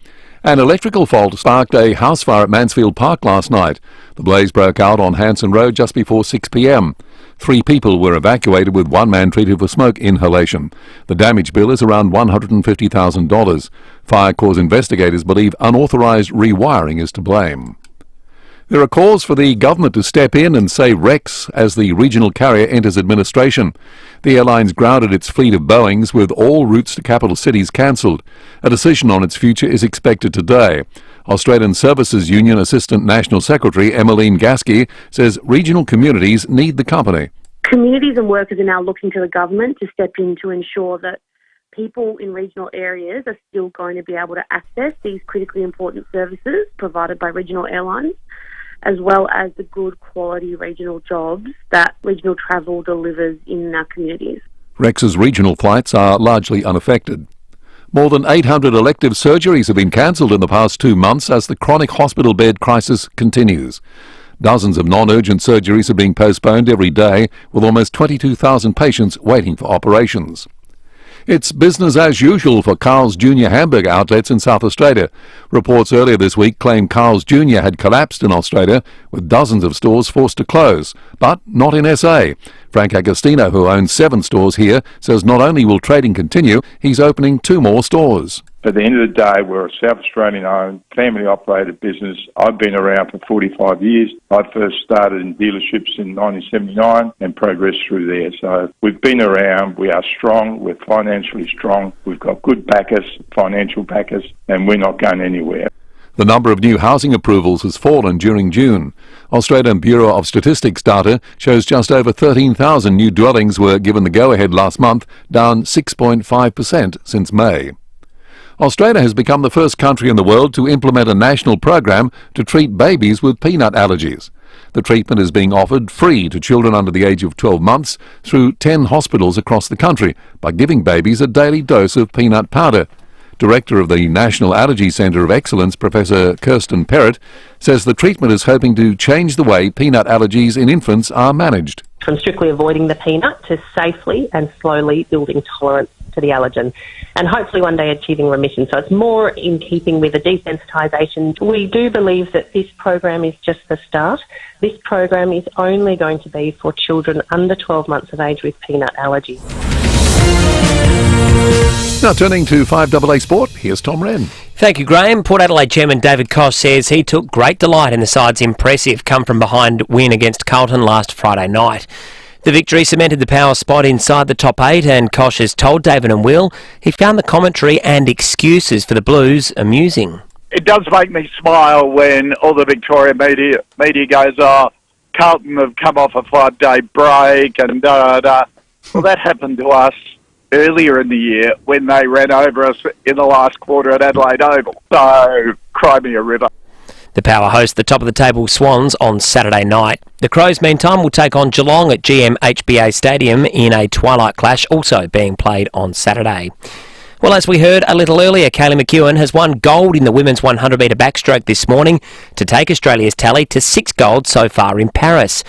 An electrical fault sparked a house fire at Mansfield Park last night. The blaze broke out on Hanson Road just before 6 p.m. 3 people were evacuated with one man treated for smoke inhalation. The damage bill is around $150,000. Fire cause investigators believe unauthorised rewiring is to blame. There are calls for the government to step in and save Rex as the regional carrier enters administration. The airline's grounded its fleet of Boeings with all routes to capital cities cancelled. A decision on its future is expected today. Australian Services Union Assistant National Secretary Emmeline Gasky says regional communities need the company. Communities and workers are now looking to the government to step in to ensure that people in regional areas are still going to be able to access these critically important services provided by regional airlines, as well as the good quality regional jobs that regional travel delivers in our communities. Rex's regional flights are largely unaffected. More than 800 elective surgeries have been cancelled in the past 2 months as the chronic hospital bed crisis continues. Dozens of non-urgent surgeries are being postponed every day, with almost 22,000 patients waiting for operations. It's business as usual for Carl's Jr. hamburger outlets in South Australia. Reports earlier this week claimed Carl's Jr. had collapsed in Australia, with dozens of stores forced to close, but not in SA. Frank Agostino, who owns 7 stores here, says not only will trading continue, he's opening 2 more stores. At the end of the day, we're a South Australian-owned, family-operated business. I've been around for 45 years. I first started in dealerships in 1979 and progressed through there. So we've been around. We are strong. We're financially strong. We've got good backers, financial backers, and we're not going anywhere. The number of new housing approvals has fallen during June. Australian Bureau of Statistics data shows just over 13,000 new dwellings were given the go-ahead last month, down 6.5% since May. Australia has become the first country in the world to implement a national program to treat babies with peanut allergies. The treatment is being offered free to children under the age of 12 months through 10 hospitals across the country by giving babies a daily dose of peanut powder. Director of the National Allergy Centre of Excellence, Professor Kirsten Perrott, says the treatment is hoping to change the way peanut allergies in infants are managed. From strictly avoiding the peanut to safely and slowly building tolerance to the allergen, and hopefully one day achieving remission. So it's more in keeping with the desensitisation. We do believe that this program is just the start. This program is only going to be for children under 12 months of age with peanut allergies. Now turning to 5AA Sport, here's Tom Wren. Thank you, Graham. Port Adelaide chairman David Koch says he took great delight in the side's impressive come-from-behind win against Carlton last Friday night. The victory cemented the power spot inside the top 8, and Koch has told David and Will he found the commentary and excuses for the Blues amusing. It does make me smile when all the Victoria media goes, oh, Carlton have come off a 5-day break and da-da-da. Well, that happened to us earlier in the year when they ran over us in the last quarter at Adelaide Oval. So, cry me a river. The Power host the top-of-the-table Swans on Saturday night. The Crows, meantime, will take on Geelong at GMHBA Stadium in a twilight clash, also being played on Saturday. Well, as we heard a little earlier, Kaylee McEwen has won gold in the women's 100-metre backstroke this morning to take Australia's tally to 6 gold so far in Paris.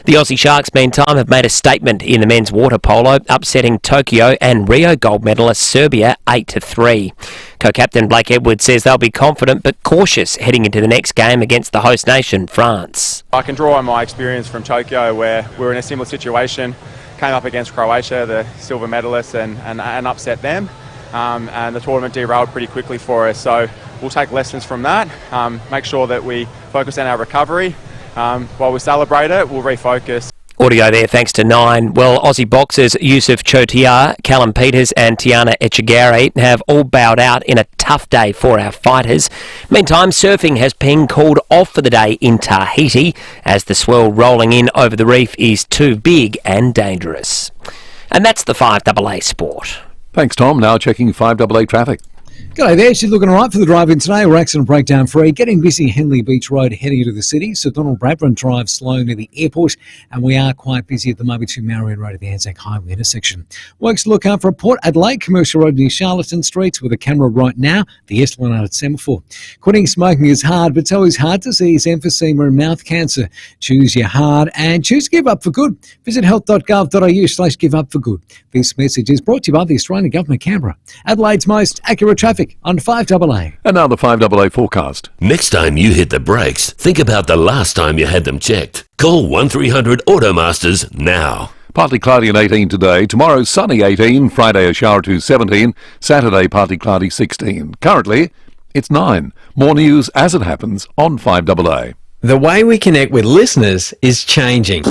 The Aussie Sharks, meantime, have made a statement in the men's water polo, upsetting Tokyo and Rio gold medalist Serbia 8-3. Co-captain Blake Edwards says they'll be confident but cautious heading into the next game against the host nation, France. I can draw on my experience from Tokyo, where we were in a similar situation, came up against Croatia, the silver medalists, and upset them. And the tournament derailed pretty quickly for us. So we'll take lessons from that, make sure that we focus on our recovery. While we celebrate it, we'll refocus. Audio there thanks to Nine. Well, Aussie boxers Yusuf Chotia, Callum Peters and Tiana Echegari have all bowed out in a tough day for our fighters. Meantime, surfing has been called off for the day in Tahiti as the swell rolling in over the reef is too big and dangerous. And that's the 5AA Sport. Thanks, Tom. Now checking 5AA traffic. G'day there, she's looking all right for the drive-in today. We're accident breakdown free. Getting busy Henley Beach Road heading into the city. Sir Donald Bradburn Drive slow near the airport. And we are quite busy at the moment to Marion Road at the Anzac Highway intersection. Works to look out for Port Adelaide Commercial Road near Charlottetown Street with a camera right now. The Esplanade semaphore. Quitting smoking is hard, but it's always hard to see emphysema and mouth cancer. Choose your hard and choose to give up for good. Visit health.gov.au/give up for good. This message is brought to you by the Australian Government, Canberra. Adelaide's most accurate traffic on 5AA. And now the 5AA forecast. Next time you hit the brakes, think about the last time you had them checked. Call 1300 Automasters now. Partly cloudy and 18 today. Tomorrow sunny 18. Friday a shower to 17. Saturday partly cloudy 16. Currently it's 9. More news as it happens on 5AA. The way we connect with listeners is changing.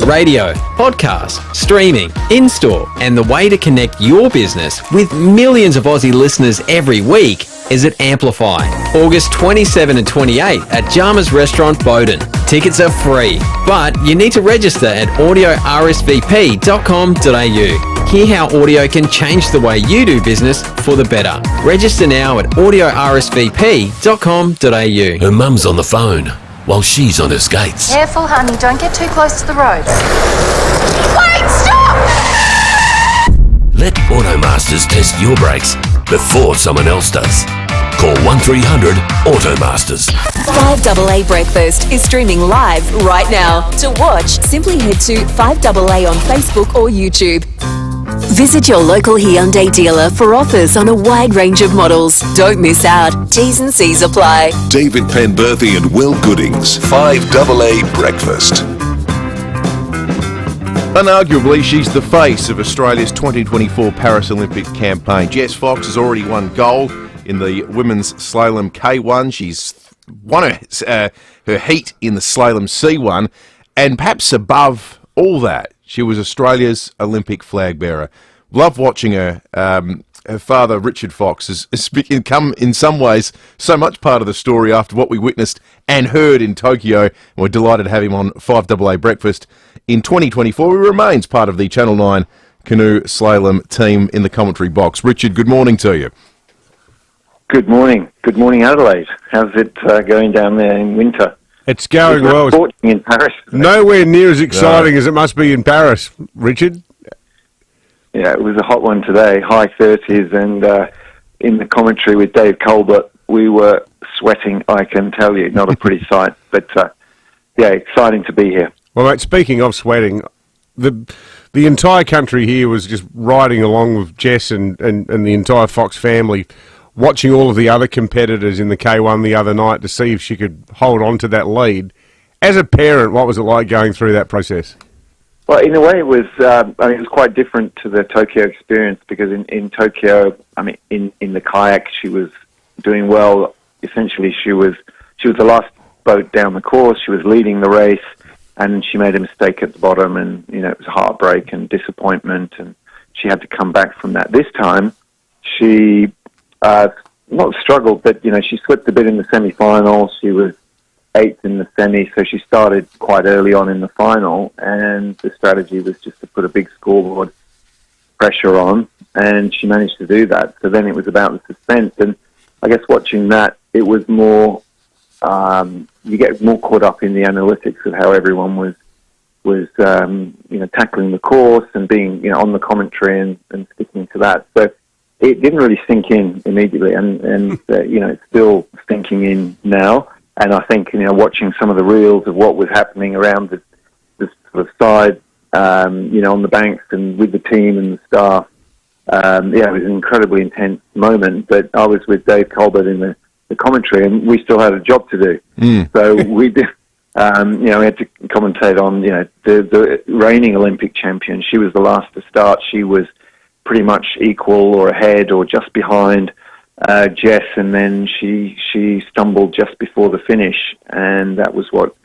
Radio, podcast, streaming, in-store, and the way to connect your business with millions of Aussie listeners every week is at Amplify. August 27 and 28 at Jama's Restaurant, Bowden. Tickets are free, but you need to register at audiorsvp.com.au. Hear how audio can change the way you do business for the better. Register now at audiorsvp.com.au. Her mum's on the phone while she's on her skates. Careful, honey. Don't get too close to the road. Wait, stop! Let Automasters test your brakes before someone else does. Call 1300 Automasters. 5AA Breakfast is streaming live right now. To watch, simply head to 5AA on Facebook or YouTube. Visit your local Hyundai dealer for offers on a wide range of models. Don't miss out. T's and C's apply. David Penberthy and Will Goodings. 5AA Breakfast. Unarguably, she's the face of Australia's 2024 Paris Olympic campaign. Jess Fox has already won gold in the women's slalom K1. She's won her heat in the slalom C1. And perhaps above all that, she was Australia's Olympic flag bearer. Love watching her. Her father, Richard Fox, has become, in some ways, so much part of the story after what we witnessed and heard in Tokyo. And we're delighted to have him on 5AA Breakfast in 2024. He remains part of the Channel 9 canoe slalom team in the commentary box. Richard, good morning to you. Good morning. Good morning, Adelaide. How's it going down there in winter? It's going well. Sporting in Paris. Nowhere near as exciting as it must be in Paris, Richard. Yeah, it was a hot one today, high 30s, and in the commentary with Dave Colbert, we were sweating, I can tell you. Not a pretty sight, but yeah, exciting to be here. Well, mate, speaking of sweating, the entire country here was just riding along with Jess and the entire Fox family, watching all of the other competitors in the K1 the other night to see if she could hold on to that lead. As a parent, what was it like going through that process? Well, in a way, it was. It was quite different to the Tokyo experience because in Tokyo, in the kayak, she was doing well. Essentially, she was the last boat down the course. She was leading the race, and she made a mistake at the bottom, and it was heartbreak and disappointment, and she had to come back from that. This time, she not struggled, but she slipped a bit in the semi-final. She was 8th in the semi, so she started quite early on in the final, and the strategy was just to put a big scoreboard pressure on, and she managed to do that. So then it was about the suspense, and I guess watching that, it was more, you get more caught up in the analytics of how everyone was tackling the course and being, on the commentary and sticking to that. So it didn't really sink in immediately, and it's still sinking in now. And I think, watching some of the reels of what was happening around the sort of side, on the banks and with the team and the staff, it was an incredibly intense moment. But I was with Dave Colbert in the commentary, and we still had a job to do. So we did, we had to commentate on, the reigning Olympic champion. She was the last to start. She was pretty much equal or ahead or just behind Jess, and then she stumbled just before the finish, and that was what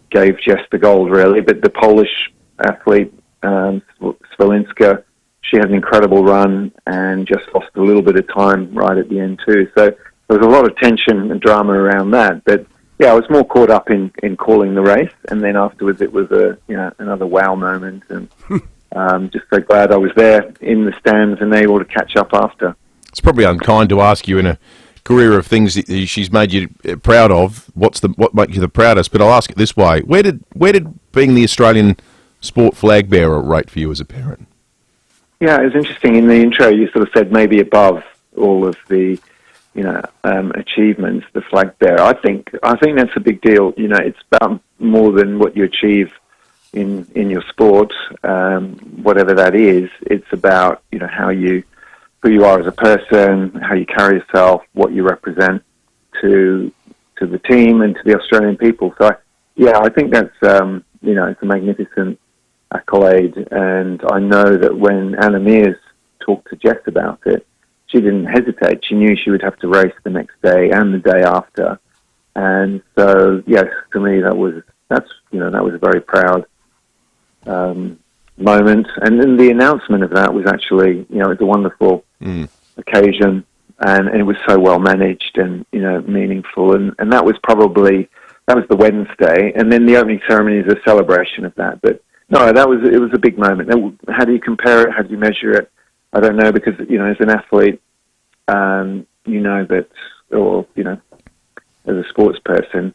gave Jess the gold, really. But the Polish athlete, Swolinska, she had an incredible run and just lost a little bit of time right at the end too. So there was a lot of tension and drama around that. But yeah, I was more caught up in calling the race, and then afterwards it was another wow moment, and just so glad I was there in the stands and able to catch up after. It's probably unkind to ask you in a career of things that she's made you proud of. What makes you the proudest? But I'll ask it this way: Where did being the Australian sport flag bearer rate for you as a parent? Yeah, it was interesting. In the intro, you sort of said maybe above all of the achievements, the flag bearer. I think that's a big deal. It's about more than what you achieve in your sport, whatever that is. It's about who you are as a person, how you carry yourself, what you represent to the team and to the Australian people. So, I think that's, it's a magnificent accolade. And I know that when Anna Mears talked to Jess about it, she didn't hesitate. She knew she would have to race the next day and the day after. And so, yes, to me, that was a very proud moment. And then the announcement of that was actually, it was a wonderful occasion, and it was so well managed and meaningful, and that was the Wednesday, and then the opening ceremony is a celebration of that. But no, it was a big moment. How do you compare it? How do you measure it? I don't know, because as an athlete, as a sports person,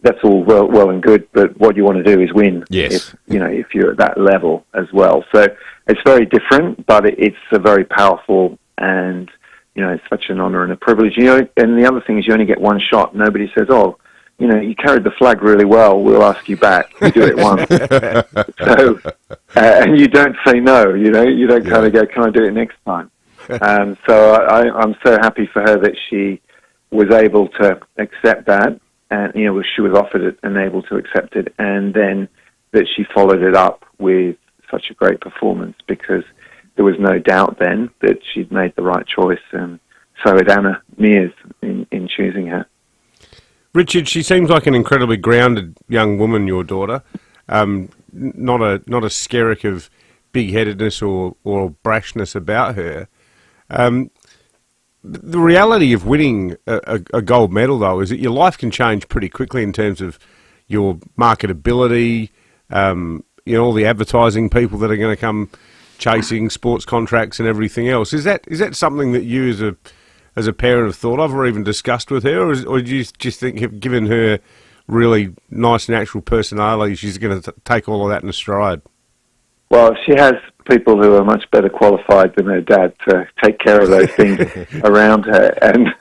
that's all well and good, but what you want to do is win. Yes. If you're at that level as well. So it's very different, but it's a very powerful, and it's such an honour and a privilege. And the other thing is you only get one shot. Nobody says, "Oh, you carried the flag really well. We'll ask you back." You do it once. So, and you don't say no. You don't kind of go, "Can I do it next time?" So I'm so happy for her that she was able to accept that. And, she was offered it and able to accept it. And then that she followed it up with such a great performance, because there was no doubt then that she'd made the right choice, and so had Anna Mears in choosing her. Richard, she seems like an incredibly grounded young woman, your daughter. Not a skerrick of big-headedness or brashness about her. The reality of winning a gold medal, though, is that your life can change pretty quickly in terms of your marketability, all the advertising people that are going to come chasing sports contracts and everything else. Is that something that you as a parent have thought of or even discussed with her, or do you just think, given her really nice natural personality, she's going to take all of that in stride? Well, she has people who are much better qualified than her dad to take care of those things around her. And,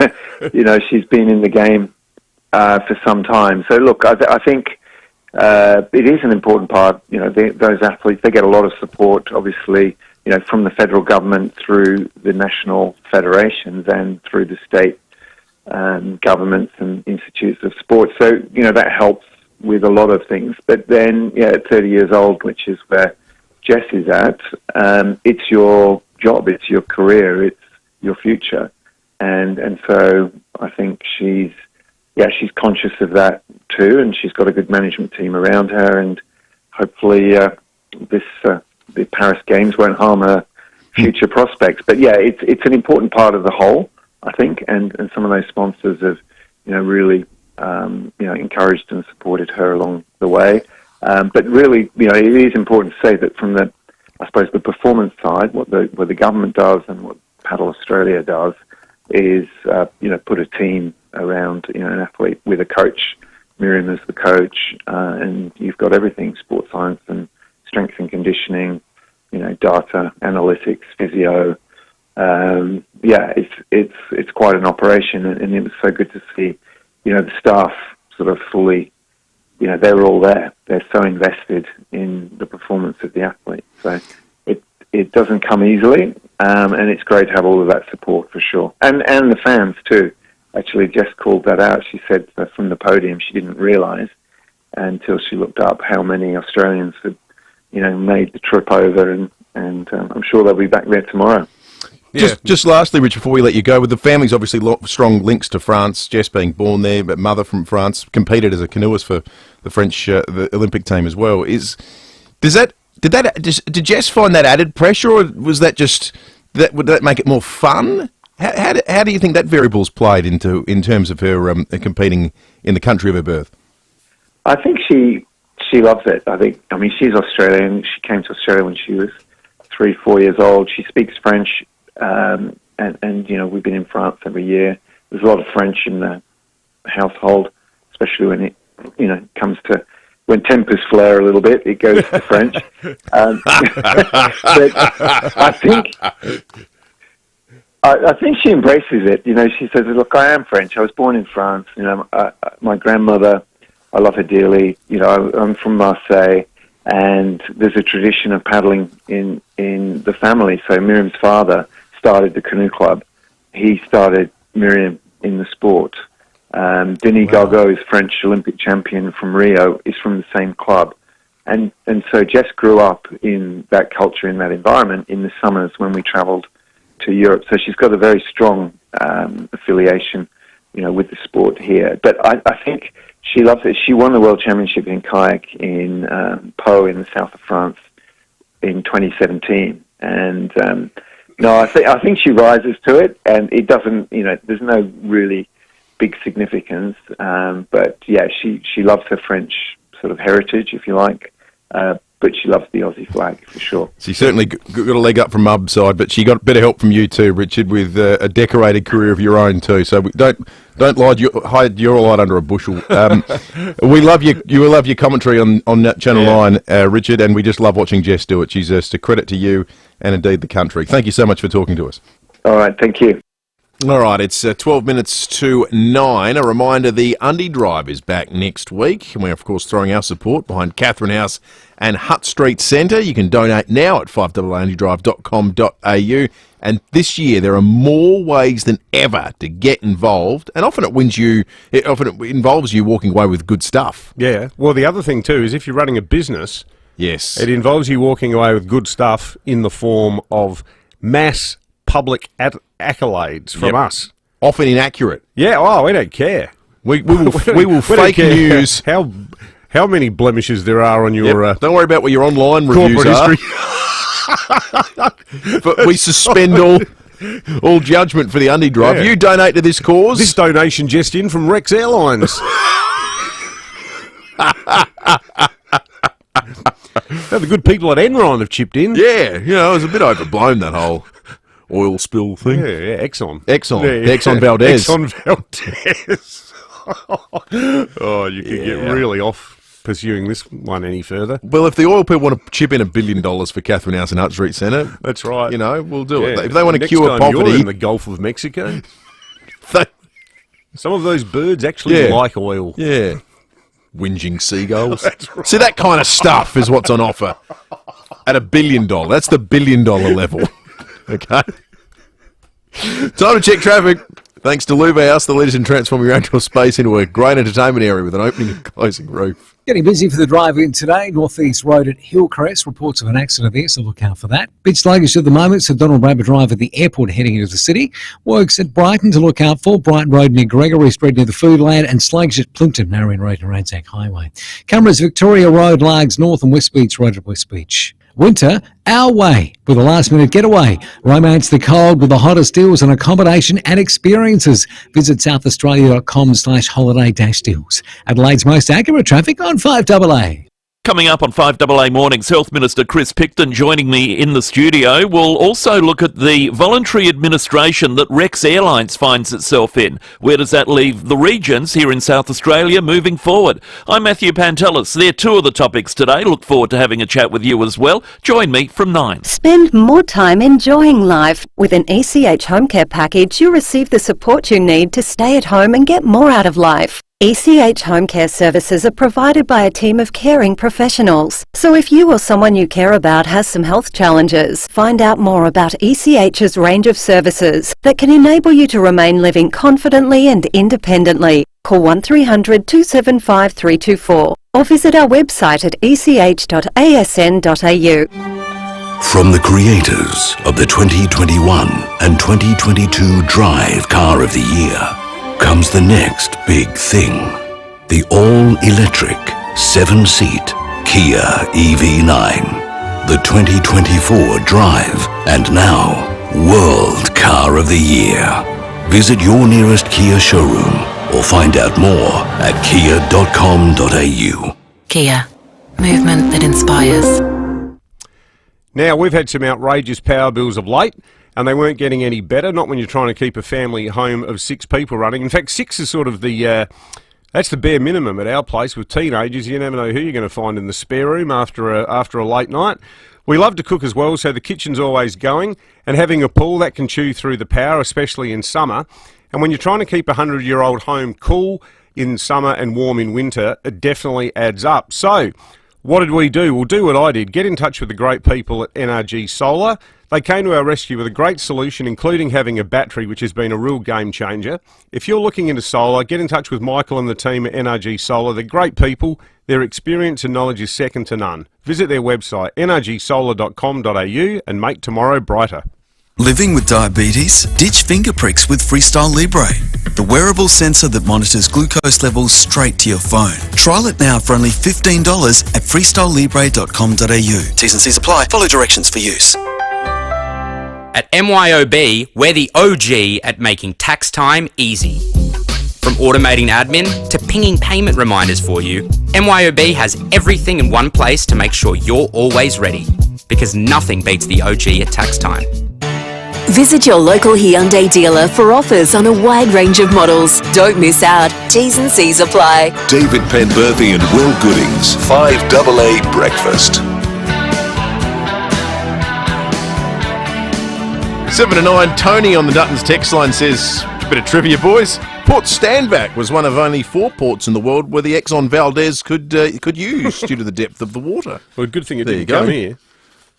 she's been in the game for some time. So, look, I think it is an important part. Those athletes, they get a lot of support, obviously, from the federal government through the national federations and through the state governments and institutes of sport. So, that helps with a lot of things. But then, at 30 years old, which is where Jess is at, it's your job, it's your career, it's your future. And so I think she's conscious of that too, and she's got a good management team around her, and hopefully the Paris Games won't harm her future prospects. But it's an important part of the whole, I think, and some of those sponsors have, really, encouraged and supported her along the way. But really, it is important to say that from the performance side, what the government does and what Paddle Australia does is, put a team around, an athlete with a coach, Miriam as the coach, and you've got everything, sports science and strength and conditioning, data, analytics, physio. It's quite an operation, and it was so good to see, the staff sort of fully, they're all there. They're so invested in the performance of the athlete. So it doesn't come easily, and it's great to have all of that support for sure. And the fans too. Actually, Jess called that out. She said from the podium she didn't realise until she looked up how many Australians had, made the trip over, and I'm sure they'll be back there tomorrow. Yeah. Just lastly, Rich, before we let you go, with the family's obviously strong links to France, Jess being born there, but mother from France, competed as a canoeist for the French the Olympic team as well. Did Jess find that added pressure, or was that just would that make it more fun? How do you think that variable's played in terms of her competing in the country of her birth? I think she loves it. I mean, she's Australian. She came to Australia when she was 3-4 years old. She speaks French. And we've been in France every year. There's a lot of French in the household, especially when it, comes to when tempers flare a little bit, it goes to French. But I think she embraces it. She says, "Look, I am French. I was born in France. My grandmother, I love her dearly. I'm from Marseille, and there's a tradition of paddling in the family. So Miriam's father started the canoe club. He started Miriam in the sport. Denis Gargaud is French Olympic champion from Rio, is from the same club. And so Jess grew up in that culture, in that environment, in the summers when we travelled to Europe. So she's got a very strong affiliation, with the sport here. But I think she loves it. She won the World Championship in kayak in Pau in the south of France in 2017. And I think she rises to it, and it doesn't, there's no really big significance. But yeah, she loves her French sort of heritage, if you like. But she loves the Aussie flag for sure. She certainly got a leg up from Mub's side, but she got a bit of help from you too, Richard, with a decorated career of your own too. So don't hide your light under a bushel. We love you. You love your commentary on Channel 9, Richard, and we just love watching Jess do it. She's just a credit to you and indeed the country. Thank you so much for talking to us. All right, thank you. All right, it's 12 minutes to 9. A reminder, the Undie Drive is back next week. And we're, of course, throwing our support behind Catherine House and Hutt Street Centre. You can donate now at 5AA And this year there are more ways than ever to get involved, and often it involves you walking away with good stuff. Yeah. Well, the other thing too is if you're running a business, yes, it involves you walking away with good stuff in the form of mass public accolades from us. Often inaccurate. Yeah. Oh, we don't care. We will fake news. How many blemishes there are on your... don't worry about what your online reviews are. But we suspend all judgment for the undie drive. Yeah. You donate to this cause. This donation just in from Rex Airlines. The good people at Enron have chipped in. Yeah, it was a bit overblown, that whole oil spill thing. Yeah, Exxon. Exxon Valdez. Exxon Valdez. Oh, you could get really off pursuing this one any further. Well, if the oil people want to chip in $1 billion for Catherine House and Hutt Street Centre, that's right. We'll do it. Yeah. If they want to Next cure time poverty, you're in the Gulf of Mexico, some of those birds actually like oil. Yeah, whinging seagulls. That's right. See, that kind of stuff is what's on offer at $1 billion. That's the $1 billion level. Okay. Time to check traffic. Thanks to House, the leaders in transforming your outdoor space into a great entertainment area with an opening and closing roof. Getting busy for the drive-in today. Northeast Road at Hillcrest. Reports of an accident there, so look out for that. Bit sluggish at the moment, so Donald Braber Drive at the airport heading into the city. Works at Brighton to look out for. Brighton Road near Gregory Street near the Foodland, and sluggish at Plimpton, Marion Road and Ransack Highway. Cameras Victoria Road, Largs North, and West Beach Road at West Beach. Winter, our way, with a last-minute getaway. Romance the cold with the hottest deals on accommodation and experiences. Visit southaustralia.com/holiday-deals. Adelaide's most accurate traffic on 5AA. Coming up on 5AA Mornings, Health Minister Chris Picton joining me in the studio. We'll also look at the voluntary administration that Rex Airlines finds itself in. Where does that leave the regions here in South Australia moving forward? I'm Matthew Pantelis. They're two of the topics today. Look forward to having a chat with you as well. Join me from 9. Spend more time enjoying life. With an ECH home care package, you receive the support you need to stay at home and get more out of life. ECH home care services are provided by a team of caring professionals. So if you or someone you care about has some health challenges, find out more about ECH's range of services that can enable you to remain living confidently and independently. Call 1300 275 324 or visit our website at ech.asn.au. From the creators of the 2021 and 2022 Drive Car of the Year comes the next big thing. The all-electric 7-seat Kia EV9. The 2024 Drive and now World Car of the Year. Visit your nearest Kia showroom or find out more at kia.com.au. Kia. Movement that inspires. Now, we've had some outrageous power bills of late, and they weren't getting any better, not when you're trying to keep a family home of 6 people running. In fact, 6 is sort of that's the bare minimum at our place with teenagers. You never know who you're going to find in the spare room after a late night. We love to cook as well, so the kitchen's always going, and having a pool that can chew through the power, especially in summer. And when you're trying to keep a 100-year-old home cool in summer and warm in winter, it definitely adds up. So, what did we do? We'll do what I did. Get in touch with the great people at NRG Solar. They came to our rescue with a great solution, including having a battery, which has been a real game changer. If you're looking into solar, get in touch with Michael and the team at NRG Solar. They're great people. Their experience and knowledge is second to none. Visit their website, nrgsolar.com.au, and make tomorrow brighter. Living with diabetes? Ditch finger pricks with Freestyle Libre, the wearable sensor that monitors glucose levels straight to your phone. Trial it now for only $15 at freestylelibre.com.au. T's and C's apply. Follow directions for use. At MYOB, we're the OG at making tax time easy. From automating admin to pinging payment reminders for you, MYOB has everything in one place to make sure you're always ready. Because nothing beats the OG at tax time. Visit your local Hyundai dealer for offers on a wide range of models. Don't miss out. T's and C's apply. David Penberthy and Will Goodings, 5AA Breakfast. 7 to 9, Tony on the Duttons text line says, a bit of trivia, boys. Port Standback was one of only 4 ports in the world where the Exxon Valdez could use due to the depth of the water. Well, good thing it didn't come here.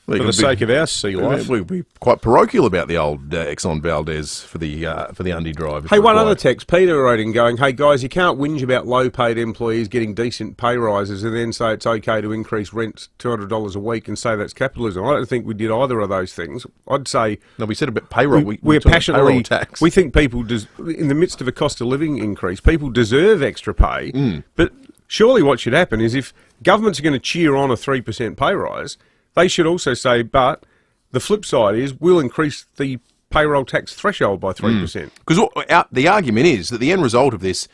For the sake of our sea life. We'd be quite parochial about the old Exxon Valdez for the undie drive. Hey, one other text, Peter wrote in going, hey guys, you can't whinge about low-paid employees getting decent pay rises and then say it's okay to increase rent $200 a week and say that's capitalism. I don't think we did either of those things. I'd say... No, we said about payroll. We're passionately... Payroll tax. We think people, in the midst of a cost of living increase, people deserve extra pay, but surely what should happen is if governments are going to cheer on a 3% pay rise, they should also say, but the flip side is we'll increase the payroll tax threshold by 3%. Because the argument is that the end result of this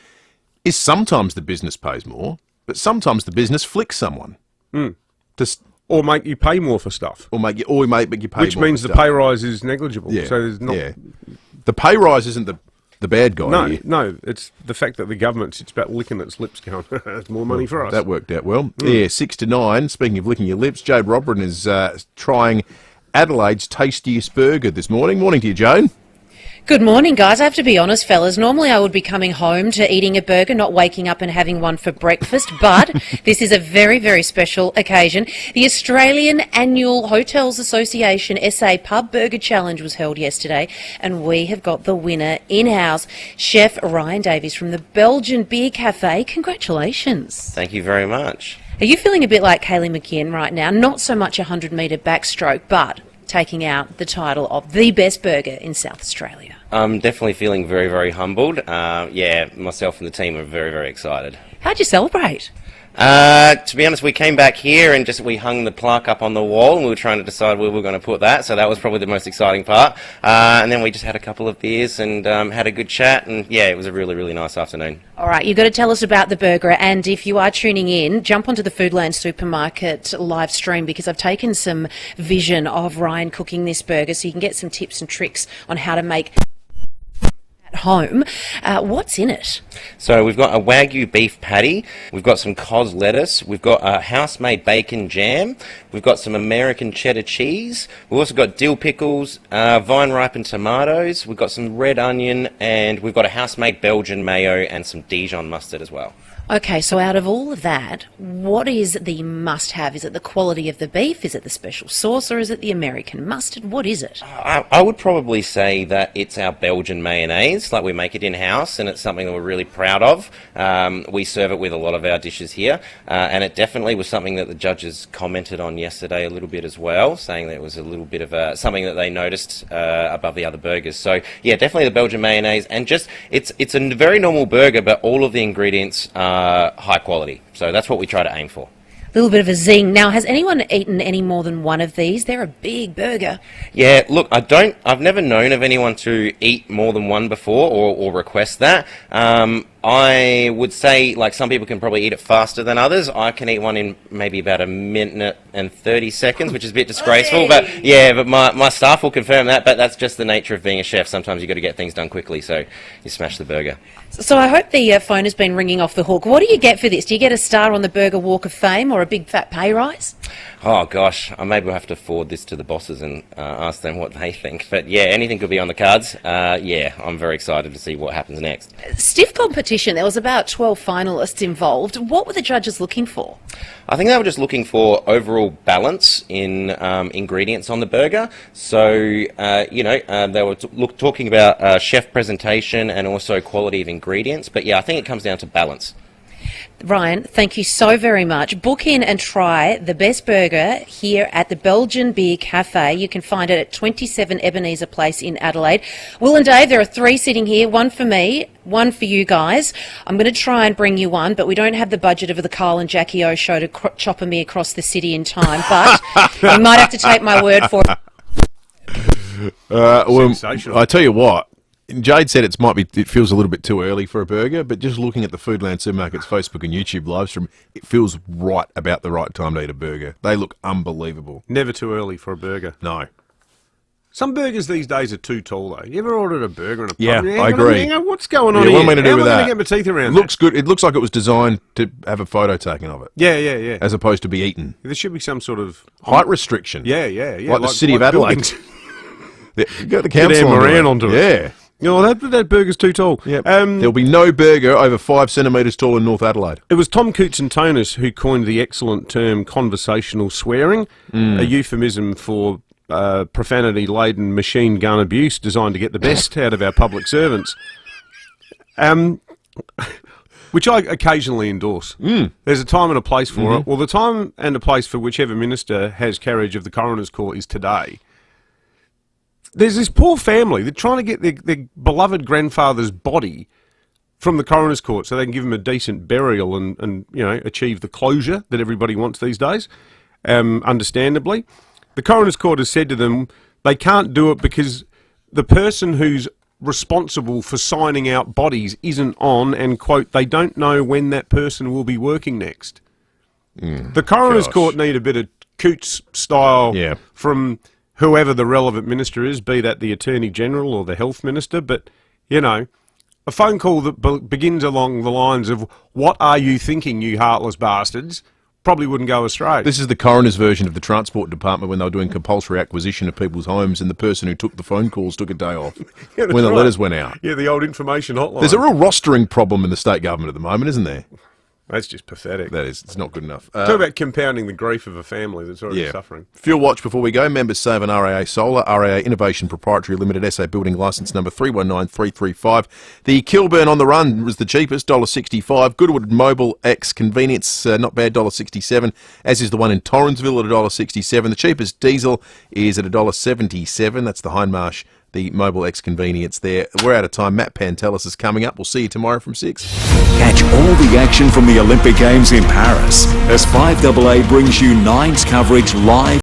is sometimes the business pays more, but sometimes the business flicks someone. Or make you pay more for stuff. Or make you pay Which more means for the stuff. pay rise is negligible. Yeah. So there's not... Yeah. The pay rise isn't the bad guy. No, it's the fact that the government sits back licking its lips going, there's more money for us. That worked out well. Yeah, 6 to 9. Speaking of licking your lips, Joan Robrin is trying Adelaide's tastiest burger this morning. Morning to you, Joan. Good morning, guys. I have to be honest, fellas. Normally I would be coming home to eating a burger, not waking up and having one for breakfast, but this is a very, very special occasion. The Australian Annual Hotels Association SA Pub Burger Challenge was held yesterday, and we have got the winner in-house, Chef Ryan Davies from the Belgian Beer Cafe. Congratulations. Thank you very much. Are you feeling a bit like Kaylee McKeon right now? Not so much a 100-metre backstroke, but taking out the title of the best burger in South Australia. I'm definitely feeling very, very humbled. Myself and the team are very, very excited. How'd you celebrate? To be honest, we came back here and we hung the plaque up on the wall and we were trying to decide where we were going to put that, so that was probably the most exciting part. And then we just had a couple of beers and had a good chat, and yeah, it was a really, really nice afternoon. All right, you've got to tell us about the burger, and if you are tuning in, jump onto the Foodland Supermarket live stream, because I've taken some vision of Ryan cooking this burger so you can get some tips and tricks on how to make at home. What's in it? So we've got a Wagyu beef patty, we've got some cos lettuce, we've got a house-made bacon jam, we've got some American cheddar cheese, we've also got dill pickles, vine-ripened tomatoes, we've got some red onion, and we've got a house-made Belgian mayo and some Dijon mustard as well. Okay, so out of all of that, what is the must-have? Is it the quality of the beef? Is it the special sauce? Or is it the American mustard? What is it? I would probably say that it's our Belgian mayonnaise. Like, we make it in-house, and it's something that we're really proud of. We serve it with a lot of our dishes here, and it definitely was something that the judges commented on yesterday a little bit as well, saying that it was a little bit of something that they noticed above the other burgers. So, yeah, definitely the Belgian mayonnaise, and just it's a very normal burger, but all of the ingredients are high quality. So that's what we try to aim for. A little bit of a zing. Now, has anyone eaten any more than one of these? They're a big burger. Yeah, look, I've never known of anyone to eat more than one before or request that. I would say, like, some people can probably eat it faster than others. I can eat one in maybe about a minute and 30 seconds, which is a bit disgraceful. But yeah, but my staff will confirm that. But that's just the nature of being a chef. Sometimes you've got to get things done quickly, so you smash the burger. So I hope the phone has been ringing off the hook. What do you get for this? Do you get a star on the Burger Walk of Fame or a big fat pay rise? Oh gosh, I maybe will have to forward this to the bosses and ask them what they think. But yeah, anything could be on the cards. Yeah, I'm very excited to see what happens next. Stiff competition. There was about 12 finalists involved. What were the judges looking for? I think they were just looking for overall balance in ingredients on the burger. So, they were talking about chef presentation and also quality of ingredients. But yeah, I think it comes down to balance. Ryan, thank you so very much. Book in and try the best burger here at the Belgian Beer Cafe. You can find it at 27 Ebenezer Place in Adelaide. Will and Dave, there are 3 sitting here, 1 for me, 1 for you guys. I'm going to try and bring you one, but we don't have the budget of the Carl and Jackie O show to chopper me across the city in time. But you might have to take my word for it. Well, I tell you what. Jade said it feels a little bit too early for a burger, but just looking at the Foodland Supermarket's Facebook and YouTube live stream, it feels right about the right time to eat a burger. They look unbelievable. Never too early for a burger. No. Some burgers these days are too tall, though. You ever ordered a burger in a pub? Yeah, I agree. What's going on here? What am I going to do with that? How am I going to get my teeth around it? Looks good. It looks like it was designed to have a photo taken of it. Yeah. As opposed to be eaten. There should be some sort of height restriction. Yeah. Like the city of Adelaide. Go to the council. Get Anne Moran onto it. Yeah. Oh, that burger's too tall. Yep. There'll be no burger over 5 centimetres tall in North Adelaide. It was Tom Koutsantonis who coined the excellent term conversational swearing, a euphemism for profanity-laden machine gun abuse designed to get the best out of our public servants, which I occasionally endorse. There's a time and a place for it. Well, the time and a place for whichever minister has carriage of the coroner's court is today. There's this poor family. They're trying to get their beloved grandfather's body from the coroner's court so they can give him a decent burial and achieve the closure that everybody wants these days, understandably. The coroner's court has said to them they can't do it because the person who's responsible for signing out bodies isn't on, and, quote, they don't know when that person will be working next. The coroner's court need a bit of Coots style from whoever the relevant minister is, be that the Attorney General or the Health Minister, but, a phone call that begins along the lines of, what are you thinking, you heartless bastards, probably wouldn't go astray. This is the coroner's version of the Transport Department when they were doing compulsory acquisition of people's homes and the person who took the phone calls took a day off when the letters went out. Yeah, the old information hotline. There's a real rostering problem in the state government at the moment, isn't there? That's just pathetic. That is. It's not good enough. Talk about compounding the grief of a family that's already suffering. Fuel watch before we go. Members save on RAA Solar, RAA Innovation Proprietary Limited, SA Building Licence number 319335. The Kilburn on the Run was the cheapest, $1.65. Goodwood Mobile X Convenience, not bad, $1.67. As is the one in Torrensville at $1.67. The cheapest diesel is at $1.77. That's the Hindmarsh, the Mobile X Convenience there. We're out of time. Matt Pantelis is coming up. We'll see you tomorrow from 6. Catch all the action from the Olympic Games in Paris as 5AA brings you Nine's coverage live